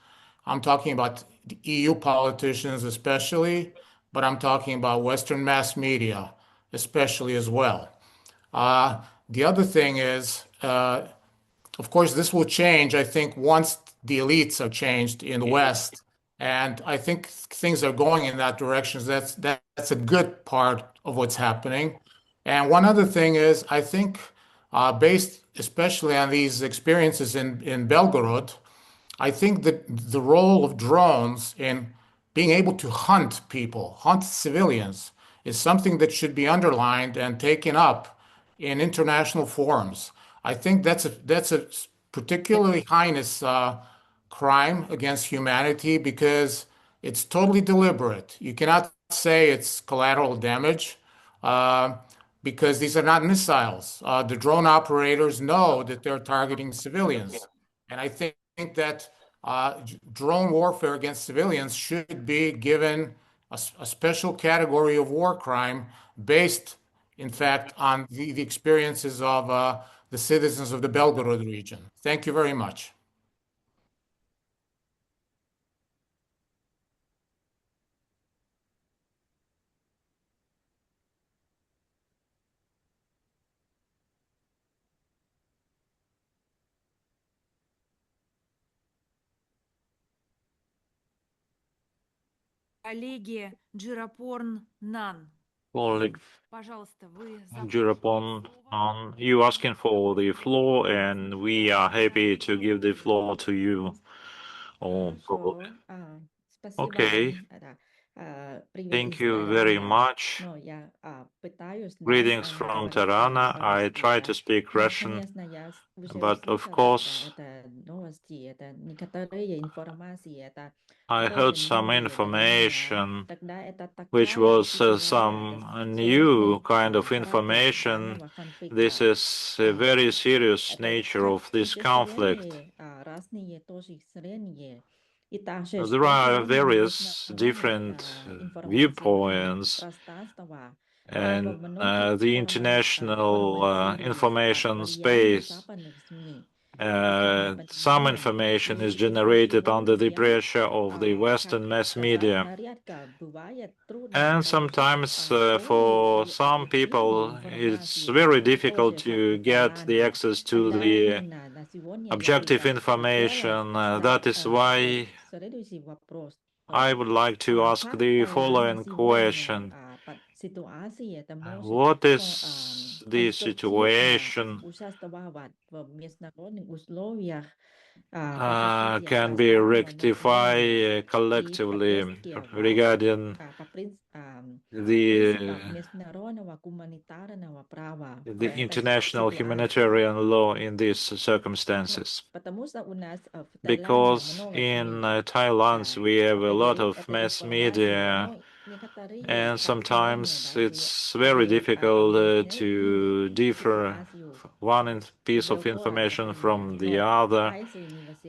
I'm talking about the EU politicians especially, but I'm talking about Western mass media especially as well. The other thing is, of course, this will change, I think, once the elites are changed in the West. And I think things are going in that direction. That's a good part of what's happening. And one other thing is, I think, based especially on these experiences in Belgorod, I think that the role of drones in being able to hunt people, hunt civilians, is something that should be underlined and taken up in international forums. I think that's a particularly heinous crime against humanity because it's totally deliberate. You cannot say it's collateral damage because these are not missiles. The drone operators know that they're targeting civilians. And I think that drone warfare against civilians should be given a special category of war crime based, in fact, on the experiences of the citizens of the Belgorod region. Thank you very much. коллеге Джирапорн Нан. Colleague Пожалуйста, вы Jirapon, you asking for the floor, and we are happy to give the floor to you. Oh, probably. Okay. Thank you very much. Greetings from Tirana. I try to speak Russian, but of course, I heard some information which was some new kind of information. This is a very serious nature of this conflict. There are various different viewpoints, and the international information space. Some information is generated under the pressure of the Western mass media. And sometimes for some people, it's very difficult to get the access to the objective information. That is why I would like to ask the following question. What is the situation can be rectified collectively regarding the international humanitarian law in these circumstances? Because in Thailand we have a lot of mass media, and sometimes it's very difficult to differ one piece of information from the other.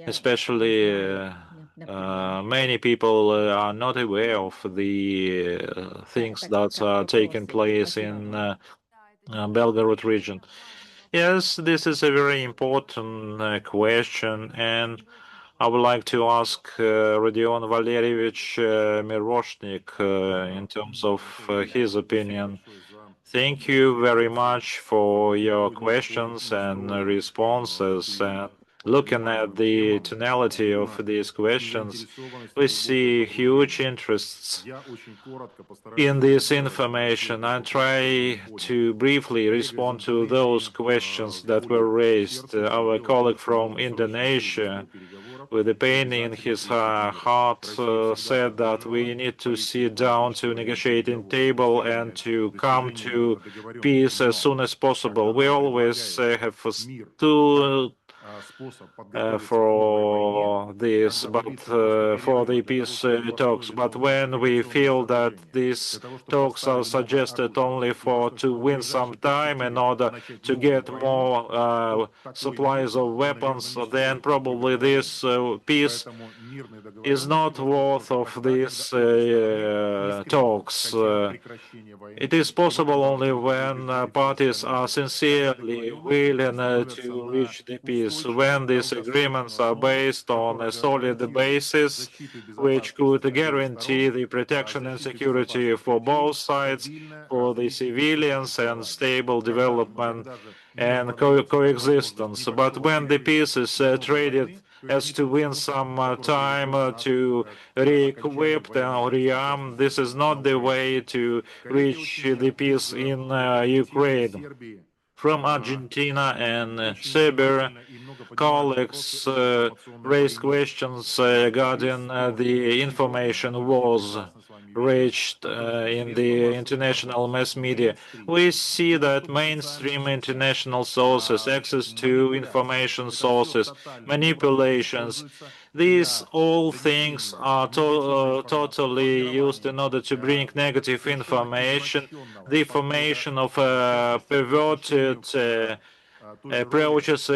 Especially many people are not aware of the things that are taking place in Belgorod region. Yes, this is a very important question, and I would like to ask Rodion Valerievich Miroshnik in terms of his opinion. Thank you very much for your questions and responses. And looking at the tonality of these questions, we see huge interests in this information. I try to briefly respond to those questions that were raised. Our colleague from Indonesia, with a pain in his heart, said that we need to sit down to negotiating table and to come to peace as soon as possible. We always have stood for this, but for the peace talks. But when we feel that these talks are suggested only to win some time in order to get more supplies of weapons, then probably this peace is not worth of these talks. It is possible only when parties are sincerely willing to reach the peace, when these agreements are based on a solid basis, which could guarantee the protection and security for both sides, for the civilians, and stable development and coexistence. But when the peace is traded as to win some time to re-equip and rearm, this is not the way to reach the peace in Ukraine. From Argentina and Serbia, colleagues raised questions regarding the information wars reached in the international mass media. We see that mainstream international sources, access to information sources, manipulations, these all things are totally used in order to bring negative information, the formation of perverted approaches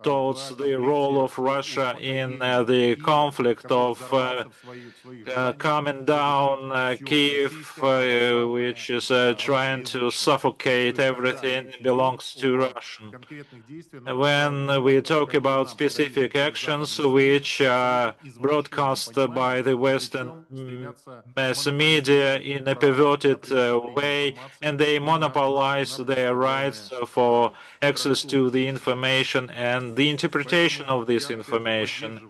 towards the role of Russia in the conflict of coming down Kiev, which is trying to suffocate everything belongs to Russia. When we talk about specific actions which are broadcast by the Western mass media in a perverted way, and they monopolize their rights for access to the information and the interpretation of this information.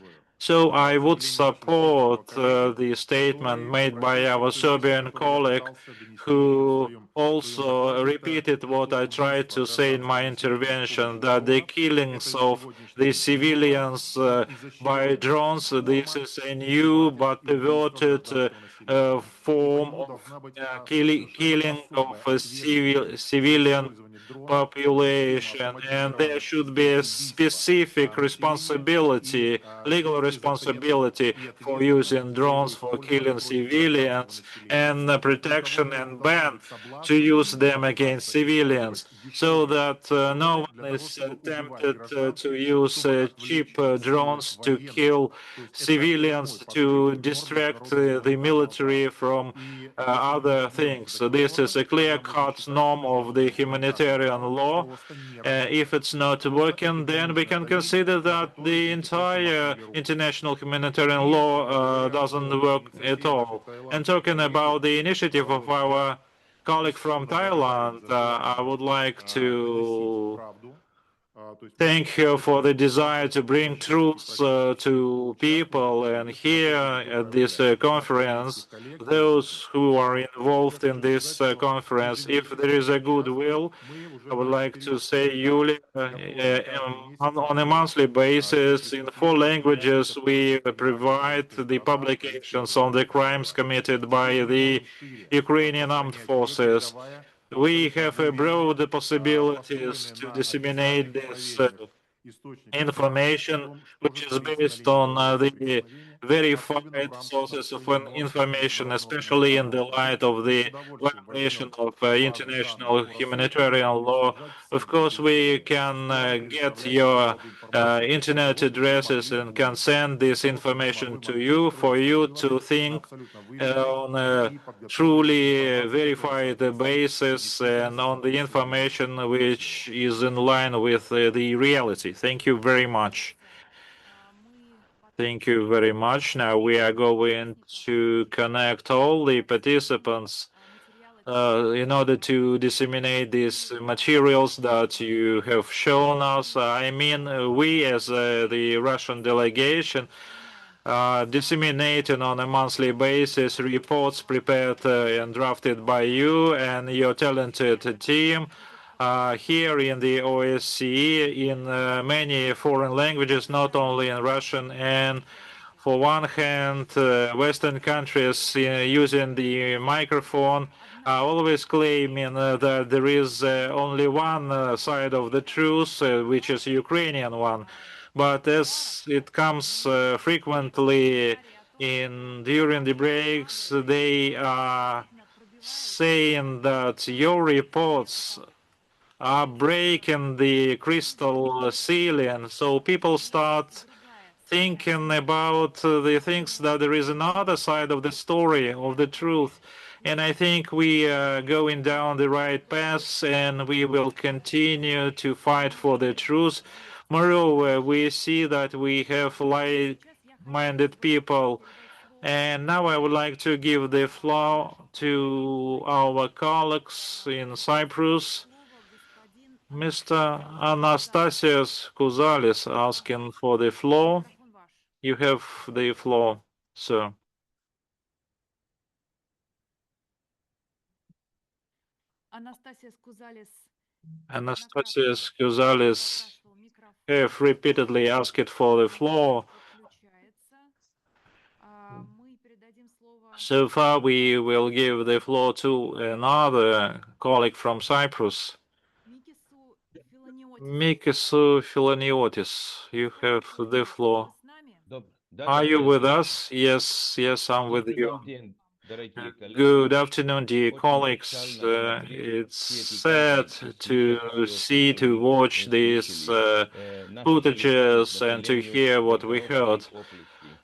So I would support the statement made by our Serbian colleague, who also repeated what I tried to say in my intervention, that the killings of the civilians by drones, this is a new but perverted form of killing of a civilian population, and there should be a specific responsibility, legal responsibility for using drones for killing civilians, and protection and ban to use them against civilians, so that no one is tempted to use cheap drones to kill civilians, to distract the military from other things. So this is a clear-cut norm of the humanitarian law. If it's not working, then we can consider that the entire international humanitarian law doesn't work at all. And talking about the initiative of our colleague from Thailand, I would like to thank her for the desire to bring truth to people. And here at this conference, those who are involved in this conference, if there is a goodwill, I would like to say, Yulia, on a monthly basis, in 4 languages, we provide the publications on the crimes committed by the Ukrainian armed forces. We have broad possibilities to disseminate this information, which is based on the verified sources of information, especially in the light of the violation of international humanitarian law. Of course, we can get your internet addresses and can send this information to you for you to think on a truly verified basis and on the information which is in line with the reality. Thank you very much. Thank you very much. Now we are going to connect all the participants in order to disseminate these materials that you have shown us. I mean, we as the Russian delegation disseminating on a monthly basis reports prepared and drafted by you and your talented team here in the OSCE in many foreign languages, not only in Russian. And for one hand, Western countries using the microphone are always claiming that there is only one side of the truth, which is Ukrainian one. But as it comes frequently in during the breaks, they are saying that your reports are breaking the crystal ceiling. So people start thinking about the things that there is another side of the story, of the truth. And I think we are going down the right path, and we will continue to fight for the truth. Moreover, we see that we have like-minded people. And now I would like to give the floor to our colleagues in Cyprus. Mr. Anastasios Kouzalis asking for the floor. You have the floor, sir. Anastasios Kouzalis have repeatedly asked for the floor. So far, we will give the floor to another colleague from Cyprus. Mikisu Philaniotis, you have the floor. Are you with us? Yes, I'm with you. Good afternoon, dear colleagues. It's sad to see, to watch these footages and to hear what we heard.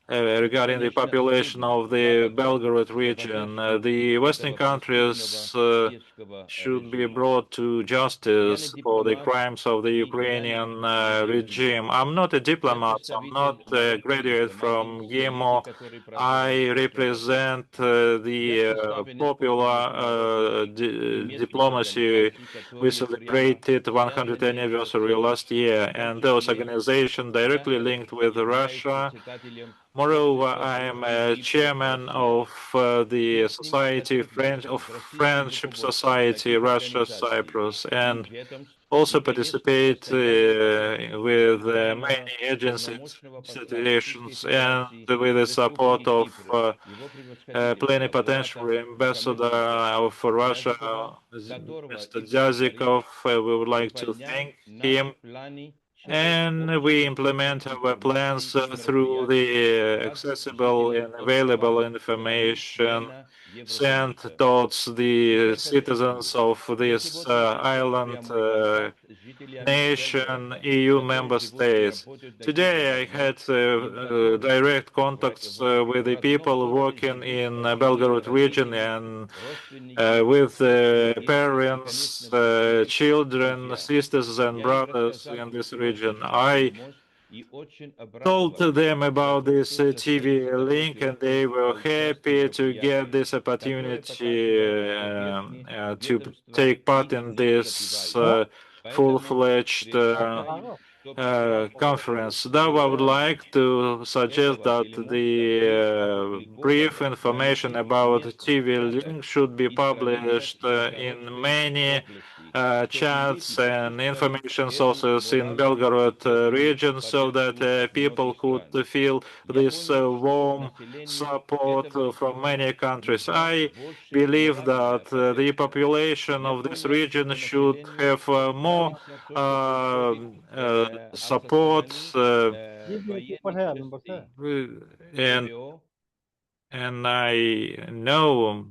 regarding the population of the Belgorod region. The Western countries should be brought to justice for the crimes of the Ukrainian regime. I'm not a diplomat, I'm not a graduate from GIMO. I represent the popular diplomacy. We celebrated 100th anniversary last year, and those organizations directly linked with Russia. Moreover, I am a chairman of the Friendship Society Russia-Cyprus, and also participate with many agencies, institutions, and with the support of plenipotentiary ambassador of Russia, Mr. Jazikov. We would like to thank him, and we implement our plans through the accessible and available information sent towards the citizens of this island nation, EU member states. Today I had direct contacts with the people working in Belgorod region and with parents, children, sisters and brothers in this region. I told them about this TV link, and they were happy to get this opportunity to take part in this full-fledged conference. Now I would like to suggest that the brief information about TV link should be published in many chats and information sources in Belgorod region so that people could feel this warm support from many countries. I believe that the population of this region should have more support and I know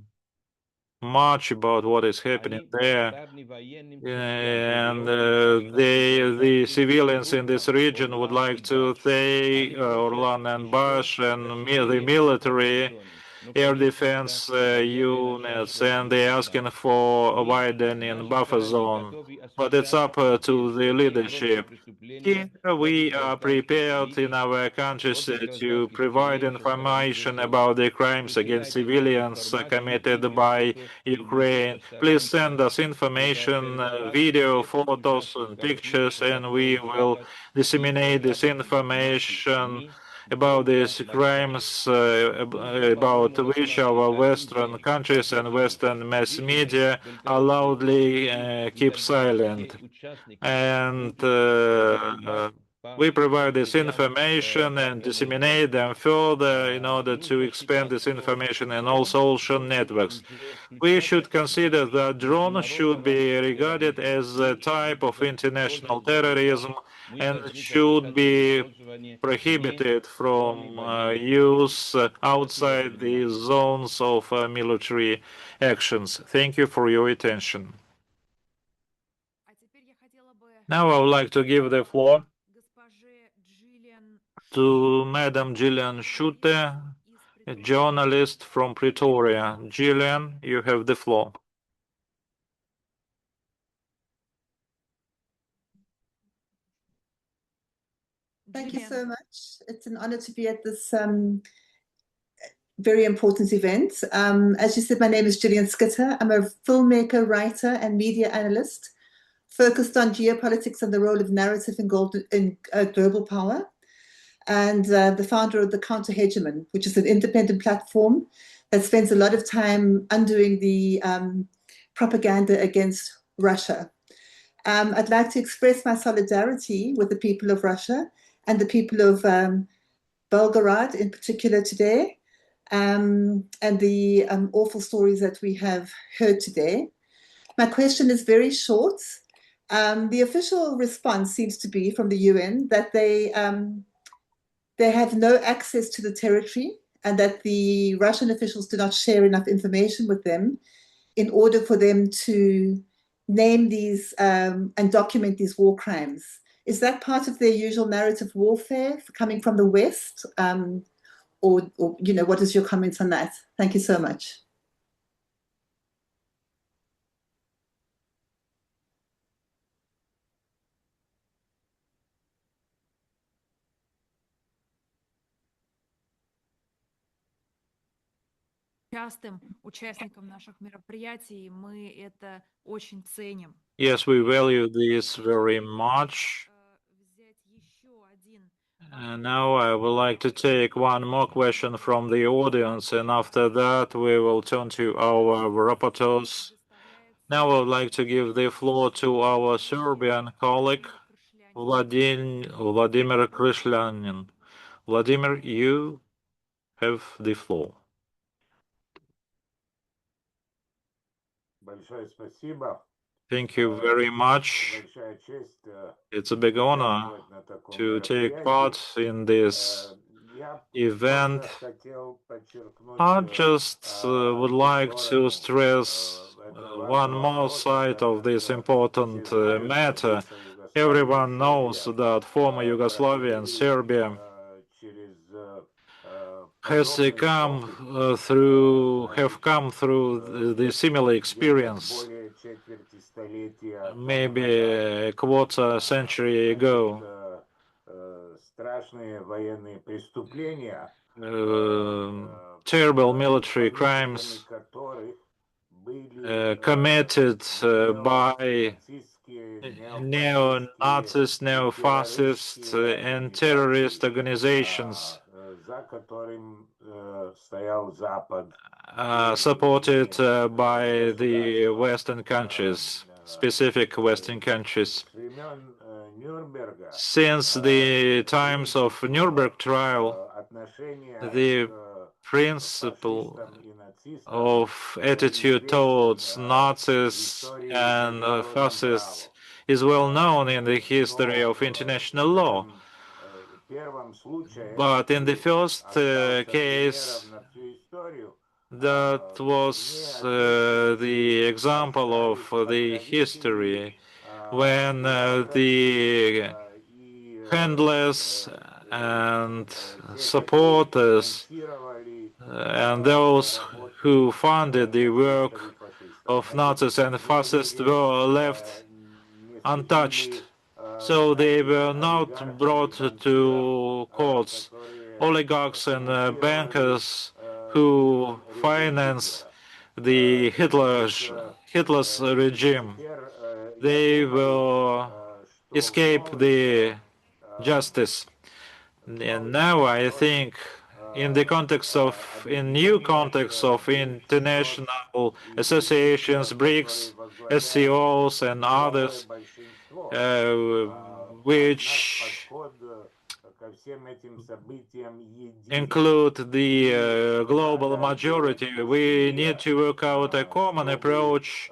much about what is happening there. And the civilians in this region would like to thank Orlan and Bash and the military air defense units, and they're asking for a widening buffer zone. But it's up to the leadership. Here we are prepared in our countries to provide information about the crimes against civilians committed by Ukraine. Please send us information, video, photos, and pictures, and we will disseminate this information about these crimes about which our Western countries and Western mass media are loudly keep silent. And we provide this information and disseminate them further in order to expand this information in all social networks. We should consider that drones should be regarded as a type of international terrorism and should be prohibited from use outside the zones of military actions. Thank you for your attention. Now I would like to give the floor to Madam Gillian Schutte, a journalist from Pretoria. Gillian, you have the floor. Thank you so much. It's an honor to be at this very important event. As you said, my name is Gillian Skitter. I'm a filmmaker, writer, and media analyst focused on geopolitics and the role of narrative in global power, and the founder of the Counter-Hegemon, which is an independent platform that spends a lot of time undoing the propaganda against Russia. I'd like to express my solidarity with the people of Russia and the people of Belgorod in particular today, and the awful stories that we have heard today. My question is very short. The official response seems to be from the UN that they have no access to the territory and that the Russian officials do not share enough information with them in order for them to name these and document these war crimes. Is that part of their usual narrative warfare coming from the West? what is your comments on that? Thank you so much. Частым участникам наших мероприятий мы это очень ценим. Yes, we value this very much. And now I would like to take one more question from the audience, and after that we will turn to our rapporteurs. Now I would like to give the floor to our Serbian colleague, Vladimir Kryshlanin. Vladimir, you have the floor. Thank you very much. It's a big honor to take part in this event. I just would like to stress one more side of this important matter. Everyone knows that former Yugoslavia and Serbia have come through the similar experience maybe a quarter century ago. Terrible military crimes committed by neo-Nazis, neo-fascists, and terrorist organizations supported by the Western countries, specific Western countries. Since the times of Nuremberg trial, the principle of attitude towards Nazis and fascists is well known in the history of international law. But in the first case, that was the example of the history when the handlers and supporters and those who funded the work of Nazis and fascists were left untouched. So they were not brought to courts. Oligarchs and bankers who finance the Hitler's regime, they will escape the justice. And now I think in the context of, in new context of international associations, BRICS, SCOs and others, which include the global majority, we need to work out a common approach.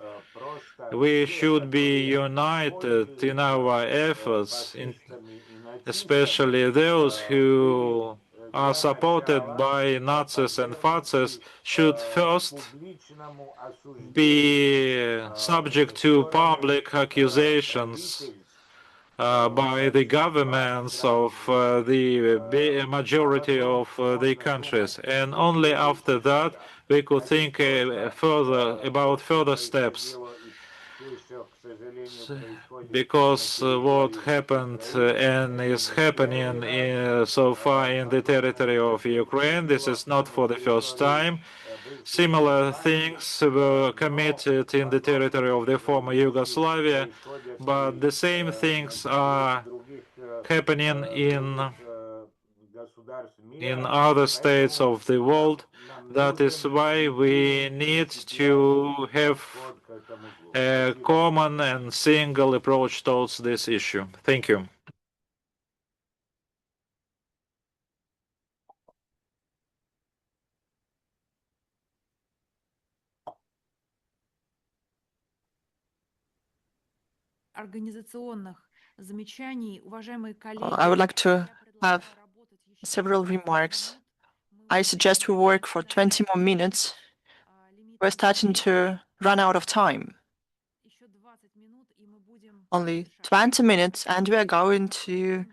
We should be united in our efforts, especially those who are supported by Nazis and fascists should first be subject to public accusations by the governments of the majority of the countries, and only after that we could think further about further steps. Because what happened and is happening so far in the territory of Ukraine, this is not for the first time. Similar things were committed in the territory of the former Yugoslavia, but the same things are happening in other states of the world. That is why we need to have a common and single approach towards this issue. Thank you. I would like to have several remarks. I suggest we work for 20 more minutes. We're starting to run out of time. Only 20 minutes, and we are going to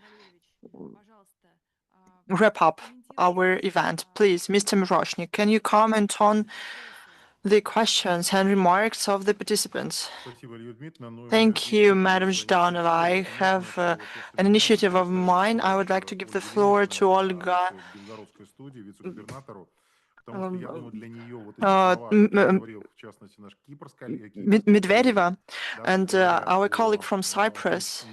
wrap up our event. Please, Mr. Miroshnik, can you comment on the questions and remarks of the participants? Thank you, Madam Zhdanova. I have an initiative of mine. I would like to give the floor to Olga Medvedeva, and our colleague from Cyprus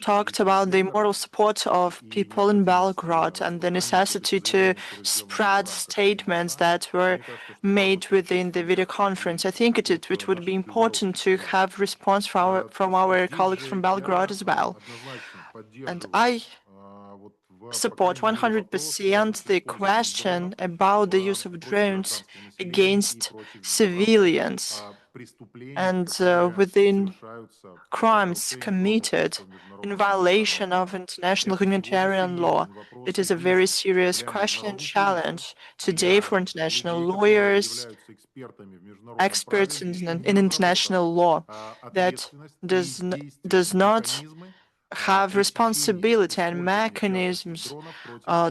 talked about the moral support of people in Belgorod and the necessity to spread statements that were made within the video conference. I think it would be important to have response from our colleagues from Belgorod as well. And I support 100% the question about the use of drones against civilians and within crimes committed in violation of international humanitarian law. It is a very serious question and challenge today for international lawyers, experts in international law that does not have responsibility and mechanisms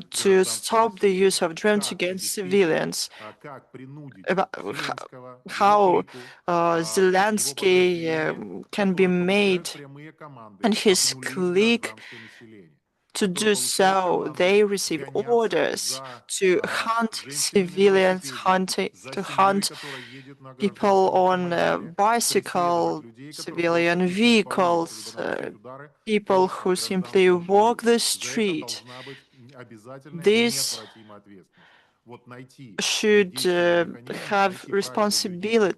to stop the use of drones against civilians. About how Zelensky can be made and his clique to do so. They receive orders to hunt civilians, to hunt people on bicycle, civilian vehicles, people who simply walk the street. This should have responsibility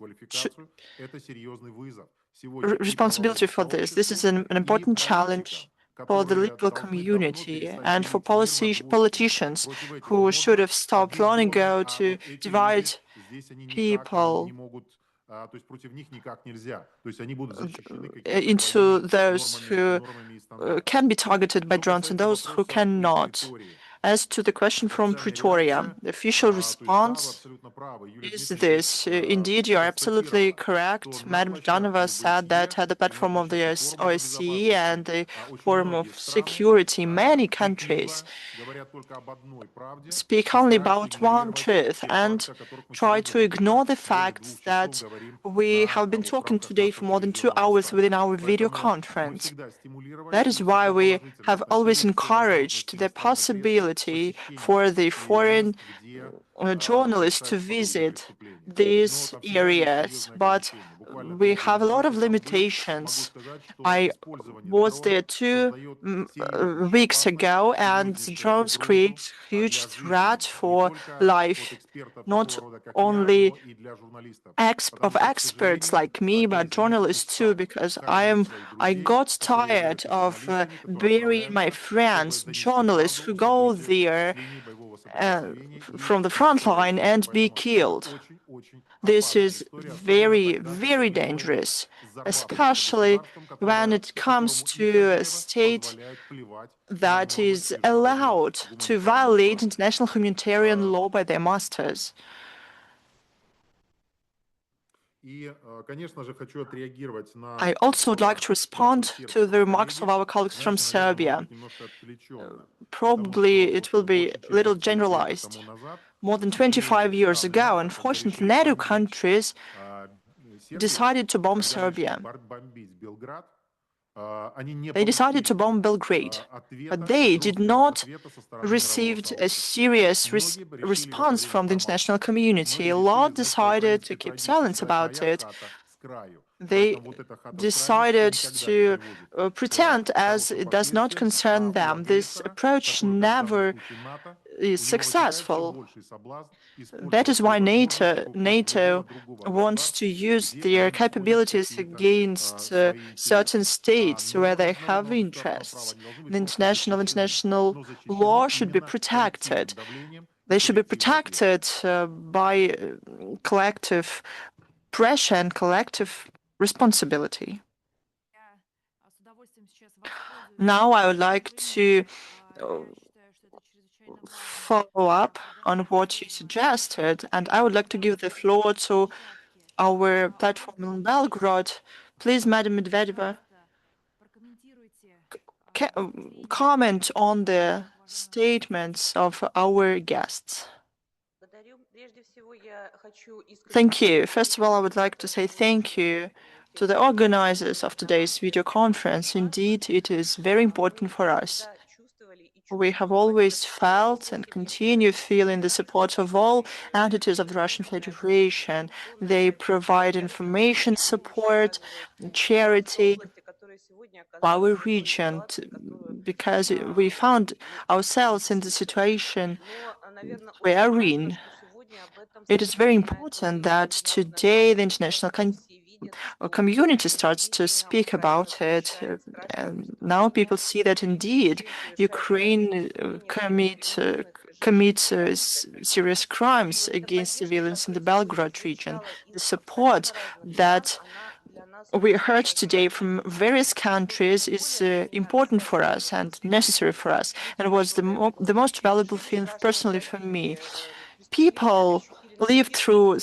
for this. This is an important challenge for the legal community and for politicians who should have stopped long ago to divide people into those who can be targeted by drones and those who cannot. As to the question from Pretoria, the official response is this. Indeed, you are absolutely correct. Madam Zhdanova said that at the platform of the OSCE and the Forum of Security, many countries speak only about one truth and try to ignore the fact that we have been talking today for more than 2 hours within our video conference. That is why we have always encouraged the possibility for the foreign journalists to visit these areas, but we have a lot of limitations. I was there 2 weeks ago, and drones create huge threat for life, not only of experts like me, but journalists too, because I got tired of burying my friends, journalists who go there from the front line and be killed. This is very, very dangerous, especially when it comes to a state that is allowed to violate international humanitarian law by their masters. I also would like to respond to the remarks of our colleagues from Serbia. Probably it will be a little generalized. More than 25 years ago, unfortunately, NATO countries decided to bomb Serbia. They decided to bomb Belgrade, but they did not receive a serious response from the international community. A lot decided to keep silence about it. They decided to pretend as it does not concern them. This approach never is successful. That is why NATO wants to use their capabilities against certain states where they have interests. The international law should be protected. They should be protected by collective pressure and collective responsibility. Now I would like to follow up on what you suggested, and I would like to give the floor to our platform in Belgorod. Please, Madam Medvedeva, comment on the statements of our guests. Thank you. First of all, I would like to say thank you to the organizers of today's video conference. Indeed, it is very important for us. We have always felt and continue feeling the support of all entities of the Russian Federation. They provide information support, charity, our region, because we found ourselves in the situation we are in. It is very important that today the international community starts to speak about it. And now people see that indeed Ukraine commits serious crimes against civilians in the Belgorod region. The support that we heard today from various countries is important for us and necessary for us, and was the most valuable thing personally for me. People live through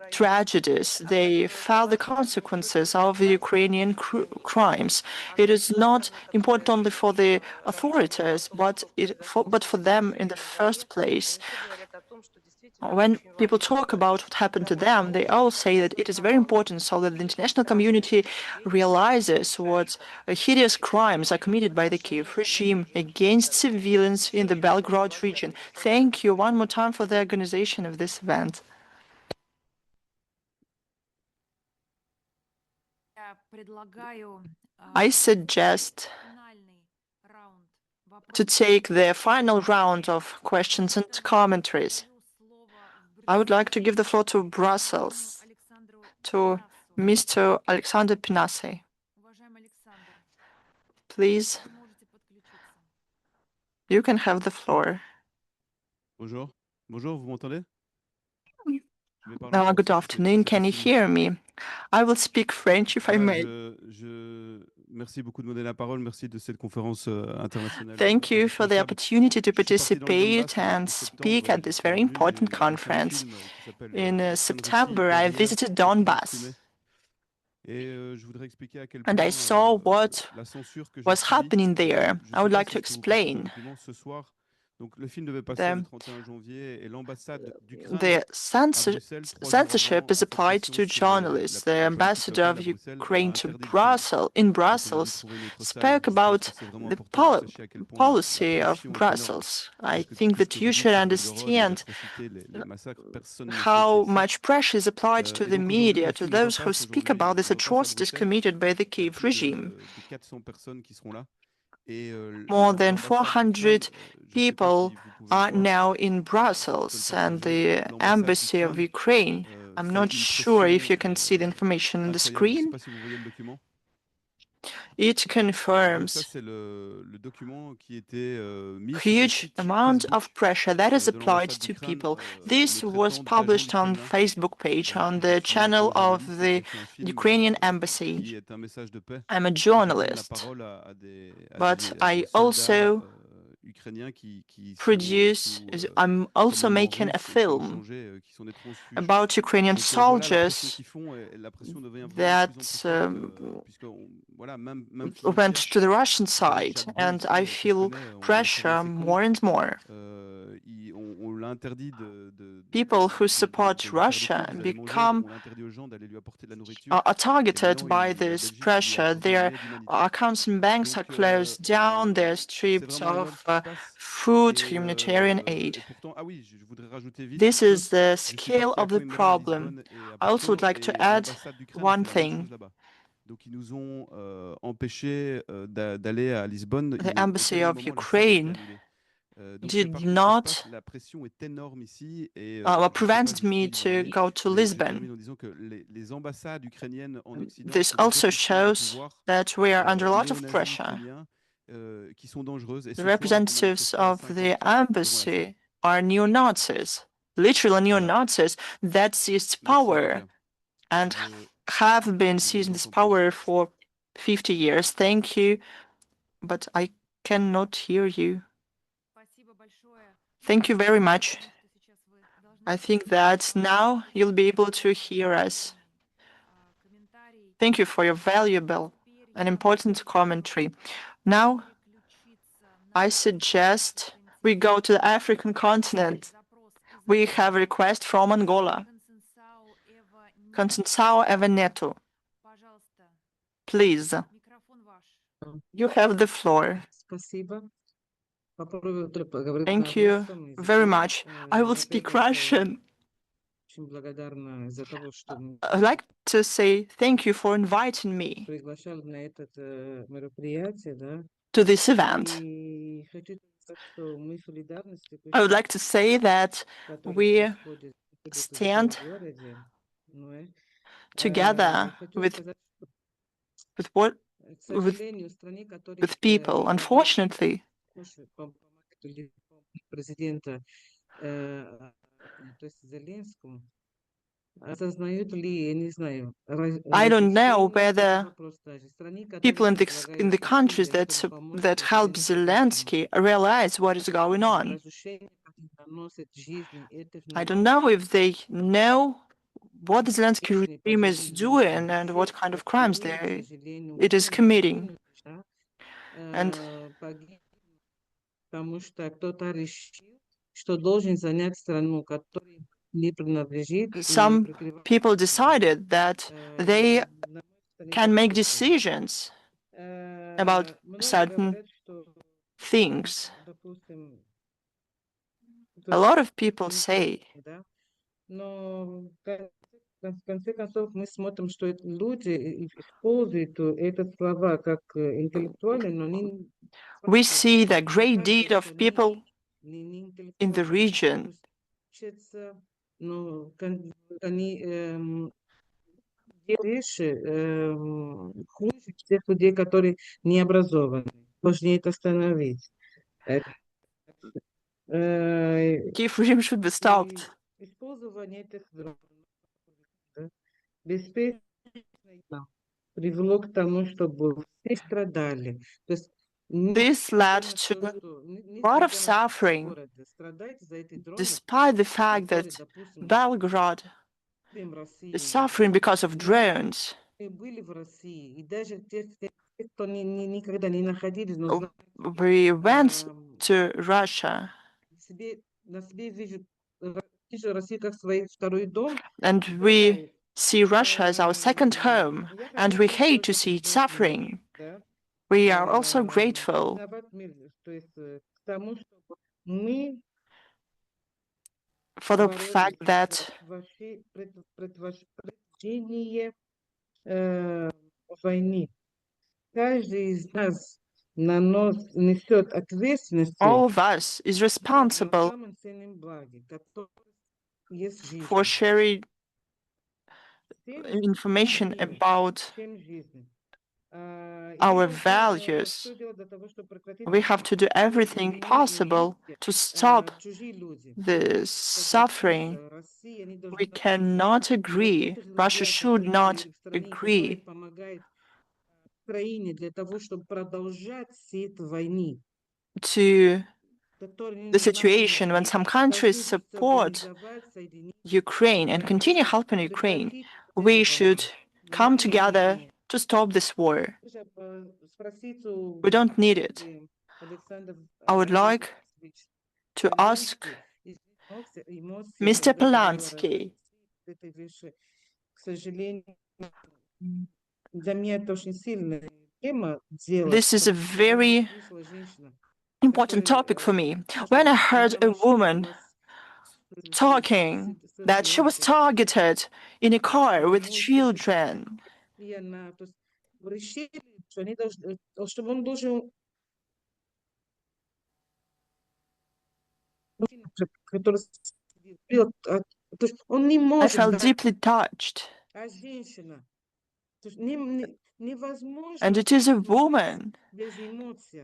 tragedies. They felt the consequences of the Ukrainian crimes. It is not important only for the authorities, but for them in the first place. When people talk about what happened to them, they all say that it is very important so that the international community realizes what hideous crimes are committed by the Kiev regime against civilians in the Belgorod region. Thank you one more time for the organization of this event. I suggest to take the final round of questions and commentaries. I would like to give the floor to Brussels, to Mr. Alexander Pinase. Please, you can have the floor. Bonjour. Bonjour, vous m'entendez? Good afternoon. Can you hear me? I will speak French if I may. Merci beaucoup de me donner la parole. Merci de cette conférence internationale. Thank you for the opportunity to participate and speak at this very important conference. In September, I visited Donbass, and I saw what was happening there. I would like to explain. The censorship is applied to journalists. The ambassador of Ukraine to Brussels spoke about the policy of Brussels. I think that you should understand how much pressure is applied to the media, to those who speak about these atrocities committed by the Kiev regime. More than 400 people are now in Brussels and the embassy of Ukraine. I'm not sure if you can see the information on the screen. It confirms huge amount of pressure that is applied to people. This was published on Facebook page on the channel of the Ukrainian embassy. I'm a journalist, but I also I'm also making a film about Ukrainian soldiers that went to the Russian side, and I feel pressure more and more. People who support Russia are targeted by this pressure. Their accounts and banks are closed down, they're stripped of food, humanitarian aid. This is the scale of the problem. I also would like to add one thing. The embassy of Ukraine did not prevented me to go to Lisbon. This also shows that we are under a lot of pressure. The representatives of the embassy are neo-Nazis, literal neo-Nazis that seized power and have been seizing this power for 50 years. Thank you, but I cannot hear you. Thank you very much. I think that now you'll be able to hear us. Thank you for your valuable and important commentary. Now, I suggest we go to the African continent. We have a request from Angola. Conceição Eva Neto. Please, you have the floor. Thank you very much. I will speak Russian. I'd like to say thank you for inviting me to this event. I would like to say that we stand together with people. Unfortunately, I don't know whether people in the countries that help Zelensky realize what is going on. I don't know if they know what the Zelensky regime is doing and what kind of crimes it is committing. And some people decided that they can make decisions about certain things. A lot of people say we see the great deed of people in the region. Kiev regime should be stopped. This led to a lot of suffering, despite the fact that Belgorod is suffering because of drones. We went to Russia, and we see Russia as our second home, and we hate to see it suffering. We are also grateful for the fact that all of us is responsible for sharing information about our values. We have to do everything possible to stop the suffering. We cannot agree, Russia should not agree to the situation when some countries support Ukraine and continue helping Ukraine. We should come together to stop this war. We don't need it. I would like to ask Mr. Polanski. This is a very important topic for me. When I heard a woman talking that she was targeted in a car with children, I felt deeply touched. And it is a woman.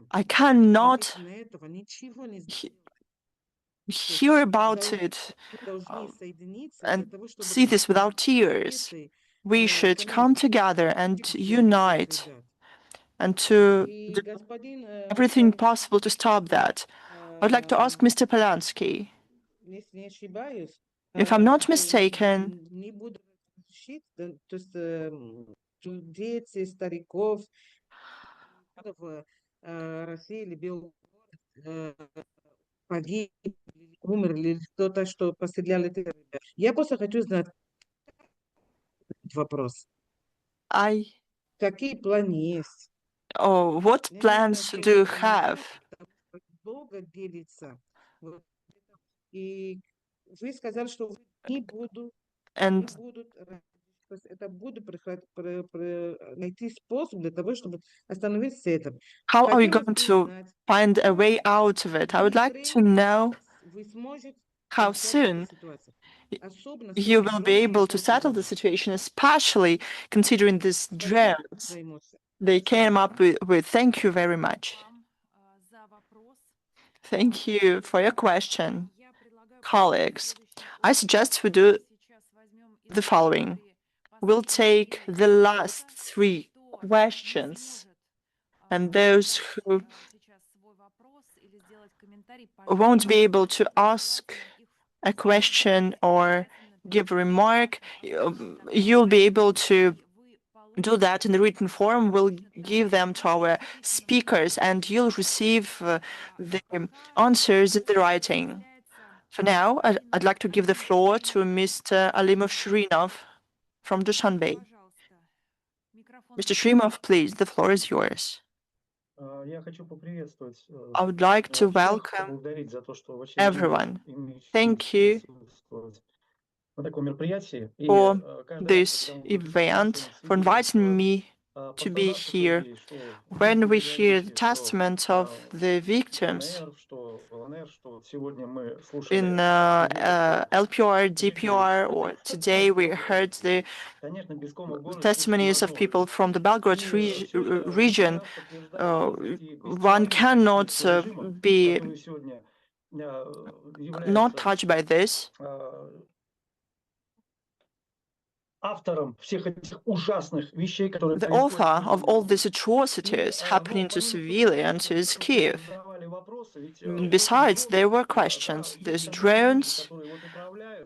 I cannot hear about it and see this without tears. We should come together and unite and to do everything possible to stop that. I'd like to ask Mr. Polanski, if I'm not mistaken, погибли, умерли, или кто-то, что пострелял этих ребят. Я просто хочу знать вопрос. Какие планы есть? Oh, what Мне нужно plans do you have? долго делиться. Вот. И вы сказали, что вы не будут, не And будут, то есть это будут найти способ для того, чтобы остановиться этом. how are you Хотелось going бы to узнать, find a way out of it? I would like to know вы сможете how решать эту soon ситуацию. Особенно с you этим will be дроном able to находится settle the задача. situation, especially considering these Спасибо drones за эмоции. they came up with. Thank you very much. Thank you for your question, colleagues. I suggest we do the following. We'll take the last three questions, and those who won't be able to ask a question or give a remark, you'll be able to do that in the written form. We'll give them to our speakers, and you'll receive the answers in the writing. For now, I'd like to give the floor to Mr. Alimov Shirinov from Dushanbe. Mr. Shirinov, please, the floor is yours. I would like to welcome everyone. Thank you for this event, for inviting me to be here. When we hear the testament of the victims in LPR, DPR, or today we heard the testimonies of people from the Belgorod region, one cannot be not touched by this. The author of all these atrocities happening to civilians is Kiev. Besides, there were questions. These drones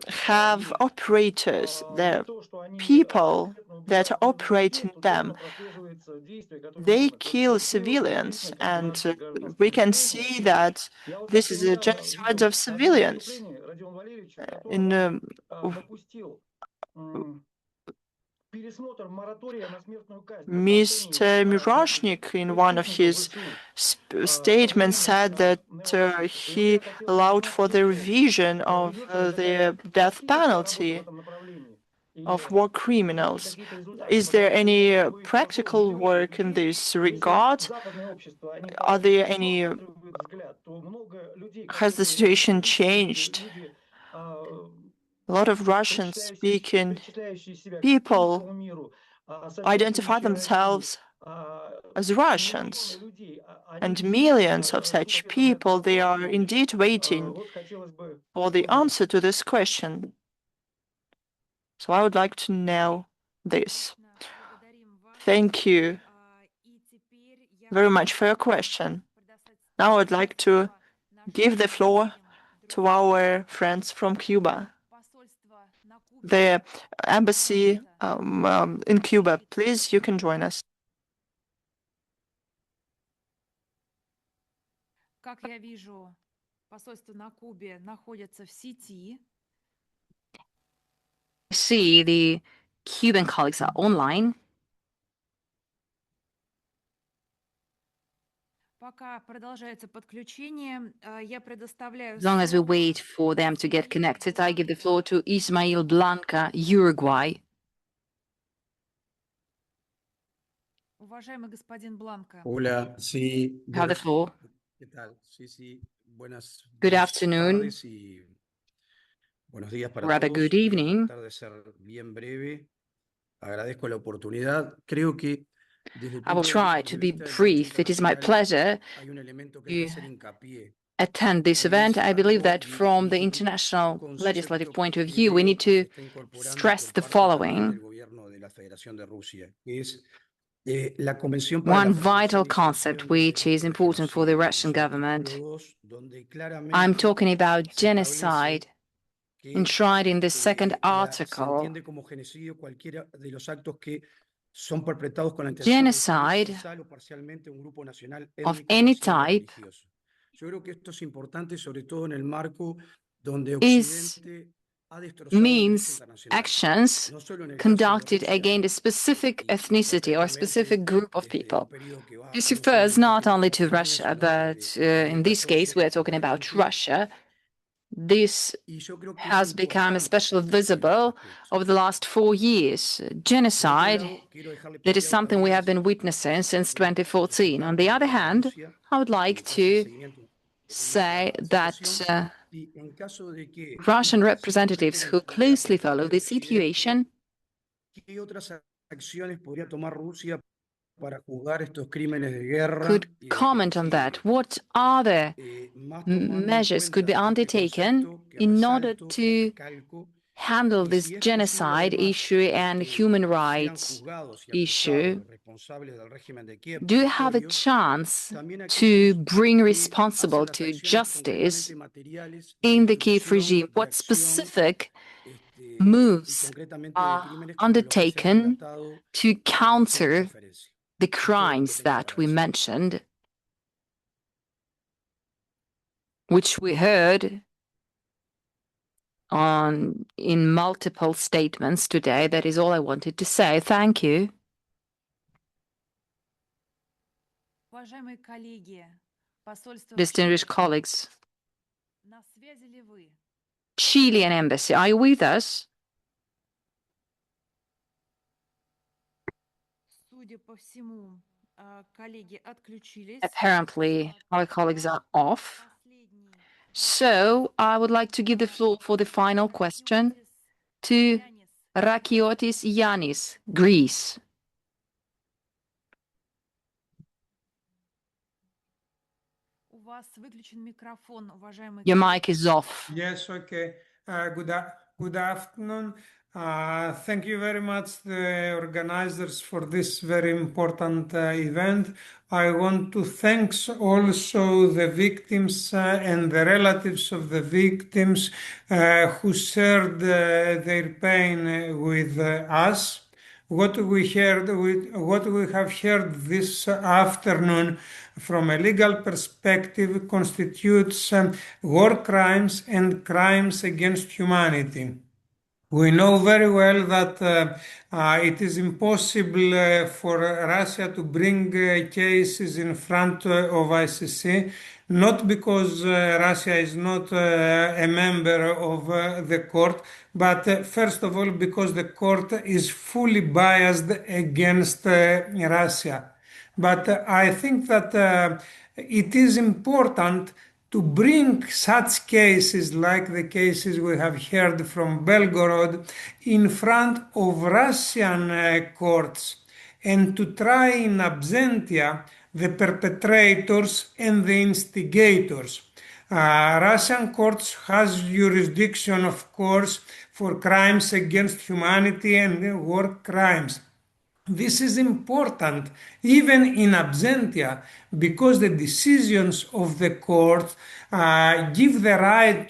have operators, they're people that are operating them. They kill civilians, and we can see that this is a genocide of civilians. In Mr. Miroshnik, in one of his statements, said that he allowed for the revision of the death penalty of war criminals. Is there any practical work in this regard? Are there any? Has the situation changed? A lot of Russian-speaking people identify themselves as Russians, and millions of such people, they are indeed waiting for the answer to this question. So I would like to know this. Thank you very much for your question. Now I'd like to give the floor to our friends from Cuba. The embassy in Cuba, please, you can join us. Как я вижу, посольство на Кубе находится в сети. I see the Cuban colleagues are online. Пока продолжается подключение, я предоставляю As long as we wait for them to get connected, I give the floor to Ismail Blanca, Uruguay. Уважаемый господин Бланка. Hola, sí. You have the floor. ¿Qué tal? Sí, sí. Good afternoon. Buenos días para Rather todos. good evening. Voy a tratar de ser bien breve. Agradezco la oportunidad. Creo que desde el I will punto try to de be vista del derecho brief. It is my internacional, pleasure hay un elemento que hay que to hacer hincapié. attend this event. I believe that from the international legislative point of view, we need to stress the following. One vital concept which is important for the Russian government. I'm talking about genocide enshrined in the second article. Genocide of any type is means actions conducted against a specific ethnicity or a specific group of people. This refers not only to Russia, but in this case, we're talking about Russia. This has become especially visible over the last 4 years. Genocide, that is something we have been witnessing since 2014. On the other hand, I would like to say that Russian representatives who closely follow the situation could comment on that. What other measures could be undertaken in order to handle this genocide issue and human rights issue? Do you have a chance to bring responsible to justice in the Kiev regime? What specific moves are undertaken to counter the crimes that we mentioned, which we heard in multiple statements today? That is all I wanted to say. Thank you. Distinguished colleagues, Chilean embassy, are you with us? Apparently, our colleagues are off. So I would like to give the floor for the final question to Rakiotis Yanis, Greece. Your mic is off. Yes, okay. Good afternoon. Thank you very much, the organizers, for this very important event. I want to thank also the victims and the relatives of the victims who shared their pain with us. What we have heard this afternoon from a legal perspective constitutes war crimes and crimes against humanity. We know very well that it is impossible for Russia to bring cases in front of ICC, not because Russia is not a member of the court, but first of all because the court is fully biased against Russia. But I think that it is important to bring such cases like the cases we have heard from Belgorod in front of Russian courts and to try in absentia the perpetrators and the instigators. Russian courts has jurisdiction, of course, for crimes against humanity and war crimes. This is important even in absentia because the decisions of the court give the right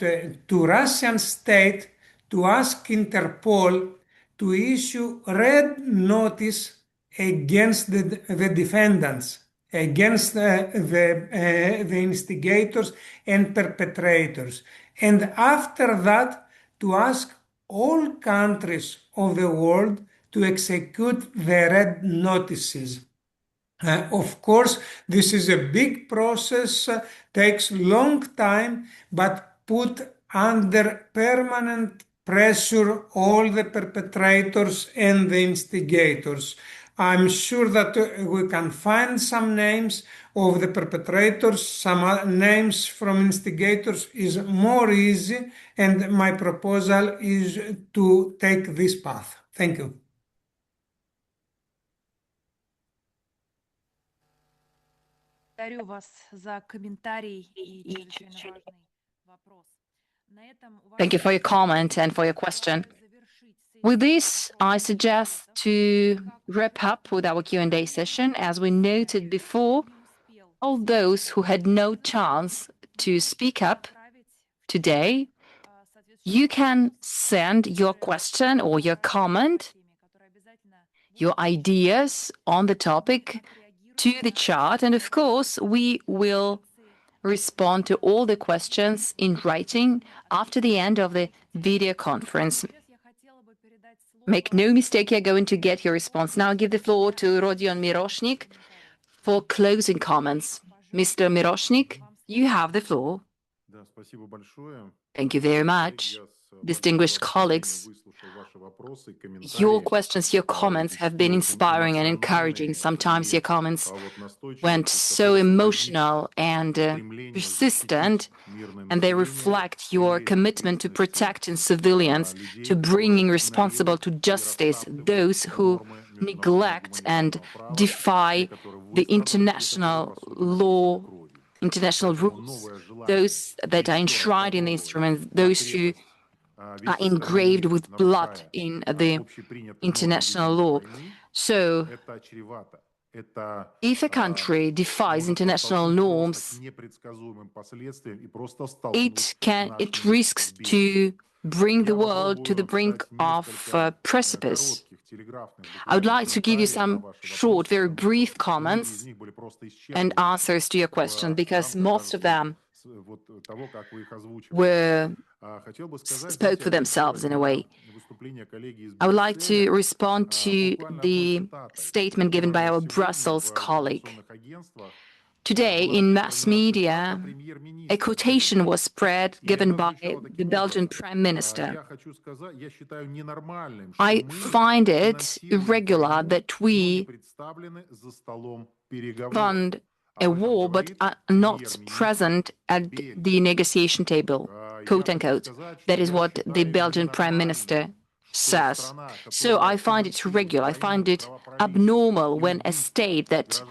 to Russian state to ask Interpol to issue red notice against the defendants, against the instigators and perpetrators. And after that, to ask all countries of the world to execute the red notices. Of course, this is a big process, takes long time, but put under permanent pressure all the perpetrators and the instigators. I'm sure that we can find some names of the perpetrators, some names from instigators is more easy, and my proposal is to take this path. Thank you. Thank you for your comment and for your question. With this, I suggest to wrap up with our Q&A session. As we noted before, all those who had no chance to speak up today, you can send your question or your comment, your ideas on the topic to the chat, and of course, we will respond to all the questions in writing after the end of the video conference. Make no mistake, you're going to get your response. Now I give the floor to Rodion Miroshnik for closing comments. Mr. Miroshnik, you have the floor. Thank you very much. Distinguished colleagues, your questions, your comments have been inspiring and encouraging. Sometimes your comments went so emotional and persistent, and they reflect your commitment to protecting civilians, to bringing responsible to justice those who neglect and defy the international law, international rules, those that are enshrined in the instruments, those who are engraved with blood in the international law. So, if a country defies international norms, it risks to bring the world to the brink of precipice. I would like to give you some short, very brief comments and answers to your question, because most of them spoke for themselves in a way. I would like to respond to the statement given by our Brussels colleague. Today, in mass media, a quotation was spread given by the Belgian Prime Minister. I find it irregular that we fund a war but are not present at the negotiation table, quote unquote. That is what the Belgian Prime Minister says. So I find it irregular. I find it abnormal when a state that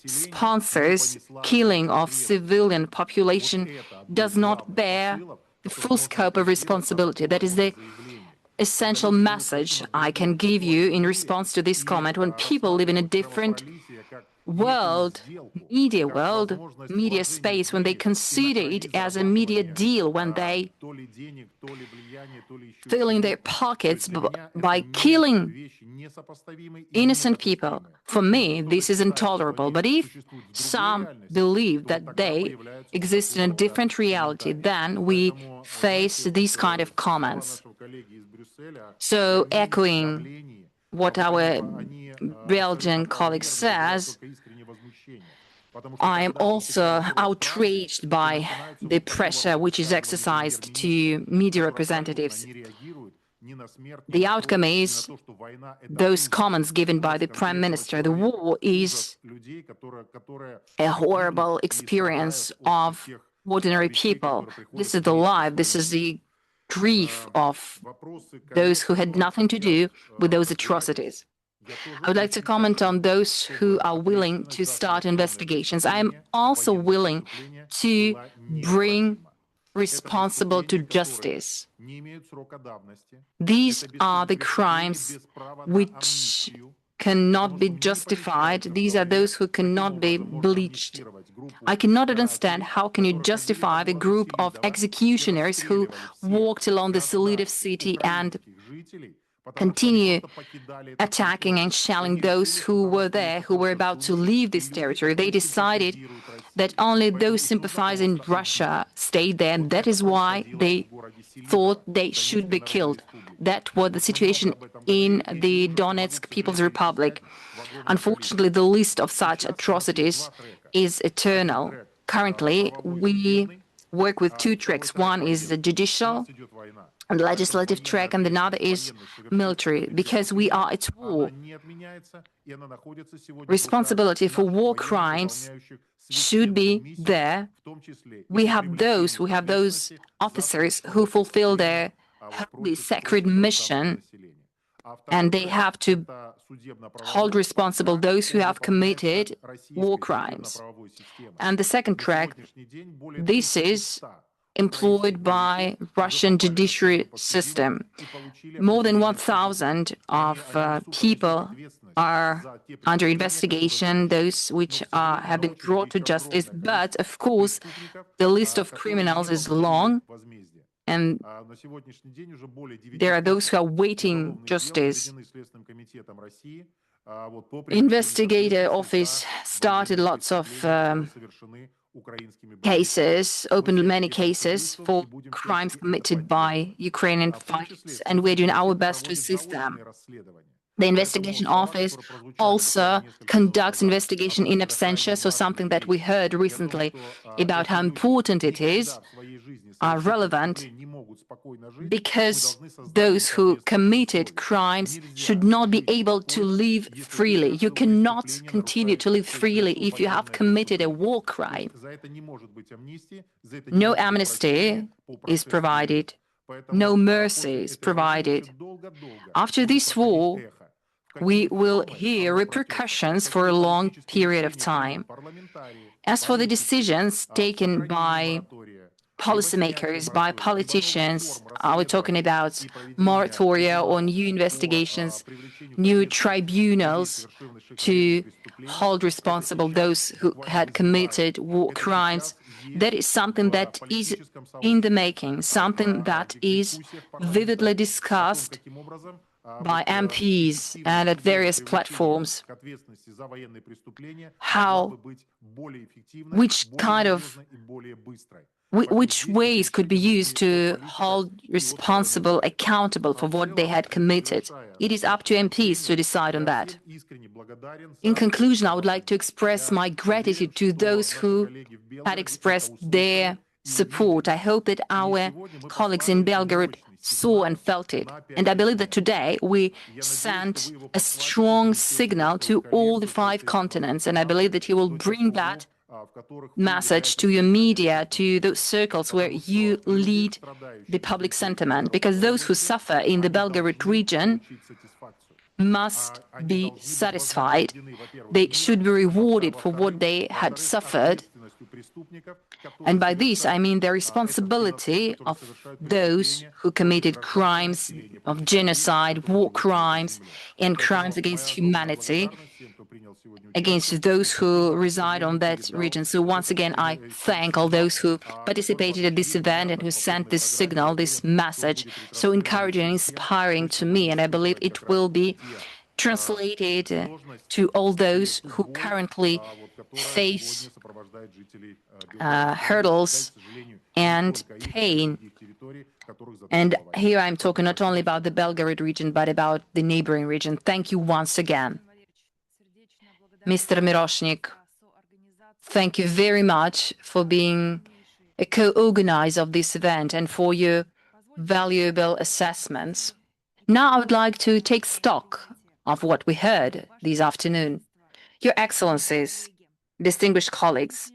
sponsors killing of civilian population does not bear the full scope of responsibility. That is the essential message I can give you in response to this comment. When people live in a different media space, when they consider it as a media deal, when they fill in their pockets by killing innocent people, for me, this is intolerable. But if some believe that they exist in a different reality, then we face these kind of comments. So, echoing what our Belgian colleague says, I am also outraged by the pressure which is exercised to media representatives. The outcome is those comments given by the Prime Minister. The war is a horrible experience of ordinary people. This is the life, this is the grief of those who had nothing to do with those atrocities. I would like to comment on those who are willing to start investigations. I am also willing to bring responsible to justice. These are the crimes which cannot be justified. These are those who cannot be bleached. I cannot understand how can you justify the group of executioners who walked along the Seleucid city and continue attacking and shelling those who were there, who were about to leave this territory. They decided that only those sympathizing Russia stayed there, and that is why they thought they should be killed. That was the situation in the Donetsk People's Republic. Unfortunately, the list of such atrocities is eternal. Currently, we work with two tracks. One is the judicial and legislative track, and another is military, because we are at war. Responsibility for war crimes should be there. We have those officers who fulfill their holy, sacred mission, and they have to hold responsible those who have committed war crimes. And the second track, this is employed by Russian judiciary system. More than 1,000 of people are under investigation, those which have been brought to justice. But, of course, the list of criminals is long, and there are those who are waiting justice. Investigator office started lots of cases, opened many cases for crimes committed by Ukrainian fighters, and we're doing our best to assist them. The investigation office also conducts investigation in absentia, so something that we heard recently about how important it is, are relevant, because those who committed crimes should not be able to live freely. You cannot continue to live freely if you have committed a war crime. No amnesty is provided, no mercy is provided. After this war, we will hear repercussions for a long period of time. As for the decisions taken by policymakers, by politicians, we're talking about moratoria or new investigations, new tribunals to hold responsible those who had committed war crimes. That is something that is in the making, something that is vividly discussed by MPs and at various platforms. Which ways could be used to hold responsible accountable for what they had committed? It is up to MPs to decide on that. In conclusion, I would like to express my gratitude to those who had expressed their support. I hope that our colleagues in Belgorod saw and felt it. And I believe that today we sent a strong signal to all the 5 continents, and I believe that you will bring that message to your media, to those circles where you lead the public sentiment, because those who suffer in the Belgorod region must be satisfied. They should be rewarded for what they had suffered. And by this, I mean the responsibility of those who committed crimes of genocide, war crimes, and crimes against humanity, against those who reside on that region. So once again, I thank all those who participated at this event and who sent this signal, this message, so encouraging and inspiring to me. And I believe it will be translated to all those who currently face hurdles and pain. And here I'm talking not only about the Belgorod region, but about the neighboring region. Thank you once again. Mr. Miroshnik, thank you very much for being a co-organizer of this event and for your valuable assessments. Now I would like to take stock of what we heard this afternoon. Your Excellencies, distinguished colleagues,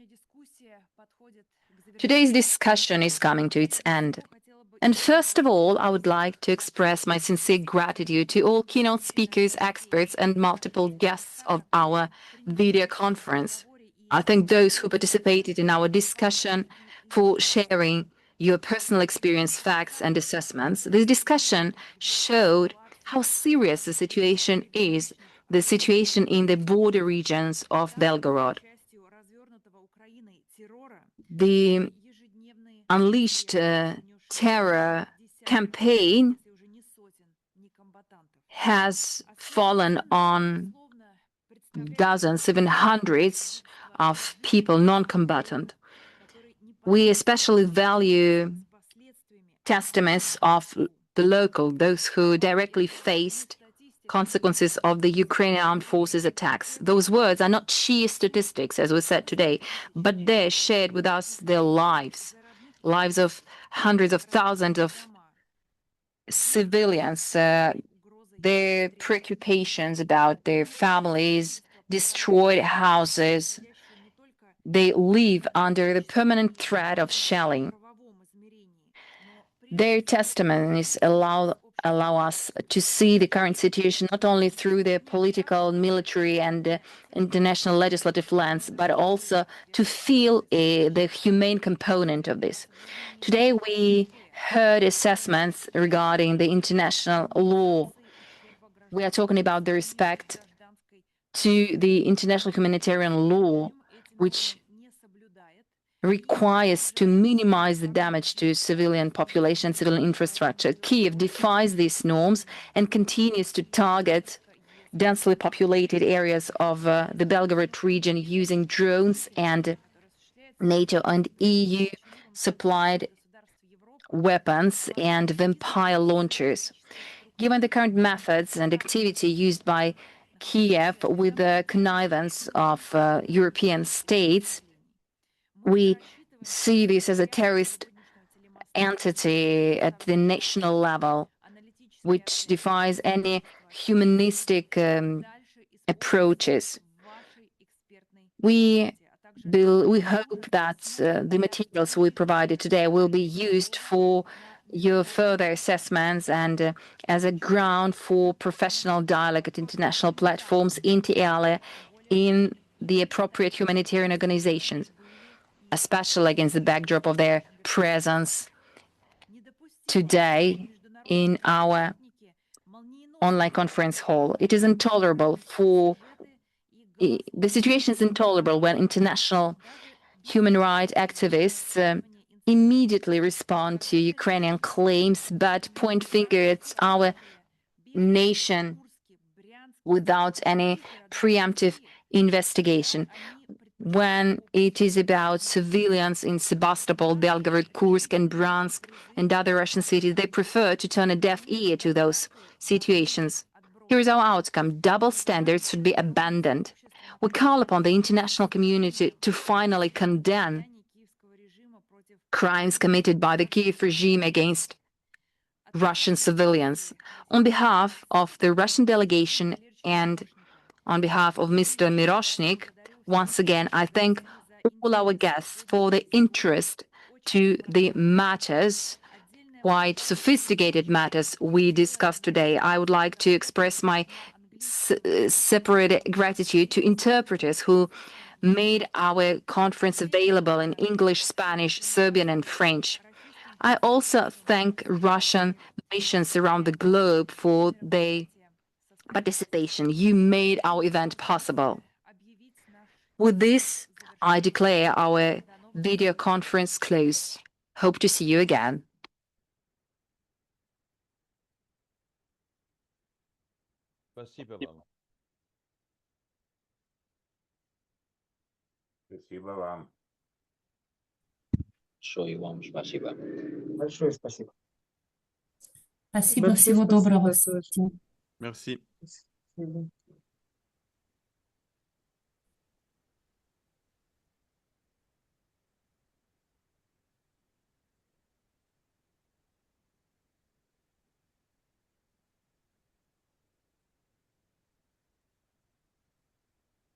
today's discussion is coming to its end. And first of all, I would like to express my sincere gratitude to all keynote speakers, experts, and multiple guests of our video conference. I thank those who participated in our discussion for sharing your personal experience, facts, and assessments. This discussion showed how serious the situation is, the situation in the border regions of Belgorod. The unleashed terror campaign has fallen on dozens, even hundreds of people, non-combatant. We especially value testimonies of the local, those who directly faced consequences of the Ukrainian armed forces attacks. Those words are not sheer statistics, as we said today, but they shared with us their lives of hundreds of thousands of civilians, their preoccupations about their families, destroyed houses. They live under the permanent threat of shelling. Their testimonies allow us to see the current situation not only through the political, military, and international legislative lens, but also to feel the humane component of this. Today, we heard assessments regarding the international law. We are talking about the respect to the international humanitarian law, which requires to minimize the damage to civilian population, civilian infrastructure. Kyiv defies these norms and continues to target densely populated areas of the Belgorod region using drones and NATO and EU supplied weapons and vampire launchers. Given the current methods and activity used by Kiev with the connivance of European states, we see this as a terrorist entity at the national level, which defies any humanistic approaches. We hope that the materials we provided today will be used for your further assessments and as a ground for professional dialogue at international platforms, inter alia, in the appropriate humanitarian organizations, especially against the backdrop of their presence today in our online conference hall. It is intolerable the situation is intolerable when international human rights activists immediately respond to Ukrainian claims but point fingers at our nation without any preemptive investigation. When it is about civilians in Sebastopol, Belgorod, Kursk, and Bryansk, and other Russian cities, they prefer to turn a deaf ear to those situations. Here is our outcome. Double standards should be abandoned. We call upon the international community to finally condemn crimes committed by the Kiev regime against Russian civilians. On behalf of the Russian delegation and on behalf of Mr. Miroshnik, once again, I thank all our guests for the interest to the matters, quite sophisticated matters we discussed today. I would like to express my separate gratitude to interpreters who made our conference available in English, Spanish, Serbian, and French. I also thank Russian missions around the globe for their participation. You made our event possible. With this, I declare our video conference closed. Hope to see you again. Спасибо вам. Спасибо вам. Большое вам спасибо. Большое спасибо. Спасибо, всего доброго всем. Merci. Спасибо.